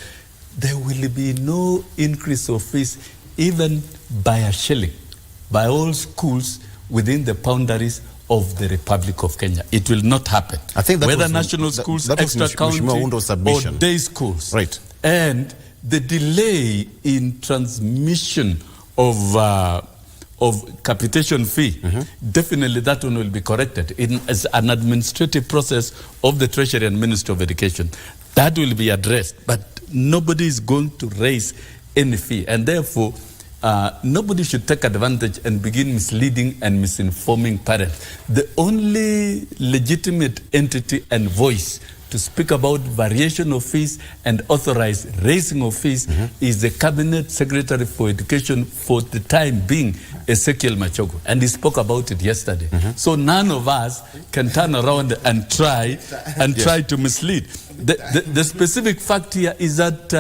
there will be no increase of fees even by a shilling by all schools within the boundaries of the Republic of Kenya. It will not happen. I think that whether national schools, extra county, or day schools. Right. And the delay in transmission of capitation fee, definitely that one will be corrected as an administrative process of the Treasury and Ministry of Education. That will be addressed, but nobody is going to raise any fee, and therefore nobody should take advantage and begin misleading and misinforming parents. The only legitimate entity and voice to speak about variation of fees and authorize raising of fees is the Cabinet Secretary for Education for the time being, Ezekiel Machogo, and he spoke about it yesterday. So none of us can turn around and try to mislead. The specific fact here is that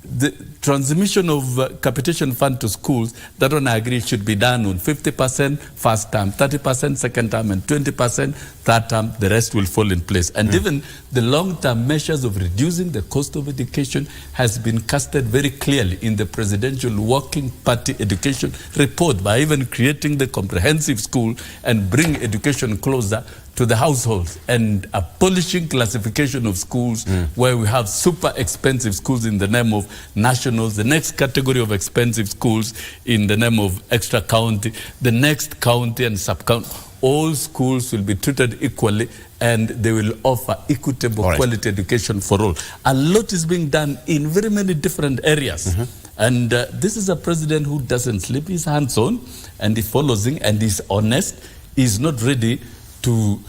the transmission of capitation fund to schools, that one I agree should be done on 50% first term, 30% second term, and 20% third term. The rest will fall in place. And even the long-term measures of reducing the cost of education has been casted very clearly in the Presidential Working Party Education Report by even creating the comprehensive school and bring education closer to the households and abolishing classification of schools where we have super expensive schools in the name of nationals, the next category of expensive schools in the name of extra county, the next county and sub-county. All schools will be treated equally and they will offer equitable quality education for all. A lot is being done in very many different areas. And this is a president who doesn't sleep. He's hands-on and he follows it and he's honest. He's not ready to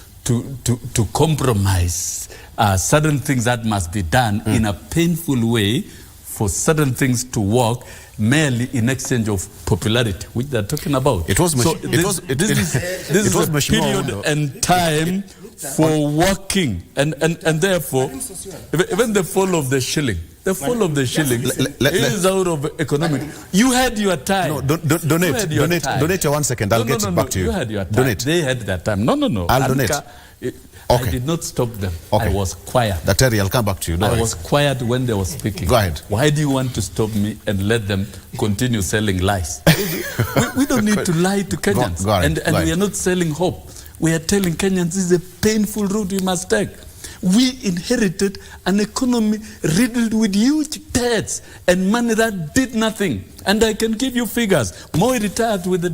compromise certain things that must be done in a painful way for certain things to work merely in exchange of popularity, which they're talking about. This is a period and time for working, and therefore, even the fall of the shilling. The fall of the shilling is out of economic. You had your time. No, donate 1 second. I'll get it back to you. You had your time. Donate. They had their time. No. I'll donate. I did not stop them. I was quiet. Terry, I'll come back to you. I was quiet when they were speaking. Go ahead. Why do you want to stop me and let them continue selling lies? we don't need to lie to Kenyans. And we are not selling hope. We are telling Kenyans this is a painful route we must take. We inherited an economy riddled with huge debts and money that did nothing. And I can give you figures. Moi retired with a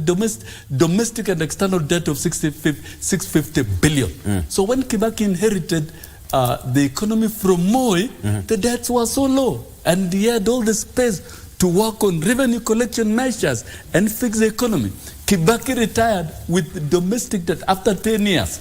domestic and external debt of 650 billion. So when Kibaki inherited the economy from Moi, the debts were so low. And he had all the space to work on revenue collection measures and fix the economy. Kibaki retired with domestic debt after 10 years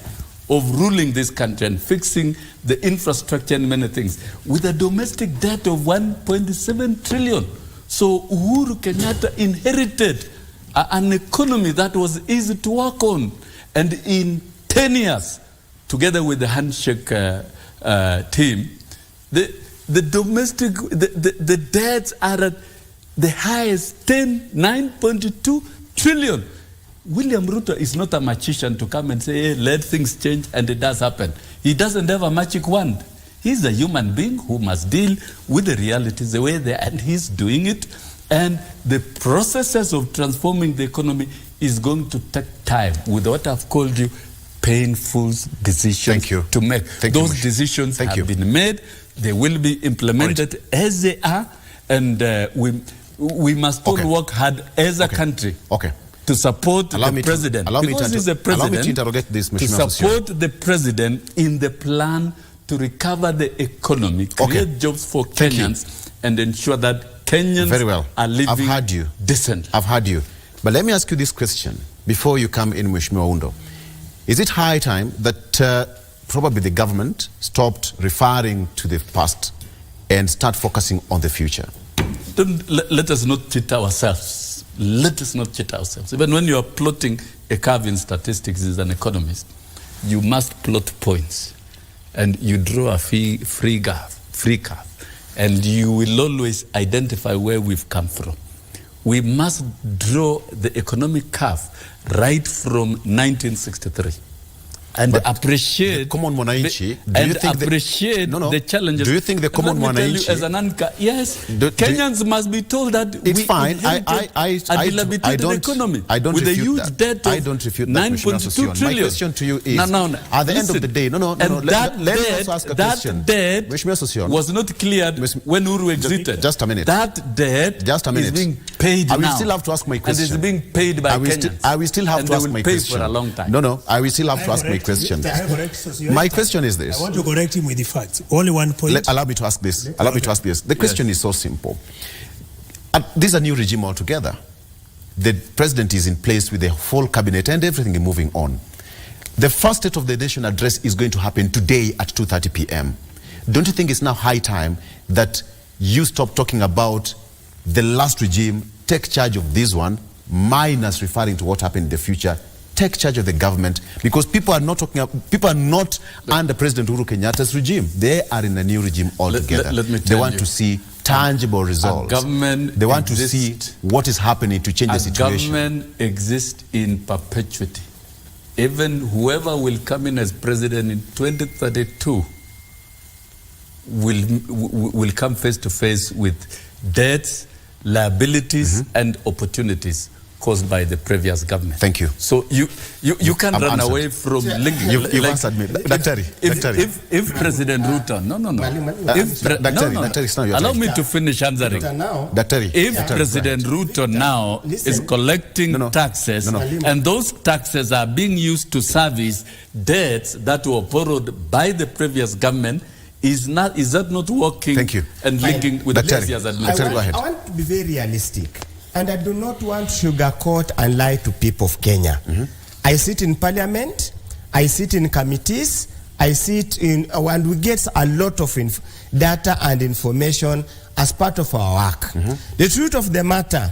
of ruling this country and fixing the infrastructure and many things, with a domestic debt of 1.7 trillion. So Uhuru Kenyatta inherited an economy that was easy to work on. And in 10 years, together with the handshake team, the domestic, the debts are at the highest 9.2 trillion. William Ruto is not a magician to come and say, hey, let things change, and it does happen. He doesn't have a magic wand. He's a human being who must deal with the realities the way they are, and he's doing it. And the processes of transforming the economy is going to take time with what I've called you painful decisions to make. Those decisions have been made. They will be implemented as they are, and we must all work hard as a country. To support the president, because he's a president, allow me to interrogate this, to support the president in the plan to recover the economy, create jobs for Kenyans, and ensure that Kenyans Very well. are living I've heard you. decently. I've heard you. But let me ask you this question before you come in, Mheshimiwa Undo. Is it high time that probably the government stopped referring to the past and start focusing on the future? Let us not cheat ourselves. Let us not cheat ourselves. Even when you are plotting a curve in statistics as an economist, you must plot points. And you draw a free curve. And you will always identify where we've come from. We must draw the economic curve right from 1963. And but appreciate the common mwananchi, the challenges. Do you think the common mwananchi, as an anchor, yes, Kenyans must be told that it's fine. I don't with refute a huge that. debt of I don't refute that. 9.2 trillion. My question to you is, at the end of the day, let us ask a question. That debt was not cleared when Uhuru exited. Just a minute. That debt is being paid now. I will still have to ask my question. And it's being paid by Kenyans. I will still have to ask my question. For a long time. No, I will still have to ask my question. My question is this. I want to correct him with the facts. Only one point. Allow me to ask this. The question is so simple. This is a new regime altogether. The president is in place with the whole cabinet and everything is moving on. The first State of the Nation address is going to happen today at 2:30 p.m. Don't you think it's now high time that you stop talking about the last regime, take charge of this one, minus referring to what happened in the future? Take charge of the government, because people are not under President Uhuru Kenyatta's regime. They are in a new regime altogether. They want to see tangible results. They want to see what is happening to change the situation. Government exists in perpetuity. Even whoever will come in as president in 2032 will come face to face with debts, liabilities, and opportunities caused by the previous government. Thank you. So you can't run away from linking. You've answered me. If President Ruto, allow me to finish answering. If President Ruto now is collecting taxes, and those taxes are being used to service debts that were borrowed by the previous government, is that not working? Thank you. And linking with the previous administration? I want to be very realistic. And I do not want to sugarcoat and lie to people of Kenya. I sit in parliament, I sit in committees, I sit in, and we get a lot of data and information as part of our work. The truth of the matter,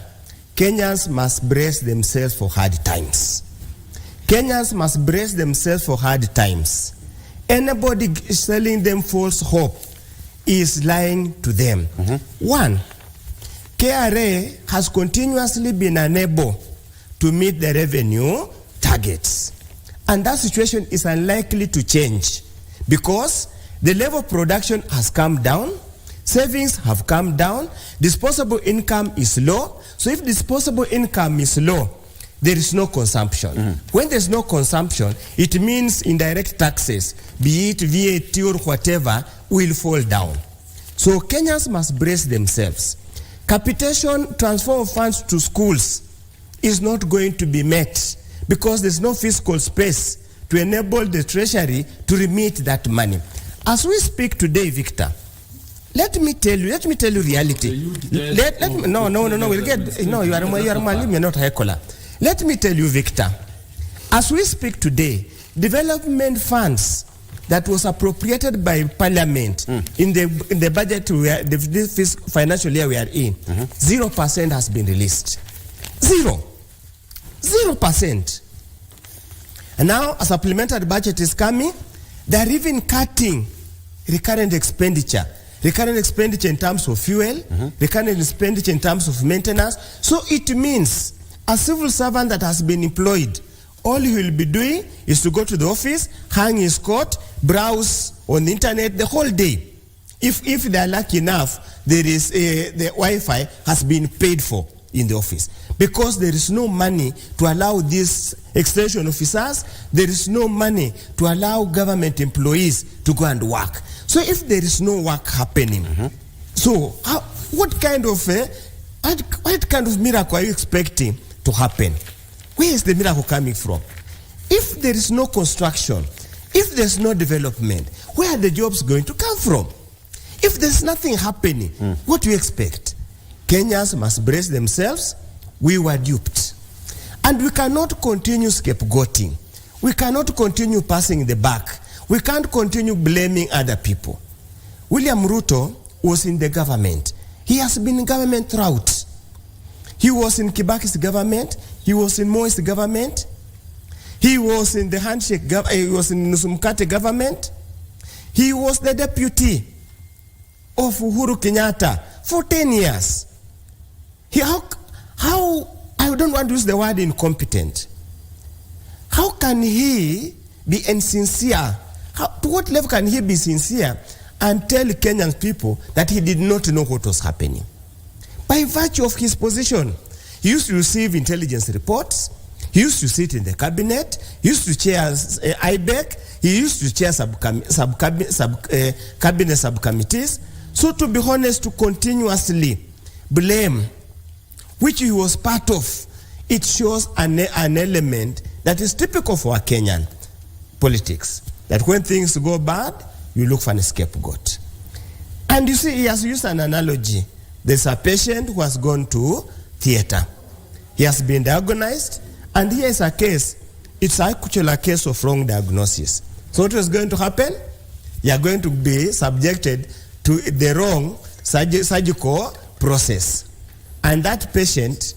Kenyans must brace themselves for hard times. Kenyans must brace themselves for hard times. Anybody selling them false hope is lying to them. One, KRA has continuously been unable to meet the revenue targets. And that situation is unlikely to change because the level of production has come down, savings have come down, disposable income is low. So if disposable income is low, there is no consumption. When there's no consumption, it means indirect taxes, be it VAT or whatever, will fall down. So Kenyans must brace themselves. Capitation, transfer of funds to schools is not going to be met because there's no fiscal space to enable the treasury to remit that money. As we speak today, Victor, let me tell you reality. We'll get, you are Malim, you're not Hekola. Let me tell you, Victor, as we speak today, development funds that was appropriated by Parliament in the budget this financial year we are in, 0% has been released. 0%. And now a supplementary budget is coming. They are even cutting recurrent expenditure in terms of fuel, recurrent expenditure in terms of maintenance. So it means a civil servant that has been employed, all he will be doing is to go to the office, hang his coat, browse on the internet the whole day. If they are lucky enough, there is the Wi-Fi has been paid for in the office. Because there is no money to allow these extension officers, there is no money to allow government employees to go and work. So if there is no work happening, so what kind of miracle are you expecting to happen? Where is the miracle coming from? If there is no construction, if there's no development, where are the jobs going to come from? If there's nothing happening, what do you expect? Kenyans must brace themselves. We were duped. And we cannot continue scapegoating. We cannot continue passing the buck. We can't continue blaming other people. William Ruto was in the government. He has been in government throughout. He was in Kibaki's government. He was in Moi's government. He was in the handshake. He was in Nusumkate government. He was the deputy of Uhuru Kenyatta for 10 years. How I don't want to use the word incompetent. How can he be insincere? To what level can he be sincere and tell Kenyan people that he did not know what was happening? By virtue of his position, he used to receive intelligence reports. He used to sit in the cabinet. He used to chair IBEC. He used to chair cabinet subcommittees. So to be honest, to continuously blame, which he was part of, it shows an element that is typical for our Kenyan politics. That when things go bad, you look for a scapegoat. And you see, he has used an analogy. There's a patient who has gone to theater. He has been diagnosed, and here is a case. It's actually a case of wrong diagnosis. So what is going to happen? You are going to be subjected to the wrong surgical process. And that patient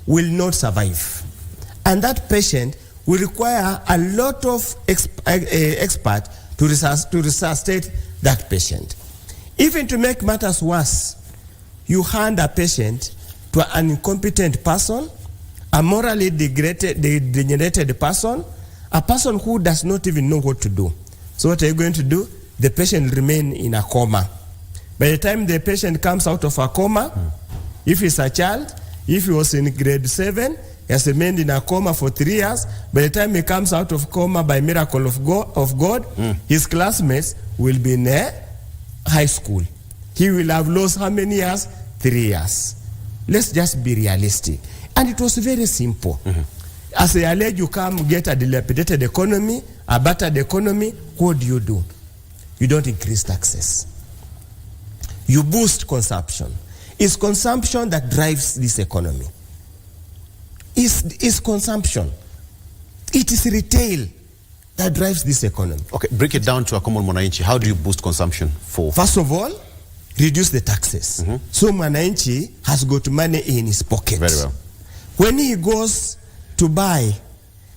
will not survive. And that patient will require a lot of expert to resuscitate that patient. Even to make matters worse, you hand a patient to an incompetent person, a morally degenerated person, a person who does not even know what to do. So what are you going to do? The patient will remain in a coma. By the time the patient comes out of a coma, if he's a child, if he was in grade 7, he has remained in a coma for 3 years. By the time he comes out of coma by miracle of God, his classmates will be in high school. He will have lost how many years? 3 years. Let's just be realistic. And it was very simple. As a alleged, you come get a dilapidated economy, a battered economy, what do? You don't increase taxes. You boost consumption. It's consumption that drives this economy. It's consumption. It is retail that drives this economy. Okay, break it down to a common Mwananchi. How do you boost consumption for? First of all, reduce the taxes. So Mwananchi has got money in his pocket. Very well. When he goes to buy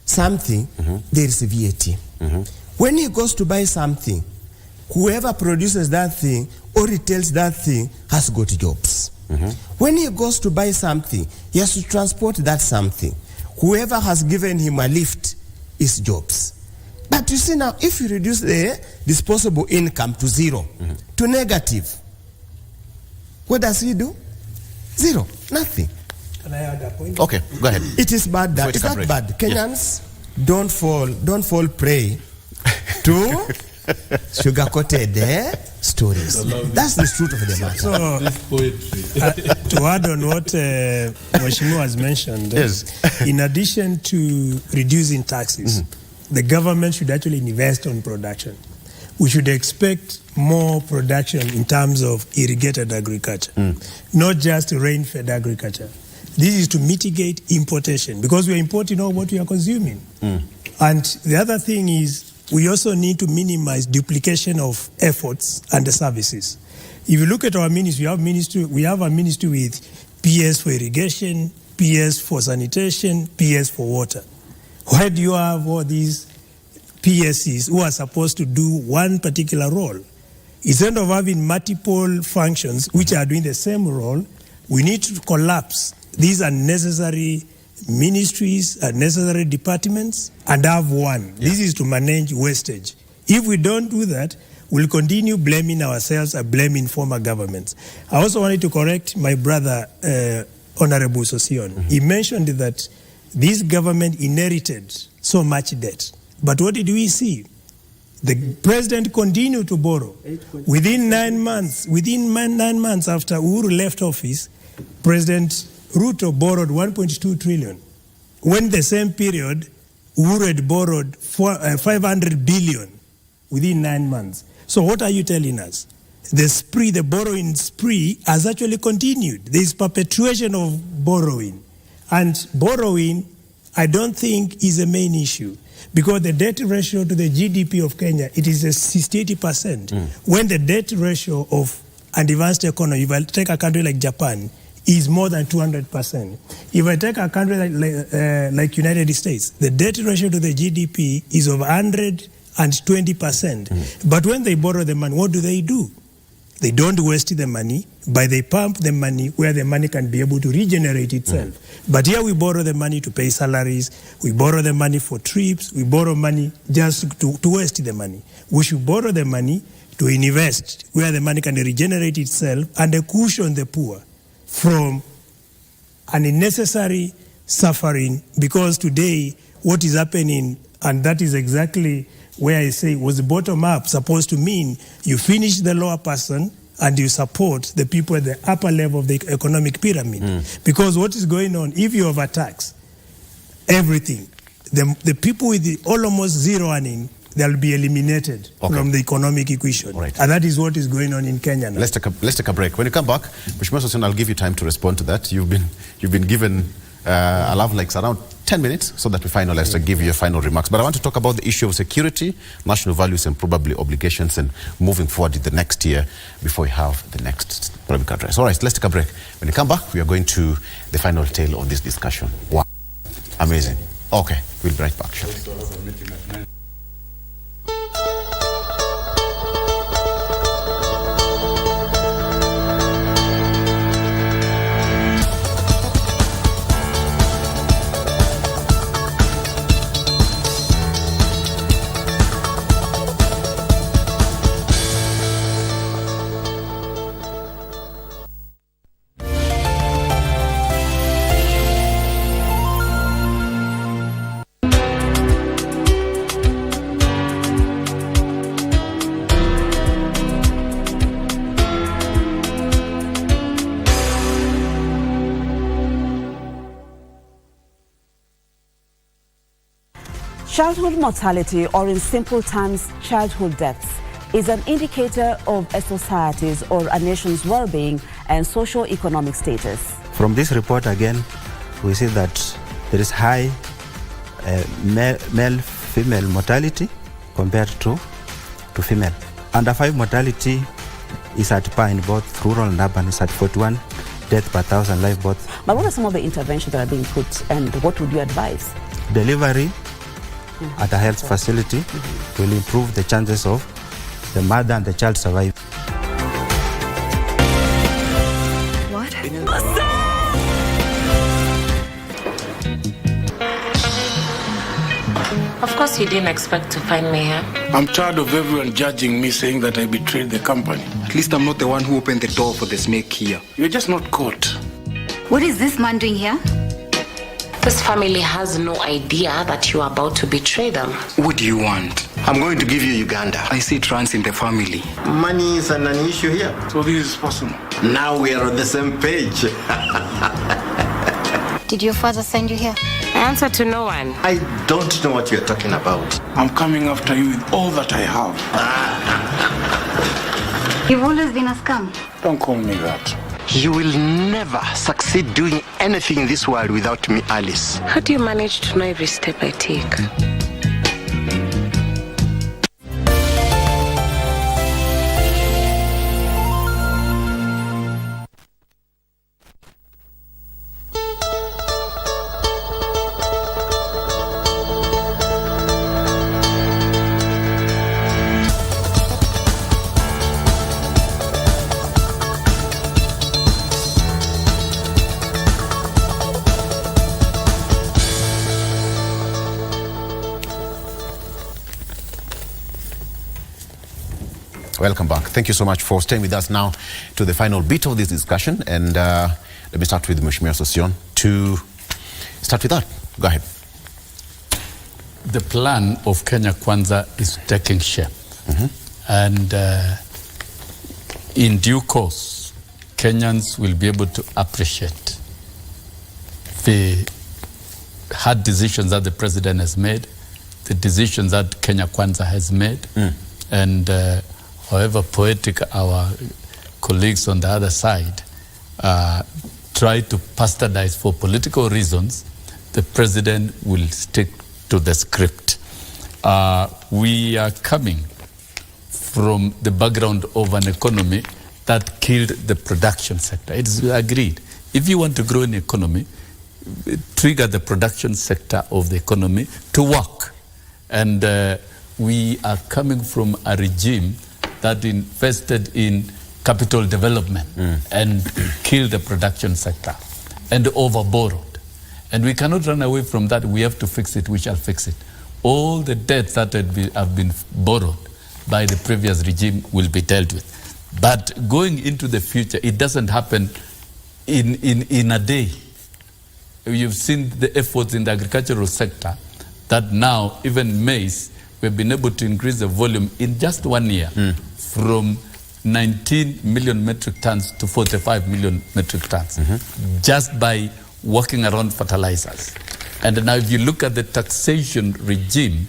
something, there is VAT. When he goes to buy something, whoever produces that thing or retails that thing has got jobs. When he goes to buy something, he has to transport that something. Whoever has given him a lift is jobs. But you see now, if you reduce the disposable income to zero, to negative, what does he do? Zero, nothing. Can I add a point? Okay, go ahead. It is bad. It's not bad. Kenyans don't fall prey to sugar-coated stories. That's the truth of the matter. So, to add on what Mheshimiwa has mentioned, in addition to reducing taxes, the government should actually invest on production. We should expect more production in terms of irrigated agriculture, not just rain-fed agriculture. This is to mitigate importation, because we are importing all what we are consuming. And the other thing is, we also need to minimize duplication of efforts and the services. If you look at our ministry, we have a ministry with PS for irrigation, PS for sanitation, PS for water. Why do you have all these PSCs who are supposed to do one particular role? Instead of having multiple functions which are doing the same role, we need to collapse these unnecessary ministries, unnecessary departments, and have one. This is to manage wastage. If we don't do that, we'll continue blaming ourselves and blaming former governments. I also wanted to correct my brother, Honorable Sosion. He mentioned that this government inherited so much debt. But what did we see? The president continued to borrow. Within 9 months after Uhuru left office, President Ruto borrowed 1.2 trillion. When the same period, Uhuru had borrowed 500 billion within 9 months. So what are you telling us? The borrowing spree has actually continued. There is perpetuation of borrowing. And borrowing, I don't think, is a main issue. Because the debt ratio to the GDP of Kenya, it is 60%. When the debt ratio of an advanced economy, if I take a country like Japan, is more than 200%. If I take a country like United States, the debt ratio to the GDP is of 120%. But when they borrow the money, what do? They don't waste the money, but they pump the money where the money can be able to regenerate itself. But here we borrow the money to pay salaries, we borrow the money for trips, we borrow money just to waste the money. We should borrow the money to invest where the money can regenerate itself and cushion the poor from an unnecessary suffering, because today what is happening, and that is exactly where I say was the bottom up supposed to mean you finish the lower person and you support the people at the upper level of the economic pyramid. Because what is going on, if you overtax everything, the people with the almost zero earning, they'll be eliminated from the economic equation. Right. And that is what is going on in Kenya now. Let's take a break. When you come back, Mheshimiwa Sosion, I'll give you time to respond to that. You've been given I'll have like around 10 minutes so that we finalize to give you your final remarks. But I want to talk about the issue of security, national values, and probably obligations, and moving forward in the next year before we have the next public address. All right, let's take a break. When you come back, we are going to the final tale of this discussion. Wow. Amazing. Okay, we'll be right back. Sure. Childhood mortality, or in simple terms, childhood deaths, is an indicator of a society's or a nation's well-being and socio-economic status. From this report again, we see that there is high male-female mortality compared to female. Under 5 mortality is at par in both rural and urban, is at 41 death per 1,000 live births. But what are some of the interventions that are being put, and what would you advise? Delivery at a health facility will improve the chances of the mother and the child survive. What? Of course you didn't expect to find me here. I'm tired of everyone judging me, saying that I betrayed the company. At least I'm not the one who opened the door for the snake here. You're just not caught. What is this man doing here? This family has no idea that you are about to betray them. What do you want? I'm going to give you Uganda. I see trans in the family. Money is an issue here. So this is personal. Now we are on the same page. Did your father send you here? I answer to no one. I don't know what you're talking about. I'm coming after you with all that I have. You've always been a scum. Don't call me that. You will never succeed doing anything in this world without me, Alice. How do you manage to know every step I take? Welcome back. Thank you so much for staying with us now to the final bit of this discussion. And let me start with Mheshimiwa Sosion. To start with that, go ahead. The plan of Kenya Kwanza is taking shape. And in due course, Kenyans will be able to appreciate the hard decisions that the president has made, the decisions that Kenya Kwanza has made, and however poetic our colleagues on the other side try to bastardize for political reasons, the president will stick to the script. We are coming from the background of an economy that killed the production sector. It's agreed. If you want to grow an economy, trigger the production sector of the economy to work. And we are coming from a regime that invested in capital development and killed the production sector and overborrowed. And we cannot run away from that. We have to fix it. We shall fix it. All the debts that have been borrowed by the previous regime will be dealt with. But going into the future, it doesn't happen in a day. You've seen the efforts in the agricultural sector that now, even maize, we've been able to increase the volume in just 1 year from 19 million metric tons to 45 million metric tons, just by working around fertilizers. And now if you look at the taxation regime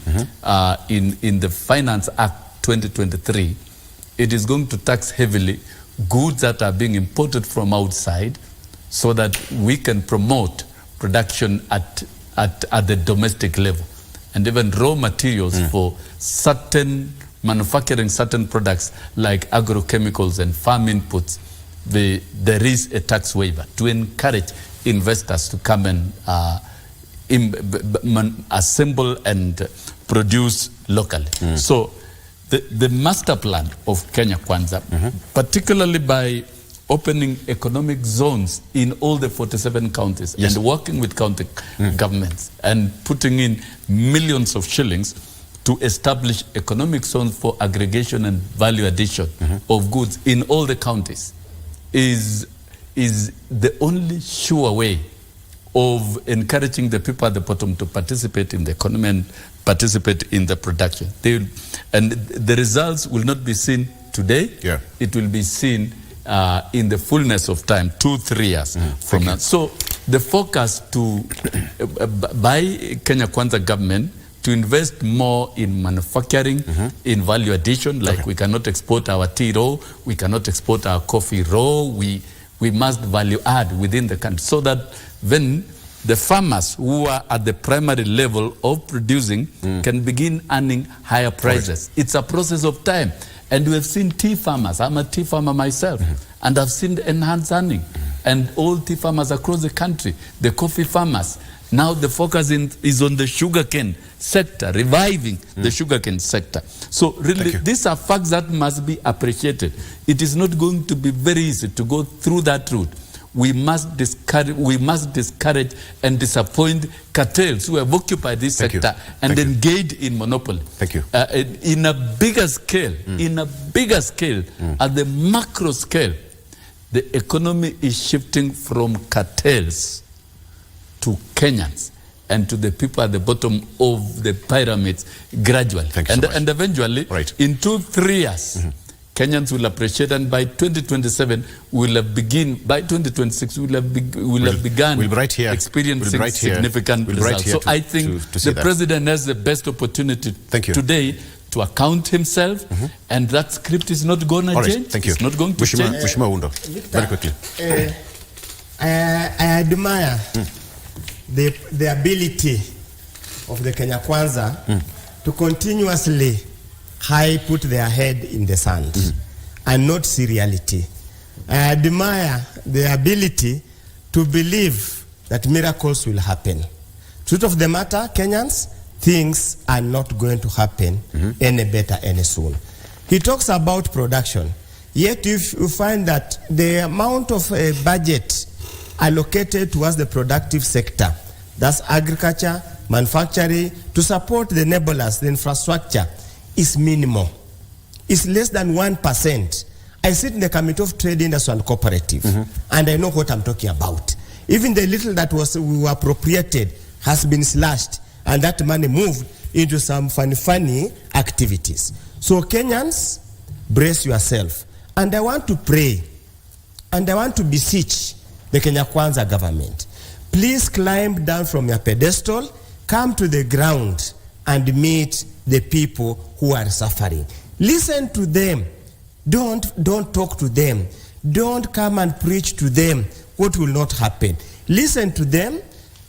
in the Finance Act 2023, it is going to tax heavily goods that are being imported from outside so that we can promote production at the domestic level. And even raw materials for certain manufacturing certain products like agrochemicals and farm inputs, there is a tax waiver to encourage investors to come and assemble and produce locally. So the master plan of Kenya Kwanza, particularly by opening economic zones in all the 47 counties and working with county governments and putting in millions of shillings to establish economic zones for aggregation and value addition of goods in all the counties is the only sure way of encouraging the people at the bottom to participate in the economy and participate in the production. And the results will not be seen today. It will be seen in the fullness of time, 2-3 years from now. So the focus by Kenya Kwanza government to invest more in manufacturing, in value addition, like we cannot export our tea raw, we cannot export our coffee raw, we must value add within the country so that then the farmers who are at the primary level of producing can begin earning higher prices. It's a process of time. And we have seen tea farmers. I'm a tea farmer myself. And I've seen enhanced earning. And all tea farmers across the country, the coffee farmers. Now the focus is on the sugarcane sector, reviving the sugarcane sector. So really, these are facts that must be appreciated. It is not going to be very easy to go through that route. We must discourage and disappoint cartels who have occupied this sector and engaged in monopoly. In a bigger scale, at the macro scale, the economy is shifting from cartels to Kenyans and to the people at the bottom of the pyramids gradually. And eventually, in 2-3 years, Kenyans will appreciate, and by 2027 by 2026 we'll have begun experiencing significant results. So I think the president has the best opportunity today to account himself, and that script is not going to change. It's not going to change. Very quickly. I admire the ability of the Kenya Kwanza to continuously put their head in the sand and not see reality. I admire the ability to believe that miracles will happen. Truth of the matter, Kenyans, things are not going to happen any better any soon. He talks about production. Yet if you find that the amount of budget allocated towards the productive sector, that's agriculture, manufacturing, to support the enablers, the infrastructure, is minimal. It's less than 1%. I sit in the Committee of Trade, Industry and Cooperative, and I know what I'm talking about. Even the little that we appropriated has been slashed, and that money moved into some funny activities. So Kenyans, brace yourself. And I want to pray, and I want to beseech the Kenya Kwanza government. Please climb down from your pedestal, come to the ground, and meet the people who are suffering. Listen to them. Don't talk to them. Don't come and preach to them what will not happen. Listen to them,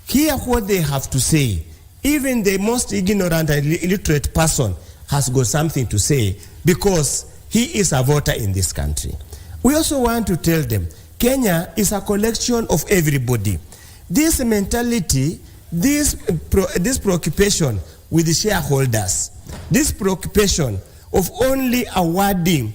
hear what they have to say. Even the most ignorant and illiterate person has got something to say because he is a voter in this country. We also want to tell them, Kenya is a collection of everybody. This mentality, this preoccupation with the shareholders, this preoccupation of only awarding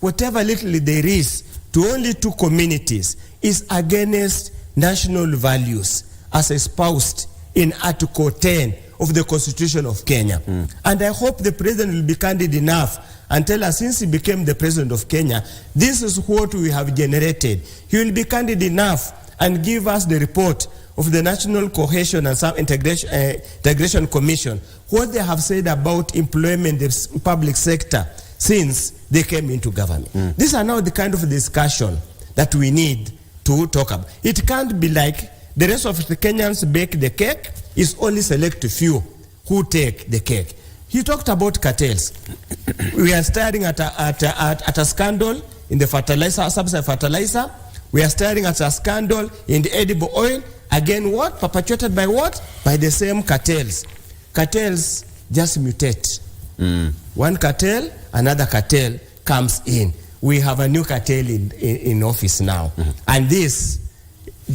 whatever little there is to only two communities is against national values as espoused in Article 10 of the Constitution of Kenya. And I hope the president will be candid enough and tell us, since he became the president of Kenya, this is what we have generated. He will be candid enough and give us the report of the National Cohesion and Some Integration Commission, what they have said about employment in the public sector since they came into government. These are now the kind of discussion that we need to talk about. It can't be like the rest of the Kenyans bake the cake, it's only select a few who take the cake. He talked about cartels. We are staring at a scandal in the fertilizer, subsidized fertilizer. We are staring at a scandal in the edible oil. Again, what? Perpetuated by what? By the same cartels. Cartels just mutate. One cartel, another cartel comes in. We have a new cartel in office now. And this,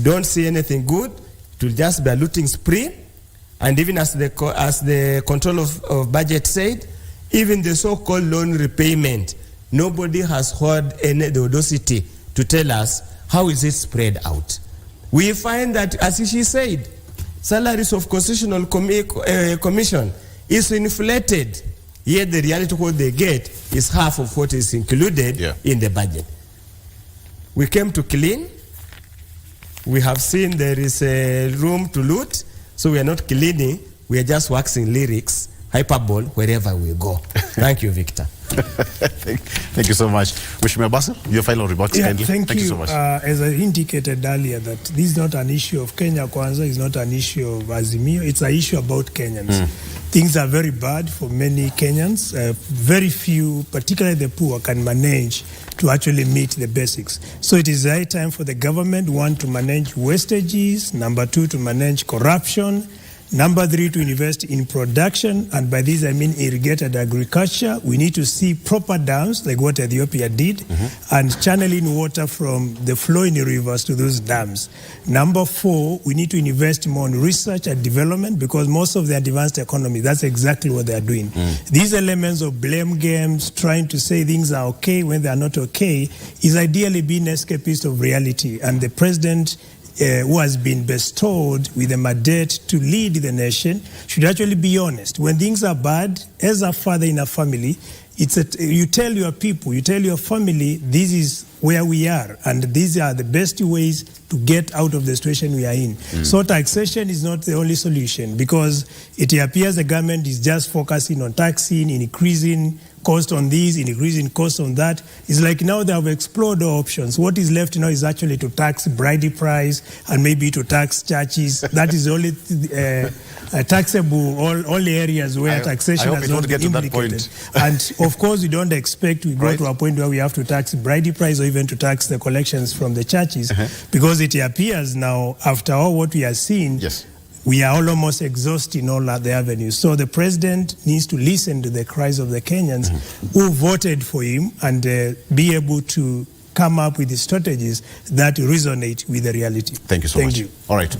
don't see anything good. It will just be a looting spree. And even as the control of budget said, even the so-called loan repayment, nobody has heard any the audacity to tell us how is it spread out. We find that, as she said, salaries of Constitutional Commission is inflated, yet the reality of what they get is half of what is included in the budget. We came to clean. We have seen there is a room to loot, so we are not cleaning, we are just waxing lyrics, hyperbole, wherever we go. Thank you, Victor. Thank you so much. Mheshimiwa Basil, your final remarks. Yeah, thank you so much. As I indicated earlier, that this is not an issue of Kenya Kwanza, it's not an issue of Azimio, it's an issue about Kenyans. Things are very bad for many Kenyans. Very few, particularly the poor, can manage to actually meet the basics. So it is the right time for the government, one, to manage wastages, number two, to manage corruption, number three, to invest in production, and by this I mean irrigated agriculture. We need to see proper dams, like what Ethiopia did, and channeling water from the flowing rivers to those dams. Number four, we need to invest more in research and development, because most of the advanced economies, that's exactly what they are doing. These elements of blame games, trying to say things are okay when they are not okay, is ideally being escapist of reality. And the president who has been bestowed with a mandate to lead the nation should actually be honest. When things are bad, as a father in a family, you tell your people, you tell your family, this is where we are, and these are the best ways to get out of the situation we are in. So taxation is not the only solution, because it appears the government is just focusing on taxing, increasing cost on this, increasing cost on that. It's like now they have explored all options. What is left now is actually to tax bride price and maybe to tax churches. That is only taxable, all areas where taxation has not been implicated. And of course, we don't expect we go to a point where we have to tax bride price or even to tax the collections from the churches, because it appears now, after all what we are seeing, we are almost exhausting all the avenues. So the president needs to listen to the cries of the Kenyans who voted for him and be able to come up with the strategies that resonate with the reality. Thank you so much. You. All right,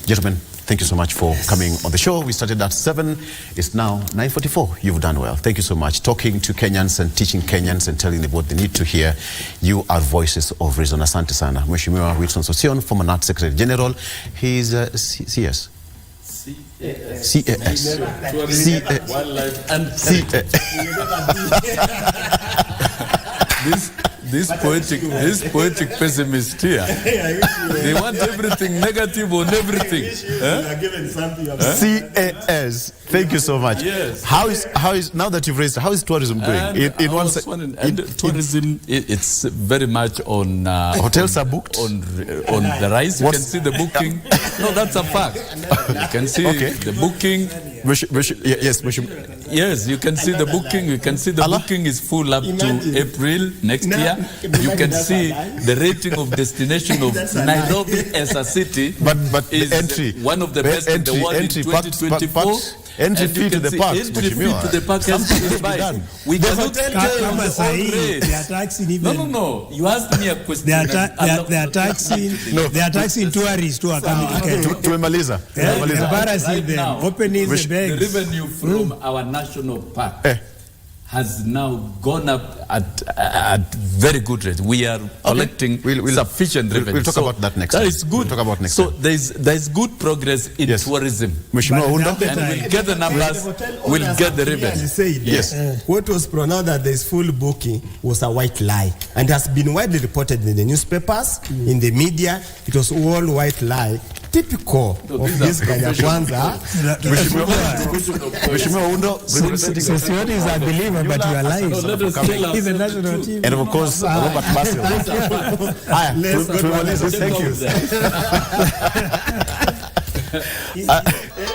gentlemen, thank you so much for coming on the show. We started at 7. It's now 9:44. You've done well. Thank you so much. Talking to Kenyans and teaching Kenyans and telling them what they need to hear. You are voices of reason. Asante sana. Mheshimiwa Wilson Sosion, former NAT Secretary General. He's CS. CAS. Wildlife and This poetic pessimist here, they want everything negative on everything. CAS. Thank you so much. Yes. How is now that you've raised, how is tourism doing? Tourism, it's very much on hotels are booked on the rise. You can see the booking. No, that's a fact. You can see the booking. Yes, Yes, you can see the booking. You can see the booking is full up to April next year. You can see the rating of destination of Nairobi as a city. But is the entry, one of the best in the world in 2024. Entry fee to the park. Entry fee to the park has to be done. We cannot tell they are taxing even. No. You asked me a question. They are taxing tourists who are coming to Kenya. Tumemaliza. Embarrassing them. Opening the The bags. revenue from our national park has now gone up at very good rate. We are collecting sufficient revenue. We'll talk about that next time. That is good. We'll talk about next so time. there is good progress in tourism. Mheshimiwa Undo. And we'll get the numbers, we'll get the revenue. Yes. What was pronounced that there is full booking was a white lie and has been widely reported in the newspapers, in the media. It was all white lie. Typical of this Kenya Kwanza. Mheshimiwa Undo, Society is a believer, but you are lying. He's a national team. And of course, Robert Basil. Thank you.